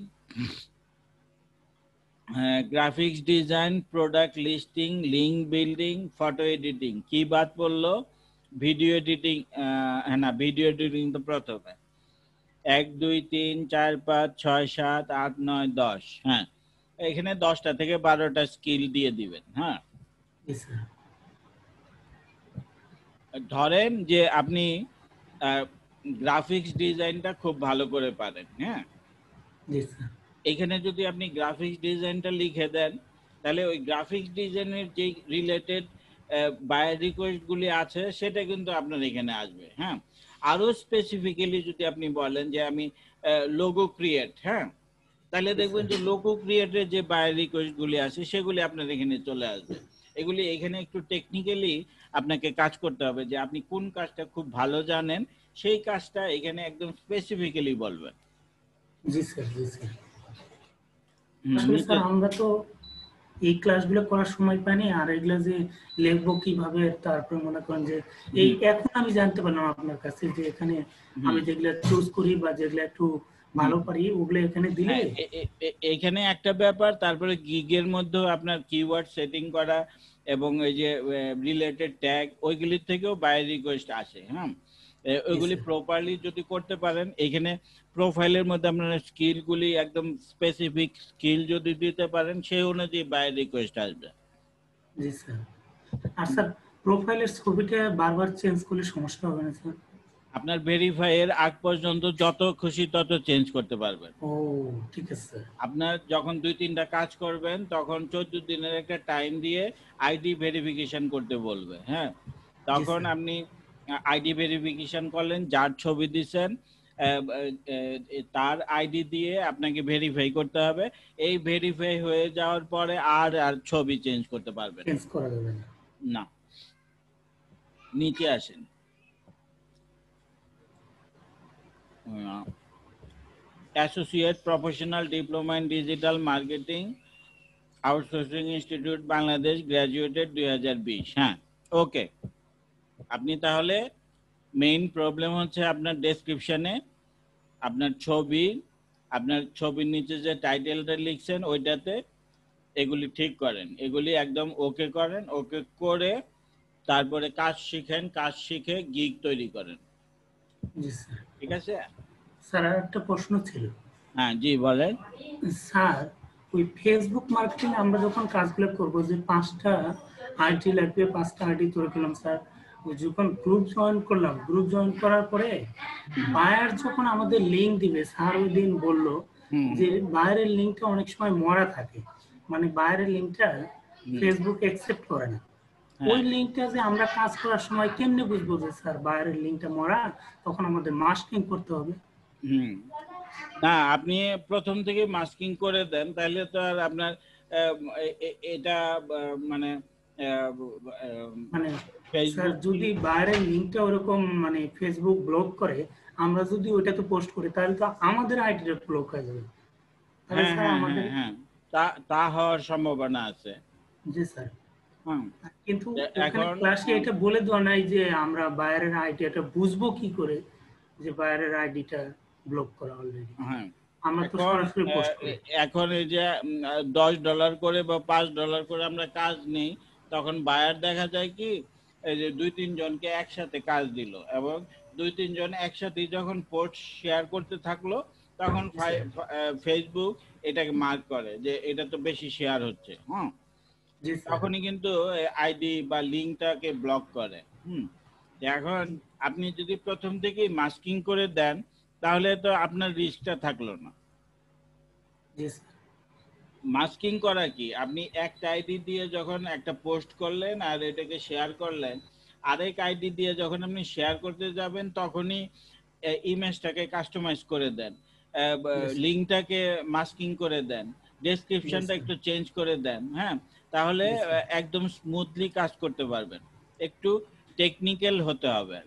graphics design, product listing, link building, photo editing. কি বাদ পড়লো? Video editing. হ্যাঁ না, ভিডিও এডিটিং তো প্রথমে। 1 2 3 4 5 6 7 8 9 10। হ্যাঁ, এখানে 10টা থেকে 12টা স্কিল দিয়ে দিবেন। হ্যাঁ, ধরেন যে আপনি গ্রাফিক্স ডিজাইনটা খুব ভালো করে পারেন। হ্যাঁ, এখানে যদি আপনি গ্রাফিক্স ডিজাইনটা লিখে দেন, তাহলে ওই গ্রাফিক্স ডিজাইনের যে রিলেটেড বায়ার রিকোয়েস্টগুলি আছে সেটা কিন্তু আপনার এখানে আসবে। হ্যাঁ, আরো স্পেসিফিক্যালি যদি আপনি বলেন যে আমি লোগো ক্রিয়েট, হ্যাঁ, তাহলে দেখবেন যে লোগো ক্রিয়েটের যে বায়ার রিকোয়েস্টগুলি আছে সেগুলি আপনার এখানে চলে আসবে। এগুলি এখানে একটু টেকনিক্যালি আপনাকে কাজ করতে হবে, যে আপনি কোন কাজটা খুব ভালো জানেন সেই কাজটা এখানে একদম স্পেসিফিক্যালি বলবেন। জি স্যার, জি স্যার। আসলে স্যার আমরা তো এই ক্লাসগুলো করার সময় পাইনি, আর এগুলা যে লিখবো কিভাবে, তারপর মনে করেন যে এই এখন আমি জানতে পারলাম আপনার কাছে যে এখানে আমি যেগুলা চুজ করি বা যেগুলা একটু ভালো পারি ওগুলো এখানে দিলে এখানে একটা ব্যাপার। তারপরে গিগের মধ্যে আপনার কিওয়ার্ড সেটিং করা এবং এই যে রিলেটেড ট্যাগ, ওইগুলির থেকেও বায়ার রিকোয়েস্ট আসে। হ্যাঁ, ওইগুলি প্রপারলি যদি করতে পারেন, এখানে প্রোফাইলের মধ্যে আপনারা স্কিলগুলি একদম স্পেসিফিক স্কিল যদি দিতে পারেন, সেই অনুযায়ী বায়ার রিকোয়েস্ট আসবে। জি স্যার। আর স্যার প্রোফাইলের ছবিটা বারবার চেঞ্জ করলে সমস্যা হবে না স্যার? আপনার ভেরিফাই এর আগ পর্যন্ত যত খুশি তত চেঞ্জ করতে পারবেন। ও ঠিক আছে স্যার। আপনার যখন 2-3টা কাজ করবেন তখন 14 দিনের একটা টাইম দিয়ে আইডি ভেরিফিকেশন করতে বলবে। হ্যাঁ, তখন আপনি আইডি ভেরিফিকেশন করলেন, যার ছবি দিবেন তার আইডি দিয়ে আপনাকে ভেরিফাই করতে হবে। এই ভেরিফাই হয়ে যাওয়ার পরে আর ছবি চেঞ্জ করতে পারবেন চেঞ্জ করা যাবে না। নিচে আসেন, associate professional diploma in digital marketing, outsourcing institute Bangladesh, graduated 2020। হ্যাঁ, ওকে। আপনি তাহলে মেইন প্রবলেম হচ্ছে আপনার ডেসক্রিপশনে আপনার ছবি, আপনার ছবির নিচে যে টাইটেলটা লিখছেন ওইটাতে এগুলি ঠিক করেন, এগুলি একদম ওকে করেন। ওকে করে তারপরে কাজ শিখেন, কাজ শিখে গিগ তৈরি করেন। জি স্যার। ঠিক আছে স্যার আর একটা প্রশ্ন ছিল। হ্যাঁ জি বলেন। স্যার ওই ফেসবুক মার্কেটিং আমরা যখন কাজগুলো করবো, যে 5টা আইডি লাগবে, 5টা আইডি তৈরি করলাম স্যার, ওই যখন গ্রুপ জয়েন করলাম, গ্রুপ জয়েন করার পরে বায়ার যখন আমাদের লিঙ্ক দিবে, স্যার ওই দিন বললো যে বায়ারের লিঙ্কটা অনেক সময় মরা থাকে, মানে বায়ারের লিঙ্কটা ফেসবুক অ্যাকসেপ্ট করে না। ওই লিঙ্কটা যে আমরা কাজ করার সময় কেমনে বুঝবো যে স্যার বায়ারের লিঙ্কটা মরা, তখন আমাদের মাস্কিং করতে হবে? না, আপনি প্রথম থেকে মাস্কিং করে দেন, তাহলে তো আর আপনার এটা মানে মানে স্যার যদি বাইরের লিংকটা ওরকম মানে ফেসবুক ব্লক করে, আমরা যদি ওইটাতে পোস্ট করি, তাহলে তো আমাদের আইডিটা ব্লক হয়ে যাবে। তাহলে স্যার আমাদের তা হওয়ার সম্ভাবনা আছে। জি স্যার। কিন্তু এখানে ক্লাসে এটা বলে দেওয়া নাই যে আমরা বাইরের আইডিটা বুঝবো কি করে যে বাইরের আইডিটা ব্লক করা অলরেডি। আমরা তো সরাসরি পোস্ট করি। এখন এই যে $10 করে বা $5 করে আমরা কাজ নেই, তখন বায়ার দেখা যায় কি এই যে 2-3 জনকে একসাথে কাজ দিল, এবং 2-3 জন একসাথে যখন পোস্ট শেয়ার করতে থাকলো, তখন ফেসবুক এটাকে মার্ক করে যে এটা তো বেশি শেয়ার হচ্ছে। তখনই কিন্তু আইডি বা লিঙ্কটাকে ব্লক করে। এখন আপনি যদি প্রথম থেকেই মাস্কিং করে দেন, তাহলে তো আপনার রিস্কটা থাকলো না। মাস্কিং করা কি, আপনি একটা আইডি দিয়ে যখন একটা পোস্ট করলেন আর এটাকে শেয়ার করলেন, আরেক আইডি দিয়ে যখন আপনি শেয়ার করতে যাবেন, তখনই ইমেজটাকে কাস্টমাইজ করে দেন, লিঙ্কটাকে মাস্কিং করে দেন, ডেসক্রিপশনটা একটু চেঞ্জ করে দেন। তাহলে একদম স্মুথলি কাজ করতে পারবেন। একটু টেকনিক্যাল হতে হবে।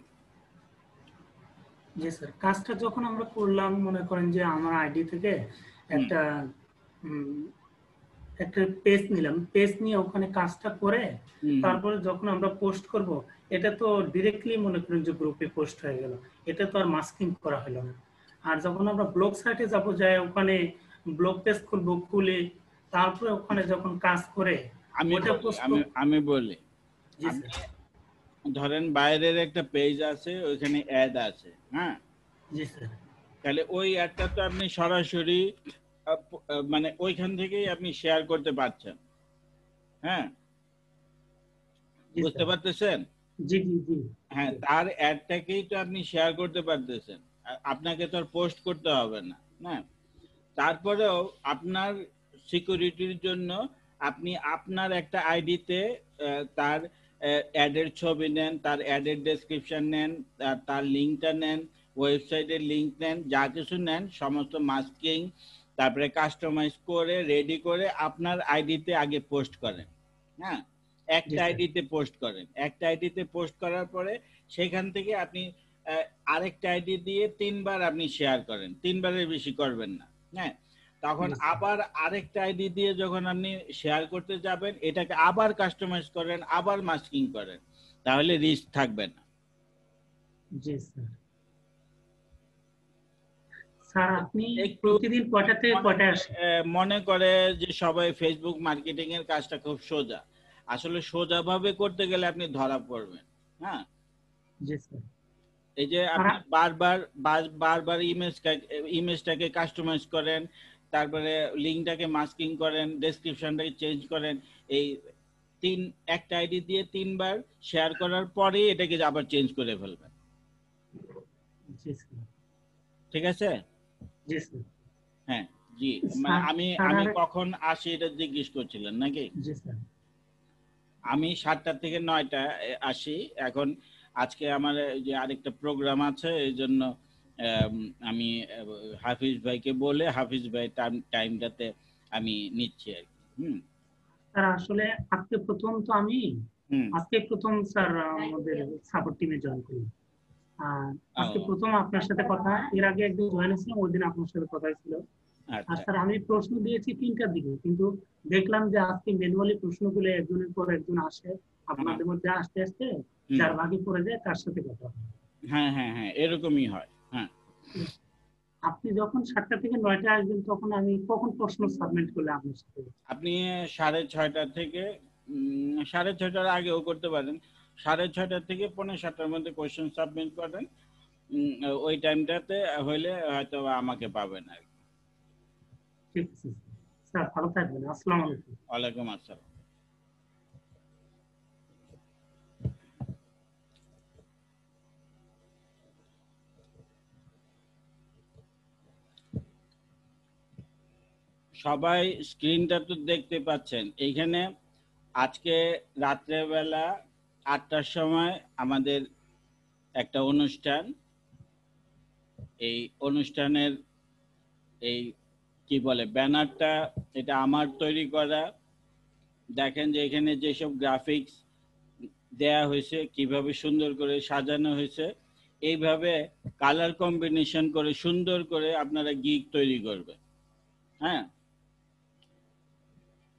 জি স্যার। কাজটা যখন আমরা করলাম, মনে করেন যে আমার আইডি থেকে একটা পেজ নিলাম, পেজ নিয়ে ওখানে কাজটা করে তারপরে যখন আমরা পোস্ট করব, এটা তো ডিরেক্টলি মনে করেন যে গ্রুপে পোস্ট হয়ে গেল, এটা তো আর মাস্কিং করা হলো না। আর যখন আমরা ব্লগ সাইটে যাব, যাই ওখানে ব্লগ পেজ খুলবো, খুলে তারপরে ওখানে যখন কাজ করে আমি বলি, ধরেন বাইরের একটা পেজ আছে, ওইখানে অ্যাড আছে। জি স্যার। তাহলে ওই অ্যাডটা তো আপনি সরাসরি মানে ওইখান থেকেই আপনি শেয়ার করতে পারছেন। বুঝতে পারতেছেন? জি জি জি। তার অ্যাডটাকেই তো আপনি শেয়ার করতে পারতেছেন, আপনাকে তো আর পোস্ট করতে হবে না। তারপরেও আপনার সিকিউরিটির জন্য আপনি আপনার একটা আইডিতে তার অ্যাডের ছবি নেন, তার অ্যাডের ডেসক্রিপশন নেন, তার লিঙ্কটা নেন, ওয়েবসাইটের লিঙ্ক নেন, যা কিছু নেন সমস্ত মাস্কিং, তারপরে কাস্টমাইজ করে রেডি করে আপনার আইডিতে আগে পোস্ট করেন। একটা আইডিতে পোস্ট করেন। একটা আইডিতে পোস্ট করার পরে সেখান থেকে আপনি আরেকটা আইডি দিয়ে 3 বার আপনি শেয়ার করেন, 3 বারের বেশি করবেন না। তখন আবার আরেকটা আইডি দিয়ে যখন আপনি শেয়ার করতে যাবেন, এটাকে আবার কাস্টমাইজ করেন, আবার মাস্কিং করেন, তাহলে রিস্ক থাকবে না। জি স্যার। স্যার আপনি প্রতিদিন কয়টা থেকে কয়টা আসেন? মনে করে যে সবাই ফেসবুক মার্কেটিং এর কাজটা খুব সোজা, আসলে সোজা ভাবে করতে গেলে আপনি ধরা পড়বেন। জি স্যার। এই যে আপনি বারবার ইমেজটাকে কাস্টমাইজ করেন, তারপরে লিঙ্কটাকে মাস্কিং করেন, ডেসক্রিপশনটাকে চেঞ্জ করেন, এই একটা আইডি দিয়ে 3 বার শেয়ার করার পরে এটাকে আবার চেঞ্জ করে ফেলবেন। ঠিক আছে? জি স্যার। জি, আমি কখন আসি এটা জিজ্ঞেস করছিলেন নাকি? জি স্যার। আমি 7টা থেকে 9টা আসি। এখন আজকে আমার যে আরেকটা প্রোগ্রাম আছে, এই জন্য আমি হাফিজ ভাইকে বলে হাফিজ ভাই টাইমটাতে আমি নিচ্ছি আর কি। স্যার আসলে আজকে প্রথম স্যার আমাদের সাপোর্ট টিমে জয়েন করি। আজকে প্রথম আপনার সাথে কথা, এর আগে একদিন জয়েন হয়েছিলাম, ওই দিন আপনার সাথে কথা ছিল। আর স্যার আমি প্রশ্ন দিয়েছি 3টার দিকে, কিন্তু দেখলাম যে আজকে ম্যানুয়ালি প্রশ্নগুলো একজনের পর একজন আসে, আপনাদের মধ্যে আস্তে আস্তে 4 ভাগে পড়ে যায়, তার সাথে কথা হয়। হ্যাঁ এরকমই হয়। আপনি যখন 7টা থেকে 9টা আসবেন, তখন আমি কখন প্রশ্ন সাবমিট করলে আপনার সাথে? আপনি 6:30 থেকে 6:30টার আগেও করতে পারেন। 6:30 থেকে 6:45 মধ্যে কোশ্চেন সাবমিট করেন। ওই টাইমটাতে হইলে হয়তো আমাকে পাবেন আর কি। ঠিক আছে স্যার, ভালো থাকবেন। আসসালামু আলাইকুম। ওয়ালাইকুম আসসালাম। সবাই স্ক্রিনটা তো দেখতে পাচ্ছেন। এইখানে আজকে রাত্রেবেলা 8টার সময় আমাদের একটা অনুষ্ঠান। এই অনুষ্ঠানের এই কি বলে ব্যানারটা, এটা আমার তৈরি করা। দেখেন যে এখানে যেসব গ্রাফিক্স দেয়া হয়েছে, কিভাবে সুন্দর করে সাজানো হয়েছে। এইভাবে কালার কম্বিনেশন করে সুন্দর করে আপনারা গিগ তৈরি করবেন। হ্যাঁ,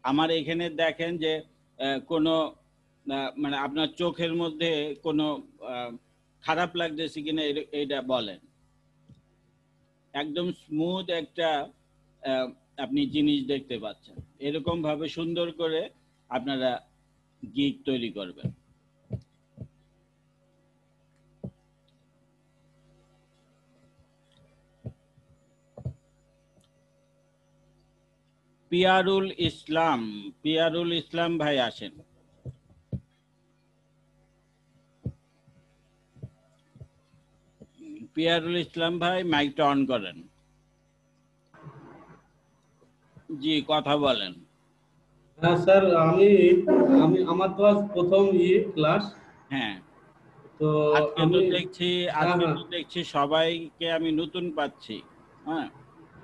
আমার এখানে দেখেন যে কোনো মানে আপনার চোখের মধ্যে কোনো খারাপ লাগতেছে কিনা এটা বলেন। একদম স্মুথ একটা আপনি জিনিস দেখতে পাচ্ছেন। এরকম ভাবে সুন্দর করে আপনারা গিগ তৈরি করবেন। পিয়ারুল ইসলাম ভাই আসেন। পিয়ারুল ইসলাম ভাই মাইকটা অন করেন। জি, কথা বলেন। হ্যাঁ স্যার, আমি আমার তো আজ প্রথম ক্লাস। হ্যাঁ, তো আজকে আমি তো দেখছি সবাইকে আমি নতুন পাচ্ছি। হ্যাঁ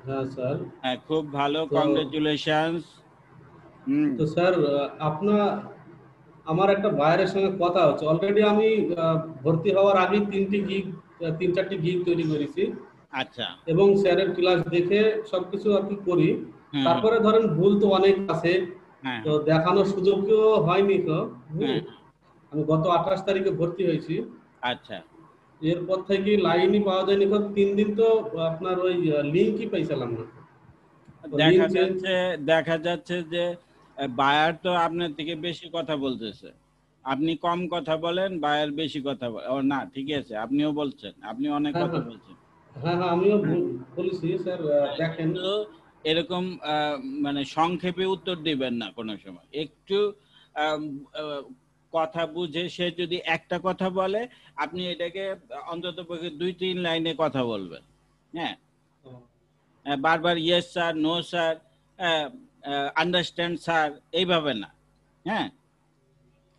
হ্যাঁ স্যার, হ্যাঁ, খুব ভালো, তো কংগ্রেচুলেশনস। তো স্যার আমার একটা ভাইয়ের সঙ্গে কথা হচ্ছে। অলরেডি আমি ভর্তি হওয়ার আগে 3-4টি গিগ তৈরি করেছি। আচ্ছা, এবং স্যারের ক্লাস দেখে সবকিছু আর কি করি। হ্যাঁ, তারপরে ধরেন ভুল তো অনেক আছে, হ্যাঁ, তো দেখানোর সুযোগও হয়নি তো। হ্যাঁ, আমি গত 28 তারিখে ভর্তি হয়েছি। আচ্ছা, এরপর থেকে লাইনই পাওয়া যায়নি। 3 দিন তো আপনার ওই লিঙ্কই পাইছিলাম না। দেখা যাচ্ছে যে বায়ার তো আপনার থেকে বেশি কথা বলতেছে। আপনি কম কথা বলেন, বায়ার বেশি কথা বলে। ও না, ঠিক আছে, আপনিও বলছেন, আপনি অনেক কথা বলছেন। হ্যাঁ হ্যাঁ, আমিও বলেছি স্যার। দেখেন, কিন্তু এরকম মানে সংক্ষেপে উত্তর দিবেন না কোনো সময়। একটু কথা বুঝে, সে যদি একটা কথা বলে আপনি এটাকে অন্তত পক্ষে 2-3 লাইনে কথা বলবেন। হ্যাঁ, বারবার yes sir, no sir, understand sir, এইভাবে না। হ্যাঁ,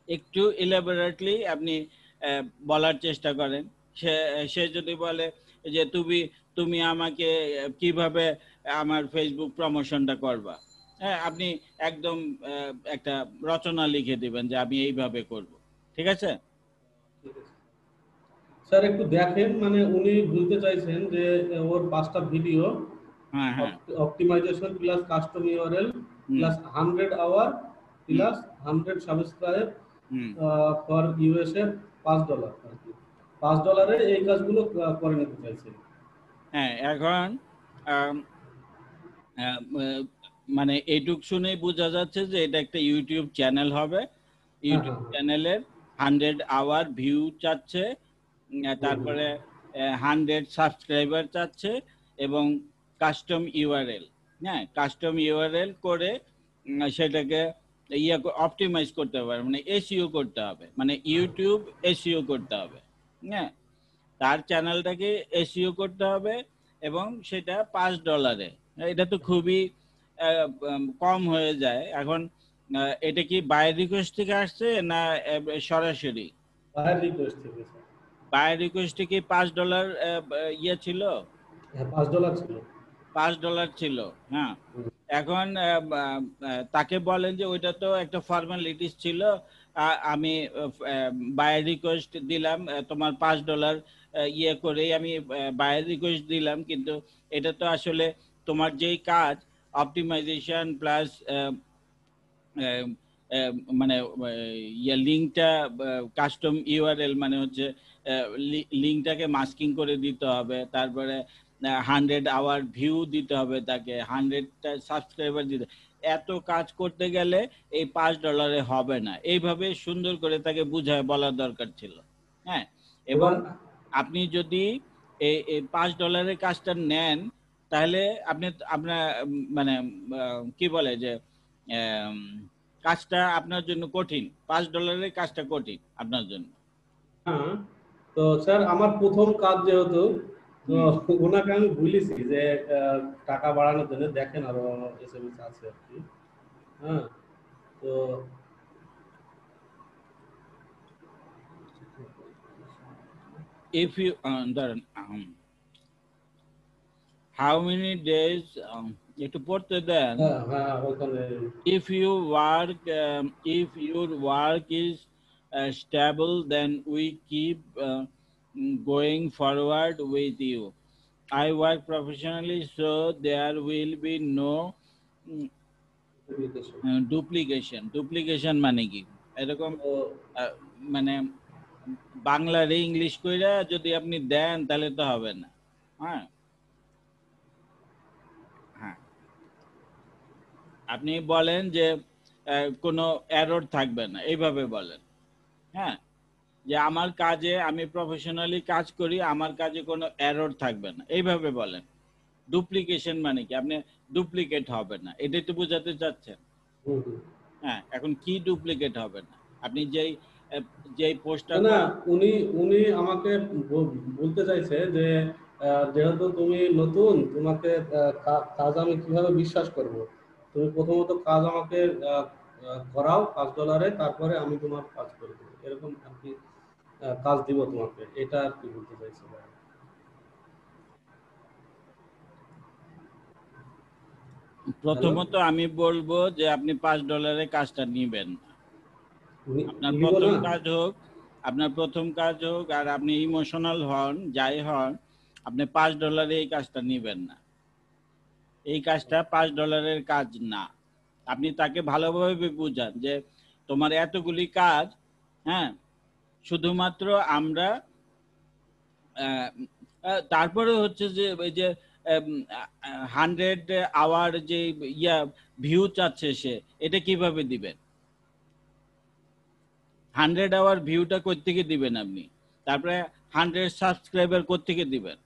একটু ইলাবোরেটলি আপনি বলার চেষ্টা করেন। সে যদি বলে যে তুমি আমাকে কিভাবে আমার ফেসবুক প্রমোশনটা করবা, হ্যাঁ, আপনি একদম একটা রচনা লিখে দিবেন যে আমি এইভাবে করব। ঠিক আছে স্যার একটু দেখেন, মানে উনি বলতে চাইছেন যে ওর 5টা ভিডিও, হ্যাঁ হ্যাঁ optimization plus custom URL plus 100 hour plus 100 subscribe for USA $5 আর কি। $5 এই কাজগুলো করে নিতে চাইছেন। হ্যাঁ, এখন মানে এইটুক শুনেই বোঝা যাচ্ছে যে এটা একটা ইউটিউব চ্যানেল হবে। ইউটিউব চ্যানেলের 100 আওয়ার ভিউ চাচ্ছে, তারপরে 100 সাবস্ক্রাইবার চাচ্ছে, এবং কাস্টম ইউআরএল। হ্যাঁ, কাস্টম ইউআরএল করে সেটাকে অপটিমাইজ করতে হবে, মানে এসইও করতে হবে, মানে ইউটিউব এসইও করতে হবে। হ্যাঁ, তার চ্যানেলটাকে এসইও করতে হবে, এবং সেটা $5। এটা তো খুবই কম হয়ে যায়। এখন এটা কি বাই রিকোয়েস্ট থেকে আসছে না সরাসরি? বায়ার রিকোয়েস্ট থেকে স্যার। বায়ার রিকোয়েস্টে কি $5 ইয়ে ছিল? হ্যাঁ, $5 ছিল। $5 ছিল। হ্যাঁ, এখন তাকে বলেন যে ওইটা তো একটা ফর্মালিটিস ছিল, আমি বায়ার রিকোয়েস্ট দিলাম, তোমার $5 ইয়ে করেই আমি বায়ার রিকোয়েস্ট দিলাম, কিন্তু এটা তো আসলে তোমার যেই কাজ অপটিমাইজেশন প্লাস মানে লিঙ্কটা কাস্টম ইউআরএল, মানে হচ্ছে লিঙ্কটাকে মাস্কিং করে দিতে হবে, তারপরে 100 আওয়ার ভিউ দিতে হবে, তাকে 100টা সাবস্ক্রাইবার দিতে, এত কাজ করতে গেলে এই $5 হবে না। এইভাবে সুন্দর করে তাকে বুঝায় বলা দরকার ছিল। হ্যাঁ, এবং আপনি যদি এই $5 কাজটা নেন তাহলে আপনি আপনার মানে কি বলে যে কাজটা আপনার জন্য কঠিন, $5 কাজটা কঠিন আপনার জন্য। হ্যাঁ, তো স্যার আমার প্রথম কাজ যেহেতু, তো ওনাকে আমি বলেছি যে টাকা বাড়ানোর জন্য দেখেন আরো এসএমএস আছে আর কি। হ্যাঁ, তো if you how many days একটু পড়তে দেন। if your work is stable, then we keep going forward with you. I work professionally, so there will be no duplication মানে কি এরকম মানে বাংলার ইংলিশ কইরা যদি আপনি দেন তাহলে তো হবে না। হ্যাঁ হ্যাঁ, আপনি বলেন যে কোনো এরর থাকবে না, এইভাবে বলেন। হ্যাঁ, যে আমার কাজে আমি প্রফেশনালি কাজ করি, আমার কাজে কোনো এরর থাকবে না, এইভাবে বলেন। ডুপ্লিকেশন মানে কি আপনি ডুপ্লিকেট হবে না, এটাই তো বোঝাতে চাচ্ছেন। হ্যাঁ, এখন কি ডুপ্লিকেট হবে না? আপনি যেই পোস্টটা না, উনি আমাকে বলতে চাইছে যে যেহেতু তুমি নতুন, তোমাকে কাজ আমি কিভাবে বিশ্বাস করব? তুমি প্রথমত কাজ আমাকে করাও $5, তারপরে আমি তোমার কাজ করে দেবো, এরকম আর কি কাজ দিব তোমাকে, এটা আর কি বলতে চাইছে। প্রথমত আমি বলবো যে আপনি $5 কাজটা নিবেন না। আপনার প্রথম কাজ হোক আর আপনি ইমোশনাল হন, যাই হন, আপনি $5 এই কাজটা নিবেন না। এই কাজটা $5 কাজ না। আপনি তাকে ভালোভাবে বুঝান যে তোমার এতগুলি কাজ, হ্যাঁ, শুধুমাত্র আমরা তারপরে হচ্ছে যে ওই যে 100 আওয়ার যে ভিউ চাচ্ছে সে, এটা কিভাবে দিবেন? 100 আওয়ার ভিউটা কোত্থেকে দিবেন আপনি? তারপরে 100 সাবস্ক্রাইবার কোত্থেকে দিবেন?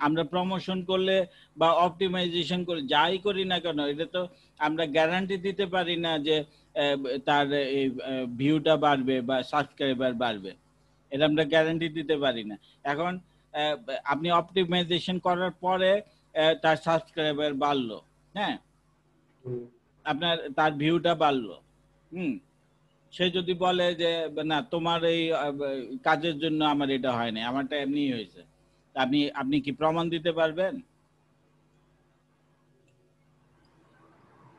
আমরা প্রমোশন করলে বা অপটিমাইজেশন করে যাই করি না কেন, এটা তো আমরা গ্যারান্টি দিতে পারি না যে তার এই ভিউটা বাড়বে বা সাবস্ক্রাইবার বাড়বে, এটা আমরা গ্যারান্টি দিতে পারি না। এখন আপনি অপটিমাইজেশন করার পরে তার সাবস্ক্রাইবার বাড়লো, হ্যাঁ, তার ভিউটা বাড়লো, সে যদি বলে যে না তোমার এই কাজের জন্য আমার এটা হয় না, আমারটা এমনি হয়েছে, আপনি কি প্রমাণ দিতে পারবেন?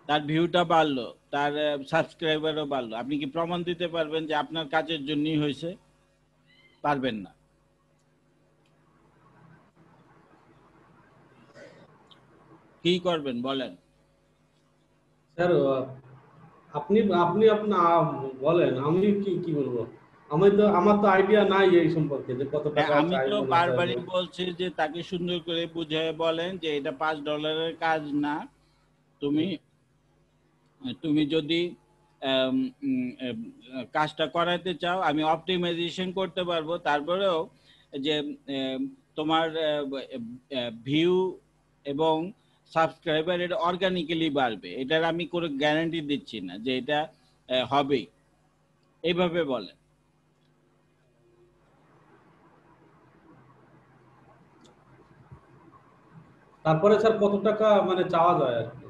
তার ভিউটা বাড়লো, তার সাবস্ক্রাইবারও বাড়লো, আপনি কি প্রমাণ দিতে পারবেন যে আপনার কাজের জন্যই হয়েছে? পারবেন না। কি করবেন বলেন? স্যার আপনি বলেন, আমি কি বলবো? আমার তো আইডিয়া নাই এই সম্পর্কে যে কত টাকা। আমি তো বারবারই বলছি যে তাকে সুন্দর করে বুঝিয়ে বলেন যে এটা $5 কাজ না। তুমি যদি কাজটা করাতে চাও, আমি অপটিমাইজেশন করতে পারবো, তারপরেও যে তোমার ভিউ এবং সাবস্ক্রাইবার এটা অর্গানিক্যালি বাড়বে, এটার আমি কোনো গ্যারান্টি দিচ্ছি না যে এটা হবেই, এইভাবে বলেন। তারপরে স্যার কত টাকা মানে চাওয়া যায় আর কি?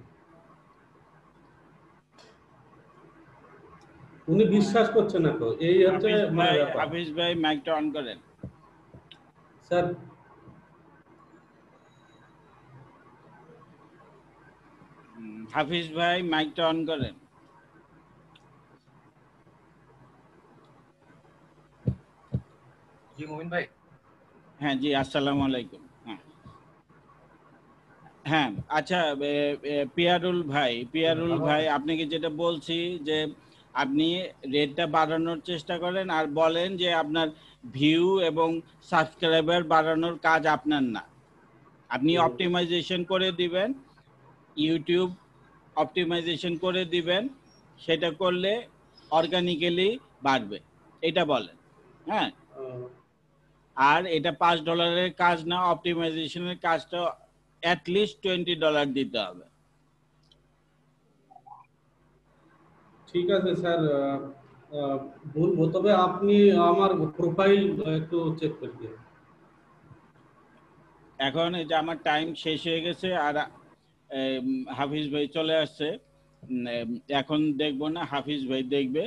উনি বিশ্বাস করছেন না তো, এই হচ্ছে হাফিজ ভাই মাইকটা অন করেন। স্যার হাফিজ ভাই মাইকটা অন করেন। জি মুমিন ভাই। হ্যাঁ জি, আসসালামু আলাইকুম। হ্যাঁ আচ্ছা, পিয়ারুল ভাই আপনাকে যেটা বলছি যে আপনি রেটটা বাড়ানোর চেষ্টা করেন আর বলেন যে আপনার ভিউ এবং সাবস্ক্রাইবার বাড়ানোর কাজ আপনার না, আপনি অপটিমাইজেশন করে দিবেন, ইউটিউব অপটিমাইজেশন করে দিবেন, সেটা করলে অর্গানিক্যালি বাড়বে, এটা বলেন। হ্যাঁ, আর এটা $5 কাজ না, অপটিমাইজেশনের কাজটা অ্যাটলিস্ট $20 দিতে হবে। ঠিক আছে স্যার, বলবো, তবে আপনি আমার প্রোফাইল একটু চেক করে দিন। এখন এই যে আমার টাইম শেষ হয়ে গেছে, আর হাফিজ ভাই চলে আসছে, এখন দেখবো না, হাফিজ ভাই দেখবে।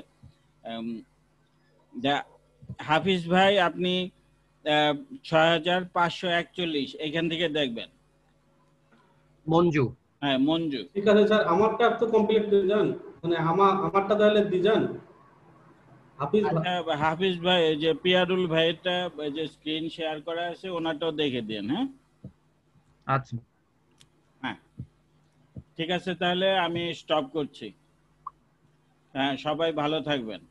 হাফিজ ভাই আপনি 6541 এখান থেকে দেখবেন। মঞ্জু। হ্যাঁ মঞ্জু। ঠিক আছে স্যার, আমারটা তো কমপ্লিট দিয়ে যান, মানে আমারটা তাহলে দিয়ে যান। হাফিজ ভাই যে পিয়ারুল ভাইটা যে স্ক্রিন শেয়ার করা আছে ওনাটাও দেখে দেন। হ্যাঁ আচ্ছা, হ্যাঁ ঠিক আছে, তাহলে আমি স্টপ করছি। হ্যাঁ, সবাই ভালো থাকবেন।